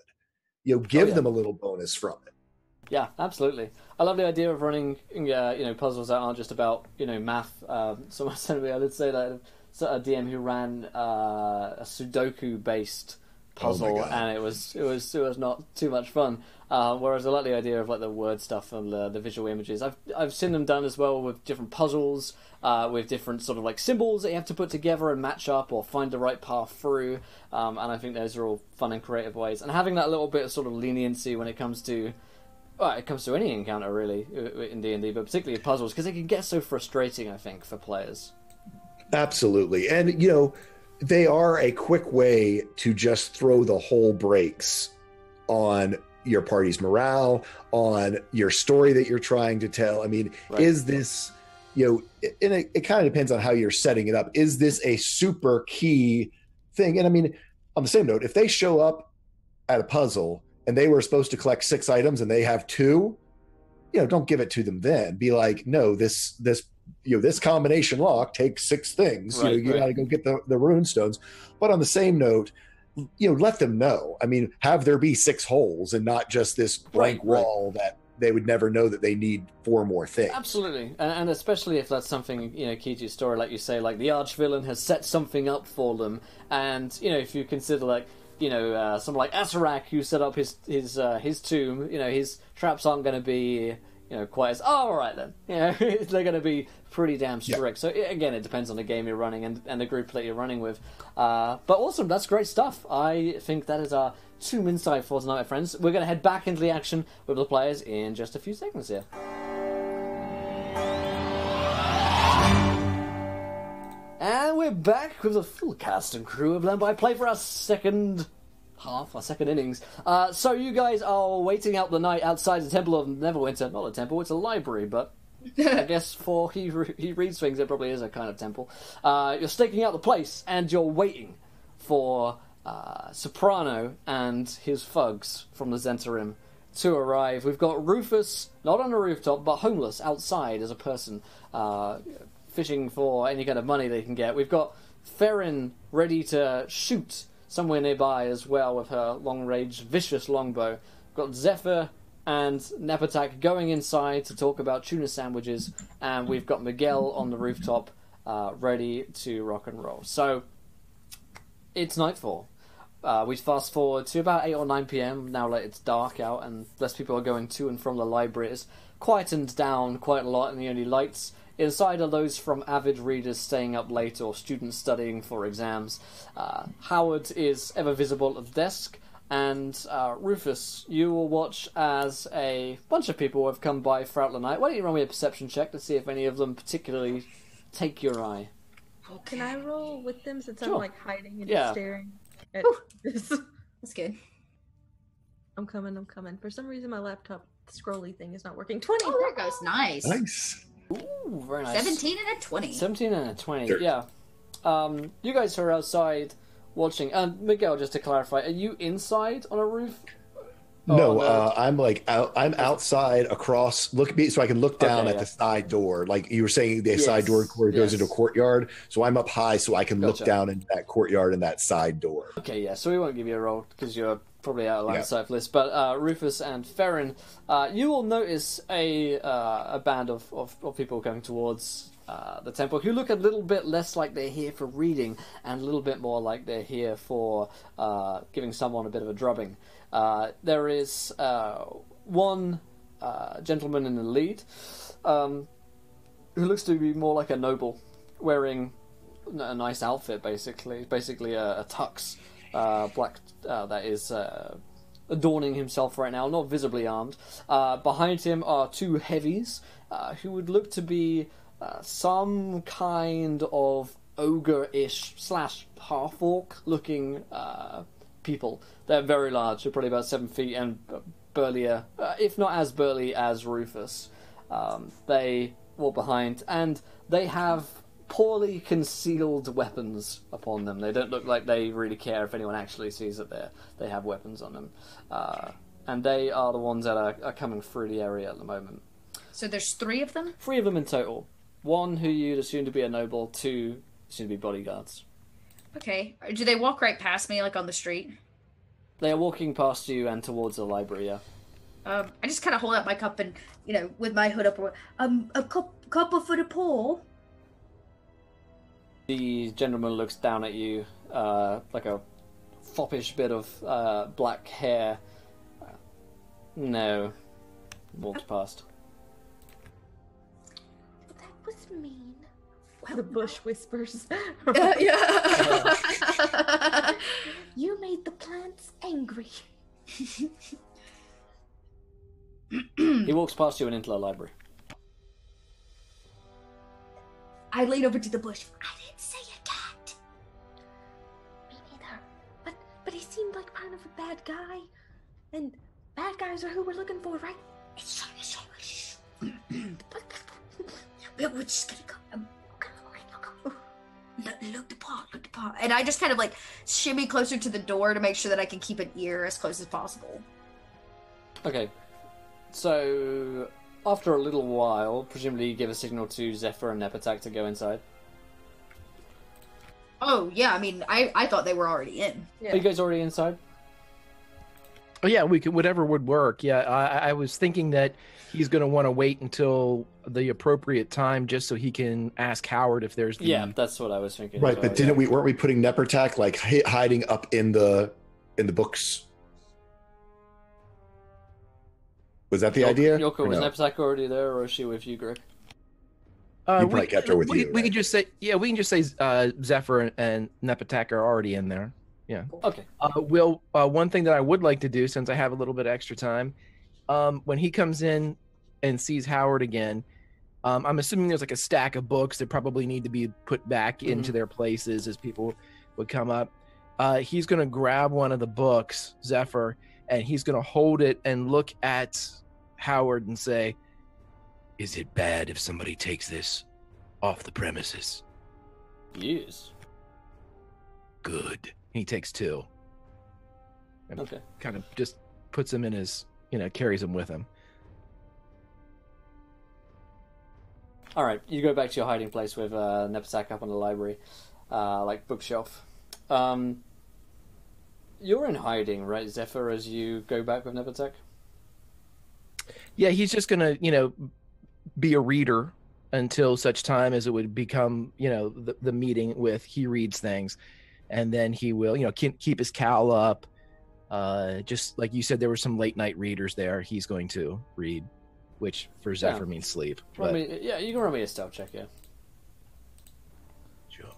give yeah. them a little bonus from it. Yeah, absolutely. I love the idea of running, puzzles that aren't just about, math. Someone sent me, I did say that a DM who ran a Sudoku-based puzzle, and it was not too much fun. Whereas I like the idea of like the word stuff and the visual images. I've seen them done as well with different puzzles, with different sort of like symbols that you have to put together and match up or find the right path through. And I think those are all fun and creative ways. And having that little bit of sort of leniency when it comes to any encounter really in D&D, but particularly puzzles, because it can get so frustrating, I think, for players. Absolutely. And, they are a quick way to just throw the whole brakes on your party's morale, on your story that you're trying to tell. I mean, Right. Is this, and it kind of depends on how you're setting it up. Is this a super key thing? And I mean, on the same note, if they show up at a puzzle and they were supposed to collect 6 items and they have 2, don't give it to them then. Be like, no, this combination lock takes 6 things. Right, you right. got to go get the rune stones. But on the same note, let them know. I mean, have there be 6 holes and not just this blank Right, right. wall that they would never know that they need 4 more things. Absolutely, and especially if that's something key to your story, like you say, like the arch-villain has set something up for them, and if you consider like someone like Asarak who set up his tomb, his traps aren't going to be quite as all right then. They're going to be pretty damn strict. So again, it depends on the game you're running and the group that you're running with. But awesome, that's great stuff. I think that is our Tomb Insight for tonight, my friends. We're going to head back into the action with the players in just a few seconds here. And we're back with the full cast and crew of Learn by Play for our second innings. So you guys are waiting out the night outside the Temple of Neverwinter. Not a temple, it's a library, but I guess for he reads things, it probably is a kind of temple. You're staking out the place, and you're waiting for Soprano and his thugs from the Zentarim to arrive. We've got Rufus, not on a rooftop, but homeless outside as a person, fishing for any kind of money they can get. We've got Farron ready to shoot somewhere nearby as well with her long-range, vicious longbow. We've got Zephyr and Nepatak going inside to talk about tuna sandwiches, and we've got Miguel on the rooftop ready to rock and roll. So, it's nightfall. We fast forward to about 8 or 9 p.m. now that it's dark out and less people are going to and from the library. It's quietened down quite a lot, and the only lights inside are those from avid readers staying up late or students studying for exams. Howard is ever visible at the desk, and Rufus, you will watch as a bunch of people have come by throughout the night. Why don't you run me a perception check to see if any of them particularly take your eye? Can I roll with them since Sure. I'm like hiding and Yeah. staring at this? That's good. I'm coming. For some reason, my laptop scrolly thing is not working. 20. Oh, there it goes. Nice. Nice. Ooh, very nice. 17 and a 20. 17 and a 20, Sure. yeah. You guys are outside watching. And Miguel, just to clarify, are you inside on a roof? No, no. I'm like I'm outside across. So I can look down Okay, at yeah. the side door. Like you were saying, the Yes, side door goes yes. into a courtyard. So I'm up high, so I can Gotcha. look down into that courtyard and that side door. Okay, yeah, so we won't give you a roll because you're probably out of line Yeah. of sight for this. But Rufus and Farron, you will notice a band of people going towards the temple who look a little bit less like they're here for reading and a little bit more like they're here for giving someone a bit of a drubbing. There is one gentleman in the lead who looks to be more like a noble, wearing a nice outfit, basically a tux, black that is adorning himself right now, not visibly armed. Behind him are 2 heavies who would look to be some kind of ogre-ish / half-orc looking people. They're very large. They're probably about 7 feet and burlier, if not as burly as Rufus. They walk behind, and they have poorly concealed weapons upon them. They don't look like they really care if anyone actually sees that they have weapons on them. And they are the ones that are coming through the area at the moment. So there's 3 of them? 3 of them in total. 1 who you'd assume to be a noble, 2 assumed to be bodyguards. Okay. Do they walk right past me, like on the street? They are walking past you and towards the library, yeah. I just kind of hold up my cup and, with my hood up, a cup for the poor. The gentleman looks down at you, like a foppish bit of black hair. No. Walks past. That was mean. The bush whispers. Yeah. You made the plants angry. He walks past you and into the library. I lean over to the bush. I didn't say a cat. Me neither. But he seemed like kind of a bad guy. And bad guys are who we're looking for, right? We're just gonna go. Look the part. And I just kind of like shimmy closer to the door to make sure that I can keep an ear as close as possible. Okay. So, after a little while, presumably you give a signal to Zephyr and Nepatak to go inside. Oh, yeah, I mean, I thought they were already in. Yeah. Are you guys already inside? Oh, yeah, we could, whatever would work. Yeah, I was thinking that he's going to want to wait until the appropriate time just so he can ask Howard if there's the... Yeah, that's what I was thinking. Right, as well, but weren't we putting Nepertak like hiding up in the books? Was that the idea? Yoko, Or was no? Nepatak already there, or is she with you, Greg? You probably kept her with you, We right? can just say, we can just say Zephyr and Nepatak are already in there. Yeah. Okay. Will, one thing that I would like to do, since I have a little bit of extra time, when he comes in and sees Howard again, I'm assuming there's like a stack of books that probably need to be put back into their places as people would come up. He's going to grab one of the books, Zephyr, and he's going to hold it and look at Howard and say, Is it bad if somebody takes this off the premises? Yes. Good. he takes two. And Okay. kind of just puts him in his, carries him with him. All right, you go back to your hiding place with Nepatak up on the library, bookshelf. You're in hiding, right, Zephyr, as you go back with Nepatak? Yeah, he's just gonna, be a reader until such time as it would become, the meeting with he reads things, and then he will, keep his cowl up. Just like you said, there were some late night readers there. He's going to read, which for Zephyr means sleep. You can run me a stealth check, yeah. Sure.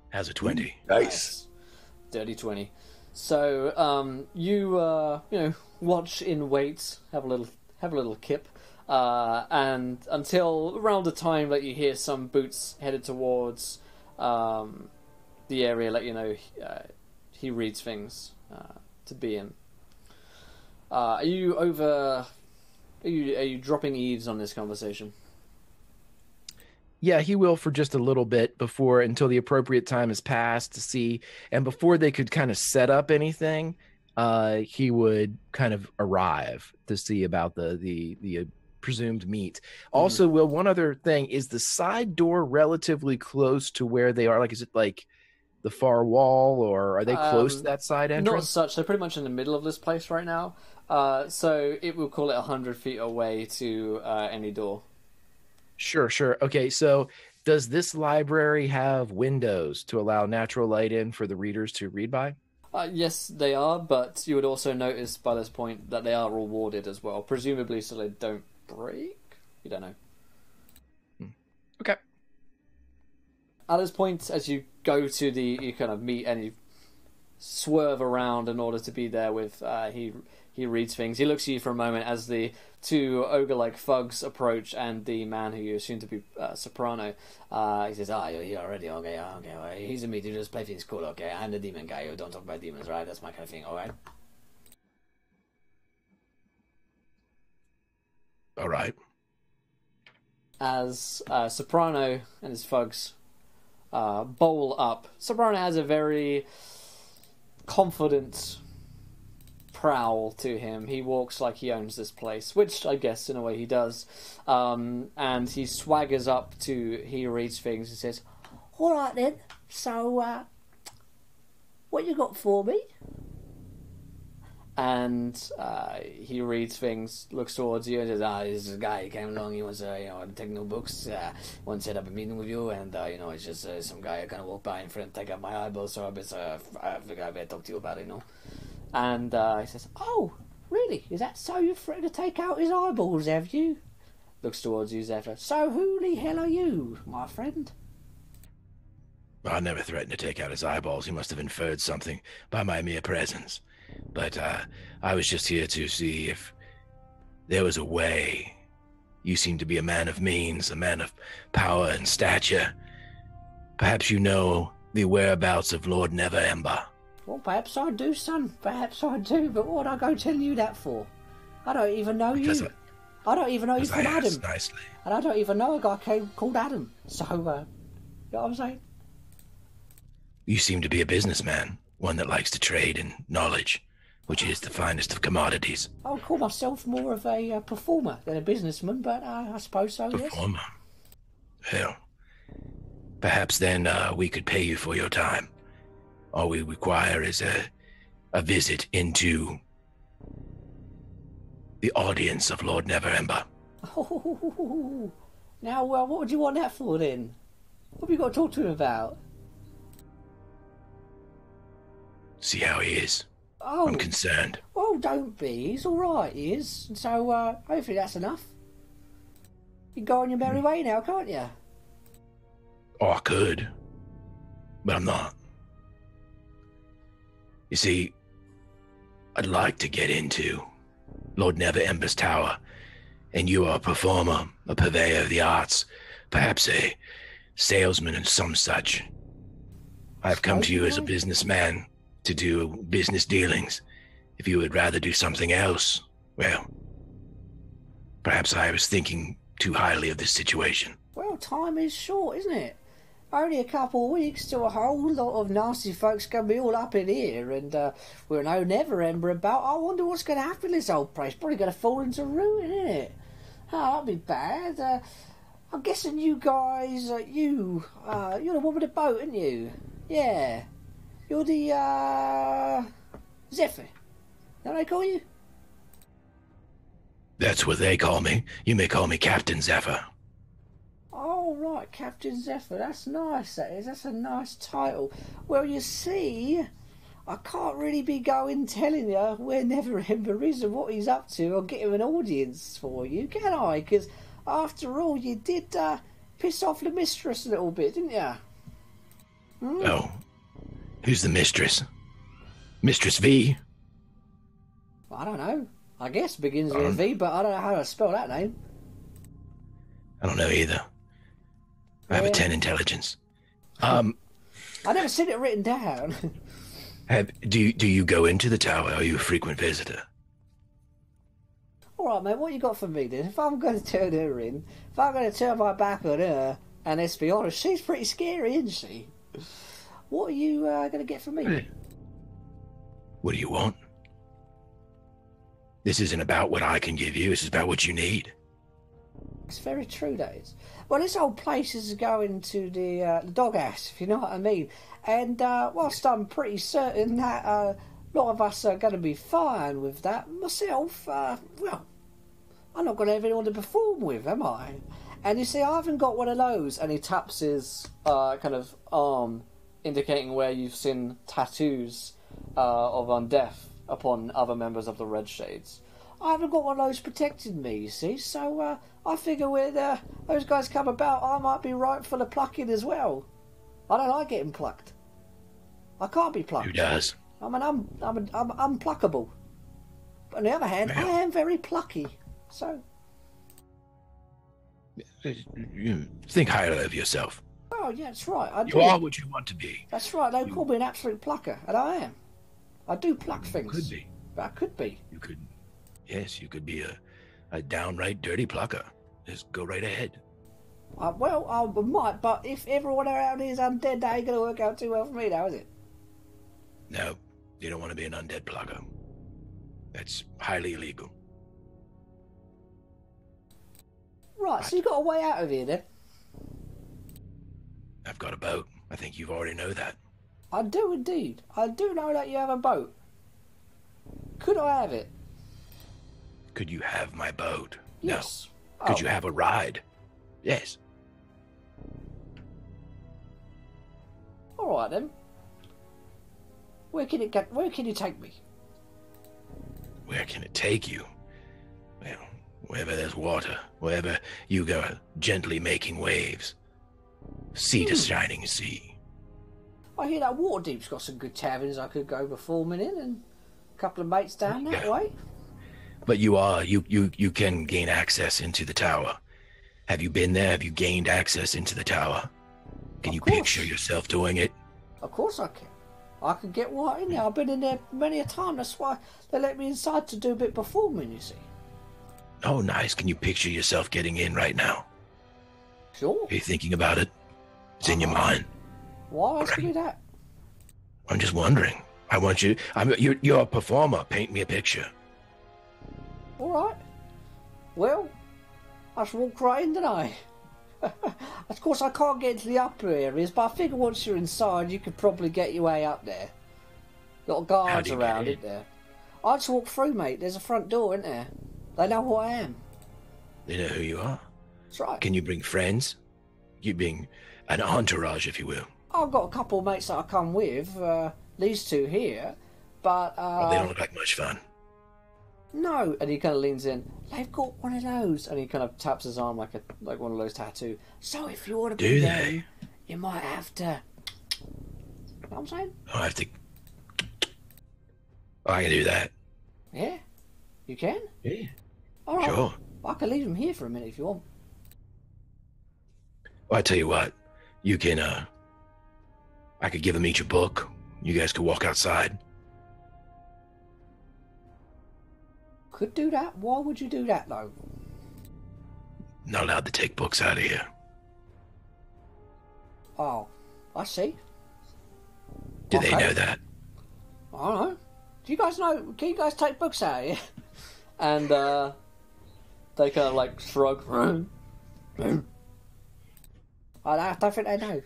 How's a 20? Nice. Dirty 20. So, you watch in wait, have a little kip, and until around the time that you hear some boots headed towards the area, let you know he reads things to be in. Are you dropping eaves on this conversation? Yeah, he will for just a little bit until the appropriate time has passed to see, and before they could kind of set up anything, he would kind of arrive to see about the presumed meet. Also, Will, one other thing, is the side door relatively close to where they are? Like, is it like the far wall, or are they close to that side entrance? Not such. They're pretty much in the middle of this place right now. So it will call it 100 feet away to any door. Sure. Okay, so does this library have windows to allow natural light in for the readers to read by? Yes, they are, but you would also notice by this point that they are rewarded as well, presumably so they don't break? You don't know. Okay. At this point, as you go to you kind of meet and you swerve around in order to be there with, he reads things. He looks at you for a moment as the two ogre-like thugs approach, and the man who you assume to be Soprano. He says, you're here already? Okay, well, he's a me to just play things cool, okay? I'm the demon guy who don't talk about demons, right? That's my kind of thing, alright? All right. As Soprano and his thugs bowl up, Soprano has a very confident prowl to him. He walks like he owns this place, which I guess in a way he does. And he swaggers up to he reads things and says, "All right then. So, what you got for me?" and he reads things, looks towards you, and says, this is a guy who came along, he wants to take no books, wants to set up a meeting with you, and it's just some guy who kind of walked by in front and take out my eyeballs, so I figured I better talk to you about it, And he says, oh, really? Is that so? You're threatened to take out his eyeballs, have you? Looks towards you, Zephyr. So who the hell are you, my friend? I never threatened to take out his eyeballs. He must have inferred something by my mere presence. But I was just here to see if there was a way. You seem to be a man of means, a man of power and stature. Perhaps you know the whereabouts of Lord Neverember. Well, perhaps I do, son. Perhaps I do. But what would I go tell you that for? I don't even know you. I don't even know you from Adam. Nicely. And I don't even know a guy called Adam. So, you know what I'm saying? You seem to be a businessman, one that likes to trade in knowledge, which is the finest of commodities. I would call myself more of a performer than a businessman, but I suppose so, yes. Performer? Hell. Perhaps then we could pay you for your time. All we require is a visit into the audience of Lord Neverember. Oh, now, what would you want that for then? What have you got to talk to him about? See how he is. Oh, I'm concerned. Oh, don't be. He's all right, he is. So, hopefully that's enough. You can go on your merry way now, can't you? Oh, I could. But I'm not. You see, I'd like to get into Lord Neverember's tower, and you are a performer, a purveyor of the arts, perhaps a salesman and some such. I've come to you as a businessman to do business dealings. If you would rather do something else, well, perhaps I was thinking too highly of this situation. Well, time is short, isn't it? Only a couple of weeks to a whole lot of nasty folks going to be all up in here, and we're no Neverember about. I wonder what's going to happen to this old place. Probably going to fall into ruin, isn't it? Oh, that'd be bad. I'm guessing you guys, you're the one with the boat, aren't you? Yeah. You're the, Zephyr. Is that what they call you? That's what they call me. You may call me Captain Zephyr. Oh, right, Captain Zephyr. That's nice, that is. That's a nice title. Well, you see, I can't really be going telling you where Neverember is and what he's up to or get him an audience for you, can I? Because, after all, you did piss off the mistress a little bit, didn't you? Oh. Who's the mistress? Mistress V? I don't know. I guess begins with a V, but I don't know how to spell that name. I don't know either. I have a 10 intelligence. I never seen it written down. Do you go into the tower? Are you a frequent visitor? All right, mate. What you got for me then? If I'm going to turn her in, if I'm going to turn my back on her, and let's be honest, she's pretty scary, isn't she? What are you going to get from me? What do you want? This isn't about what I can give you. This is about what you need. It's very true, that is. Well, this whole place is going to the doghouse, if you know what I mean. And whilst I'm pretty certain that a lot of us are going to be fine with that, myself, well, I'm not going to have anyone to perform with, am I? And you see, I haven't got one of those. And he taps his kind of arm, indicating where you've seen tattoos of undeath upon other members of the Red Shades. I haven't got one of those protecting me, you see, so I figure when those guys come about, I might be right for the plucking as well. I don't like getting plucked. I can't be plucked. Who does? I'm unpluckable. But on the other hand, I am very plucky, so... You think highly of yourself. Oh, yeah, that's right. I do. You are what you want to be. That's right. They call me an absolute plucker, and I am. I do pluck things. Could be. I could be. You could. Yes, you could be a downright dirty plucker. Just go right ahead. Well, I might, but if everyone around here is undead, that ain't going to work out too well for me now, is it? No, you don't want to be an undead plucker. That's highly illegal. Right, so you got a way out of here, then? I've got a boat. I think you already know that. I do indeed. I do know that you have a boat. Could I have it? Could you have my boat? Yes. No. Could you have a ride? Yes. All right then. Where can it get? Where can you take me? Where can it take you? Well, wherever there's water, wherever you go gently making waves. Sea to shining sea. I hear that Waterdeep's got some good taverns I could go performing in, and a couple of mates down that way. But you can gain access into the tower. Have you been there? Have you gained access into the tower? Can you picture yourself doing it? Of course I can. I can get right in there. I've been in there many a time. That's why they let me inside to do a bit performing, you see. Oh, nice. Can you picture yourself getting in right now? Sure. Are you thinking about it? It's in your mind. Why ask me that? I'm just wondering. I want you. You're a performer. Paint me a picture. All right. Well, I just walk right in, didn't I? Of course, I can't get into the upper areas, but I figure once you're inside, you could probably get your way up there. Got guards around, isn't there? I just walk through, mate. There's a front door, isn't there? They know who I am. They know who you are. That's right. Can you bring friends? You being an entourage, if you will. I've got a couple of mates that I come with. These two here, but they don't look like much fun. No, and he kind of leans in. They've got one of those, and he kind of taps his arm like one of those tattoos. So if you want to be there, you might have to. You know what I'm saying? I have to. I can do that. Yeah, you can. Yeah. All right. Sure. I can leave him here for a minute if you want. Well, I tell you what, you can. I could give them each a book. You guys could walk outside. Could do that. Why would you do that though? Not allowed to take books out of here. Oh, I see. Do they know that? I don't know. Do you guys know? Can you guys take books out of here? And they kind of like shrug. I don't think they know.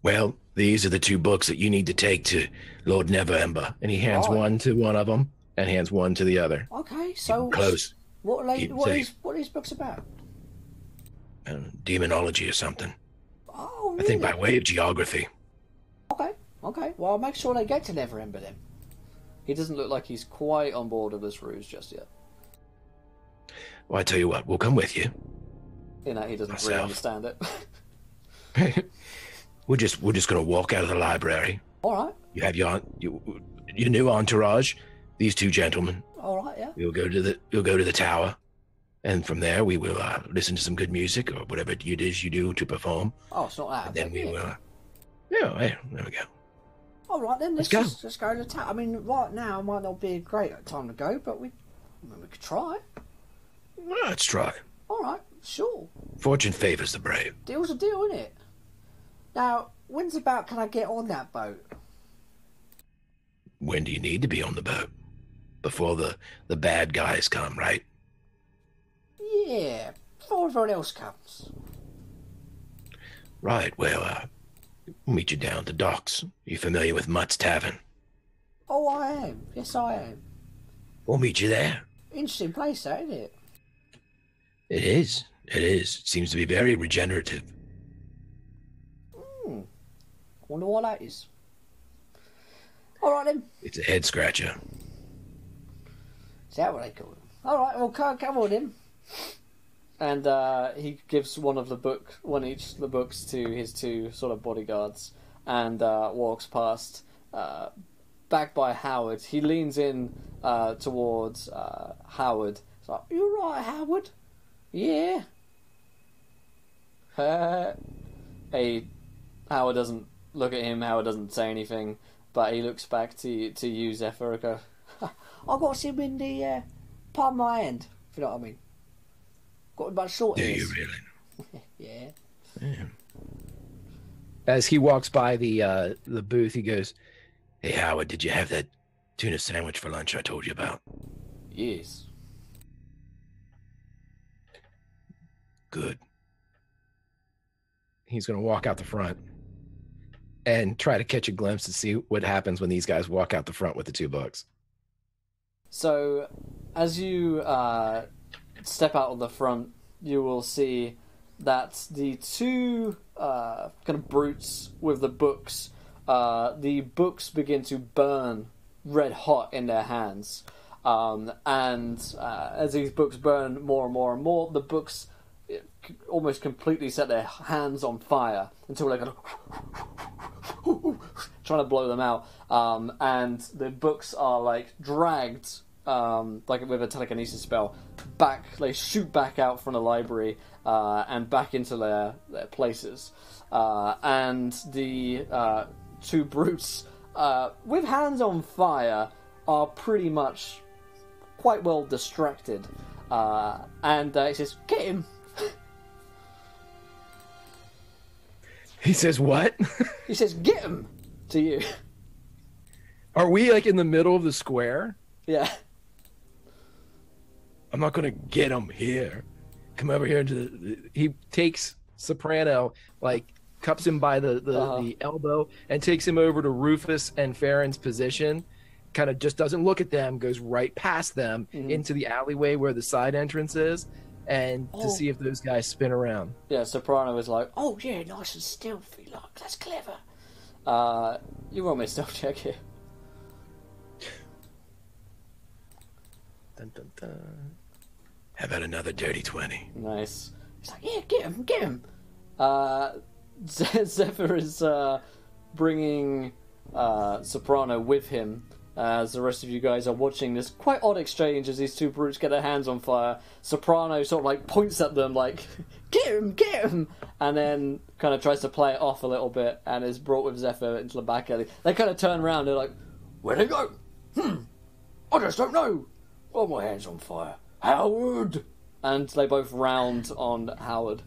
Well, these are the two books that you need to take to Lord Neverember. And he hands one to one of them and hands one to the other. Okay, so close. What are these books about? Demonology or something. Oh, really? I think by way of geography. Okay. Well, I'll make sure they get to Neverember then. He doesn't look like he's quite on board with this ruse just yet. Well, I tell you what, we'll come with you. You know, he doesn't really understand it. We're just gonna walk out of the library. All right. You have your new entourage. These two gentlemen. All right, yeah. We'll go to the tower, and from there we will listen to some good music or whatever it is you do to perform. Oh, it's not that. And then we will. Yeah, there we go. All right, then let's go. Just go to the tower. I mean, right now might not be a great time to go, but we could try. Let's try. All right, sure. Fortune favors the brave. Deal's a deal, isn't it? Now, when's about can I get on that boat? When do you need to be on the boat? Before the bad guys come, right? Yeah, before everyone else comes. Right, well, we'll meet you down at the docks. You familiar with Mutt's Tavern? Oh, I am. Yes, I am. We'll meet you there. Interesting place, that, isn't it? It is. It seems to be very regenerative. Wonder what that is. All right, then. It's a head scratcher. Is that what they call it? All right, well, come on in. And he gives one each of the books to his two sort of bodyguards and walks past, backed by Howard. He leans in towards Howard. He's like, "You right, Howard?" "Yeah." Howard doesn't look at him. Howard doesn't say anything, but he looks back to you, Zephyr. Go, "I got him in the palm of my hand, if you know what I mean. Got him by short ears." Do you really? Yeah. As he walks by the booth, he goes, "Hey, Howard, did you have that tuna sandwich for lunch I told you about?" "Yes." "Good." He's going to walk out the front and try to catch a glimpse to see what happens when these guys walk out the front with the two books. So, as you step out of the front, you will see that the two kind of brutes with the books begin to burn red hot in their hands. And as these books burn more and more and more, the books almost completely set their hands on fire until they're kind of trying to blow them out. And the books are like dragged, like with a telekinesis spell, back. They shoot back out from the library and back into their places. And the two brutes with hands on fire are pretty much quite well distracted. And he says, "Get him!" He says what? He says, "Get him!" to you. Are we like in the middle of the square? Yeah. I'm not gonna get him here. Come over here he takes Soprano, like cups him by the elbow and takes him over to Rufus and Farron's position. Kind of just doesn't look at them, goes right past them into the alleyway where the side entrance is, and to see if those guys spin around. Yeah, Soprano is like, "Oh yeah, nice and stealthy, like that's clever." You roll me a stealth check here. Dun, dun, dun. How about another dirty 20? Nice. He's like, "Yeah, get him." Zephyr is bringing Soprano with him. As the rest of you guys are watching this quite odd exchange as these two brutes get their hands on fire. Soprano sort of like points at them like, get him! And then kind of tries to play it off a little bit and is brought with Zephyr into the back alley. They kind of turn around, they're like, "Where'd they go? I just don't know. Oh, my hand's on fire. Howard!" And they both round on Howard.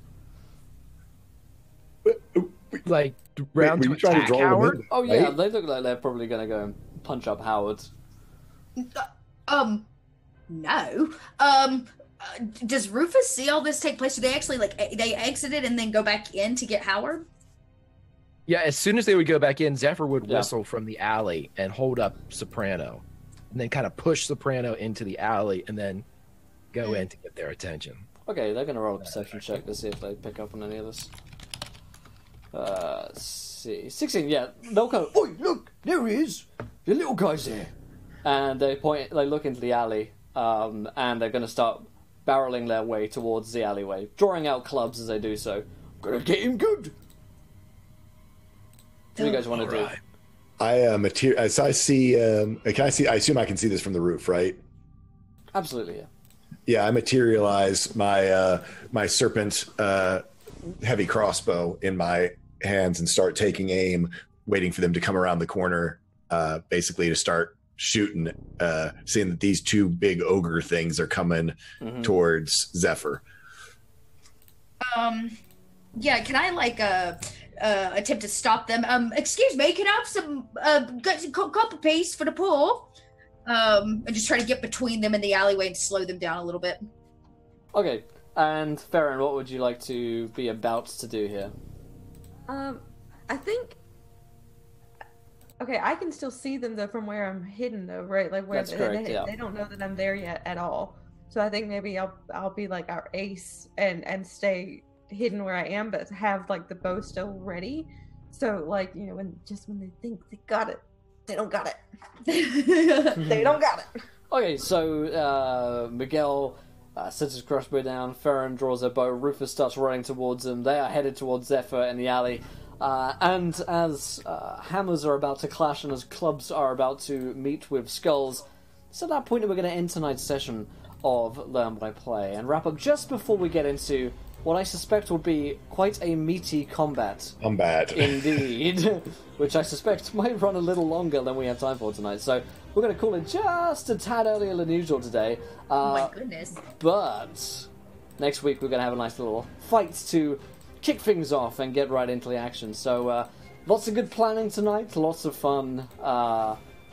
Like, round Were to you trying to attack draw them Howard? in? Oh yeah, Right? they look like they're probably going to go and punch up Howard. No. Does Rufus see all this take place? Do they actually they exited and then go back in to get Howard? Yeah, as soon as they would go back in, Zephyr would Yeah. whistle from the alley and hold up Soprano, and then kind of push Soprano into the alley, and then go in to get their attention. Okay, they're going to roll a perception check to see if they pick up on any of this. See. 16, yeah. They'll go, "Oi, look, there he is. The little guy's there." And they look into the alley, and they're going to start barreling their way towards the alleyway, drawing out clubs as they do so. "Gonna get him good." What do you guys want to do? Alright. As I see, can I see? I assume I can see this from the roof, right? Absolutely, yeah. Yeah, I materialize my my serpent heavy crossbow in my hands and start taking aim, waiting for them to come around the corner, basically to start shooting, seeing that these two big ogre things are coming towards Zephyr. Yeah, can I attempt to stop them? Excuse me, can I have some copper piece for the poor? And just try to get between them in the alleyway and slow them down a little bit. Okay, and Farron, what would you like to be about to do here? I think. Okay, I can still see them though from where I'm hidden though, right? Like where That's correct, yeah. they don't know that I'm there yet at all. So I think maybe I'll be like our ace and stay hidden where I am, but have like the bow still ready. So like, you know, when they think they got it, they don't got it. They don't got it. Okay, so Miguel sets his crossbow down, Farron draws a bow, Rufus starts running towards them, they are headed towards Zephyr in the alley, and as hammers are about to clash and as clubs are about to meet with skulls, it's at that point that we're going to end tonight's session of Learn by Play, and wrap up just before we get into what I suspect will be quite a meaty combat. Indeed. Which I suspect might run a little longer than we have time for tonight. So we're going to call it just a tad earlier than usual today. Oh my goodness. But next week we're going to have a nice little fight to kick things off and get right into the action. So lots of good planning tonight, lots of fun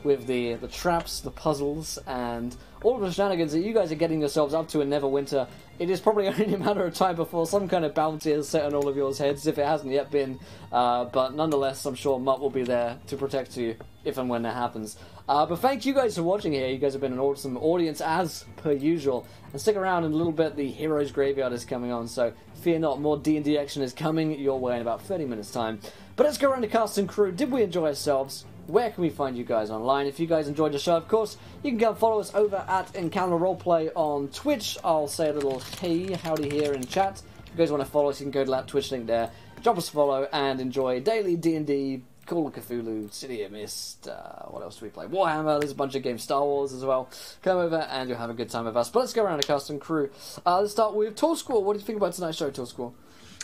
with the traps, the puzzles, and all of the shenanigans that you guys are getting yourselves up to in Neverwinter. It is probably only a matter of time before some kind of bounty is set on all of yours heads, if it hasn't yet been. But nonetheless, I'm sure Mutt will be there to protect you if and when that happens. But thank you guys for watching here. You guys have been an awesome audience as per usual. And stick around in a little bit. The Heroes Graveyard is coming on, so fear not, more D&D action is coming your way in about 30 minutes time. But let's go around the cast and crew. Did we enjoy ourselves? Where can we find you guys online? If you guys enjoyed the show, of course, you can go and follow us over at Encounter Roleplay on Twitch. I'll say a little hey, howdy here in chat. If you guys want to follow us, you can go to that Twitch link there. Drop us a follow and enjoy daily D&D, Call of Cthulhu, City of Mist, what else do we play? Warhammer, there's a bunch of games, Star Wars as well. Come over and you'll have a good time with us. But let's go around the cast and crew. Let's start with Tall Squall. What do you think about tonight's show, Tall Squall?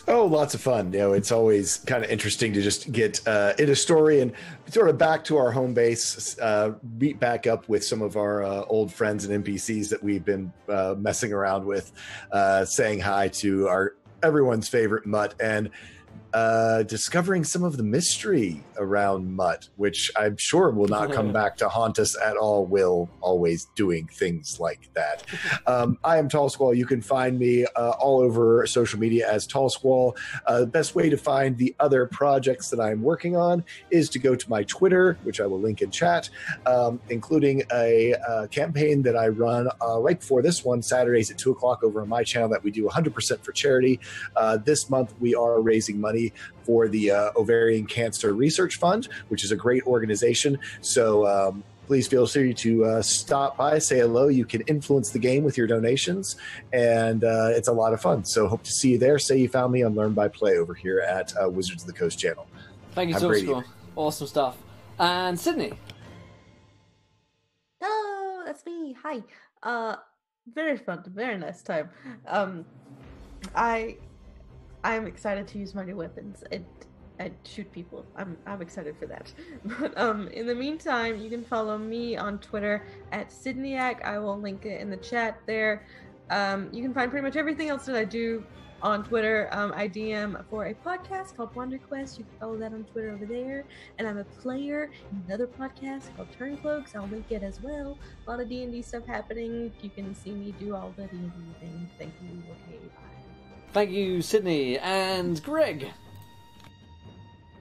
Oh, lots of fun. It's always kind of interesting to just get in a story and sort of back to our home base, meet back up with some of our old friends and NPCs that we've been messing around with, saying hi to everyone's favorite Mutt, and discovering some of the mystery around Mutt, which I'm sure will not come back to haunt us at all. Will always doing things like that. I am Tall Squall. You can find me all over social media as Tall Squall. The best way to find the other projects that I'm working on is to go to my Twitter, which I will link in chat, including a campaign that I run right before this one, Saturdays at 2 o'clock over on my channel, that we do 100% for charity. This month we are raising money for the Ovarian Cancer Research Fund, which is a great organization. So please feel free to stop by, say hello. You can influence the game with your donations, and it's a lot of fun. So hope to see you there. Say you found me on Learn by Play over here at Wizards of the Coast channel. Thank you, Tall Squall. Awesome stuff. And Sydney. Oh, that's me. Hi. Very fun, very nice time. I'm excited to use my new weapons and shoot people. I'm excited for that. But in the meantime, you can follow me on Twitter at Sydneyak. I will link it in the chat there. You can find pretty much everything else that I do on Twitter. I DM for a podcast called Wonder Quest. You can follow that on Twitter over there. And I'm a player in another podcast called Turncloaks. I'll link it as well. A lot of D&D stuff happening. You can see me do all the D&D things. Thank you. Okay, bye. Thank you, Sydney. And Greg.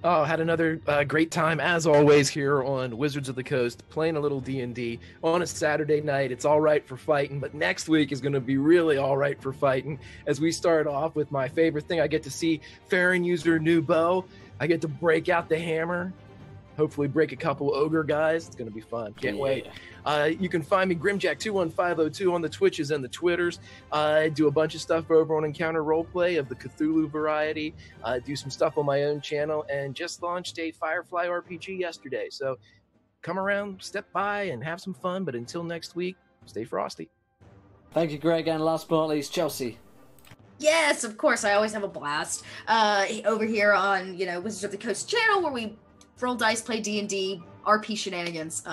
Oh, had another great time, as always, here on Wizards of the Coast, playing a little D&D on a Saturday night. It's all right for fighting, but next week is going to be really all right for fighting, as we start off with my favorite thing. I get to see Farron use her new bow. I get to break out the hammer, hopefully break a couple ogre guys. It's going to be fun. Can't wait. You can find me, Grimjack21502, on the Twitches and the Twitters. I do a bunch of stuff over on Encounter Roleplay of the Cthulhu variety. I do some stuff on my own channel, and just launched a Firefly RPG yesterday. So come around, step by, and have some fun. But until next week, stay frosty. Thank you, Greg. And last but not least, Chelsea. Yes, of course. I always have a blast over here on, Wizards of the Coast channel, where we roll dice, play D&D, RP shenanigans,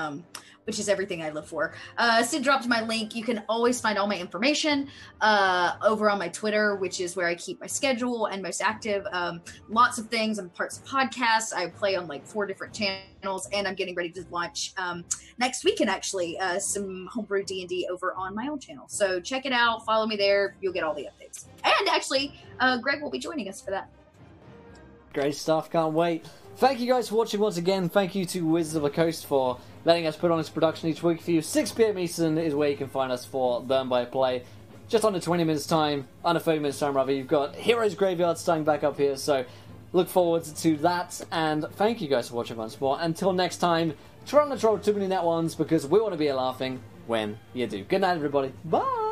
which is everything I live for. Sid dropped my link. You can always find all my information over on my Twitter, which is where I keep my schedule and most active. Lots of things. I'm parts of podcasts. I play on like 4 different channels, and I'm getting ready to launch next weekend, actually, some homebrew D&D over on my own channel. So check it out. Follow me there. You'll get all the updates. And actually, Greg will be joining us for that. Great stuff. Can't wait. Thank you guys for watching once again. Thank you to Wizards of the Coast for letting us put on this production each week for you. 6 p.m. Eastern is where you can find us for Learn by Play. Just under 20 minutes time, under 30 minutes time rather, you've got Heroes Graveyard starting back up here. So look forward to that. And thank you guys for watching once more. Until next time, try not to troll too many net ones, because we want to be laughing when you do. Good night, everybody. Bye.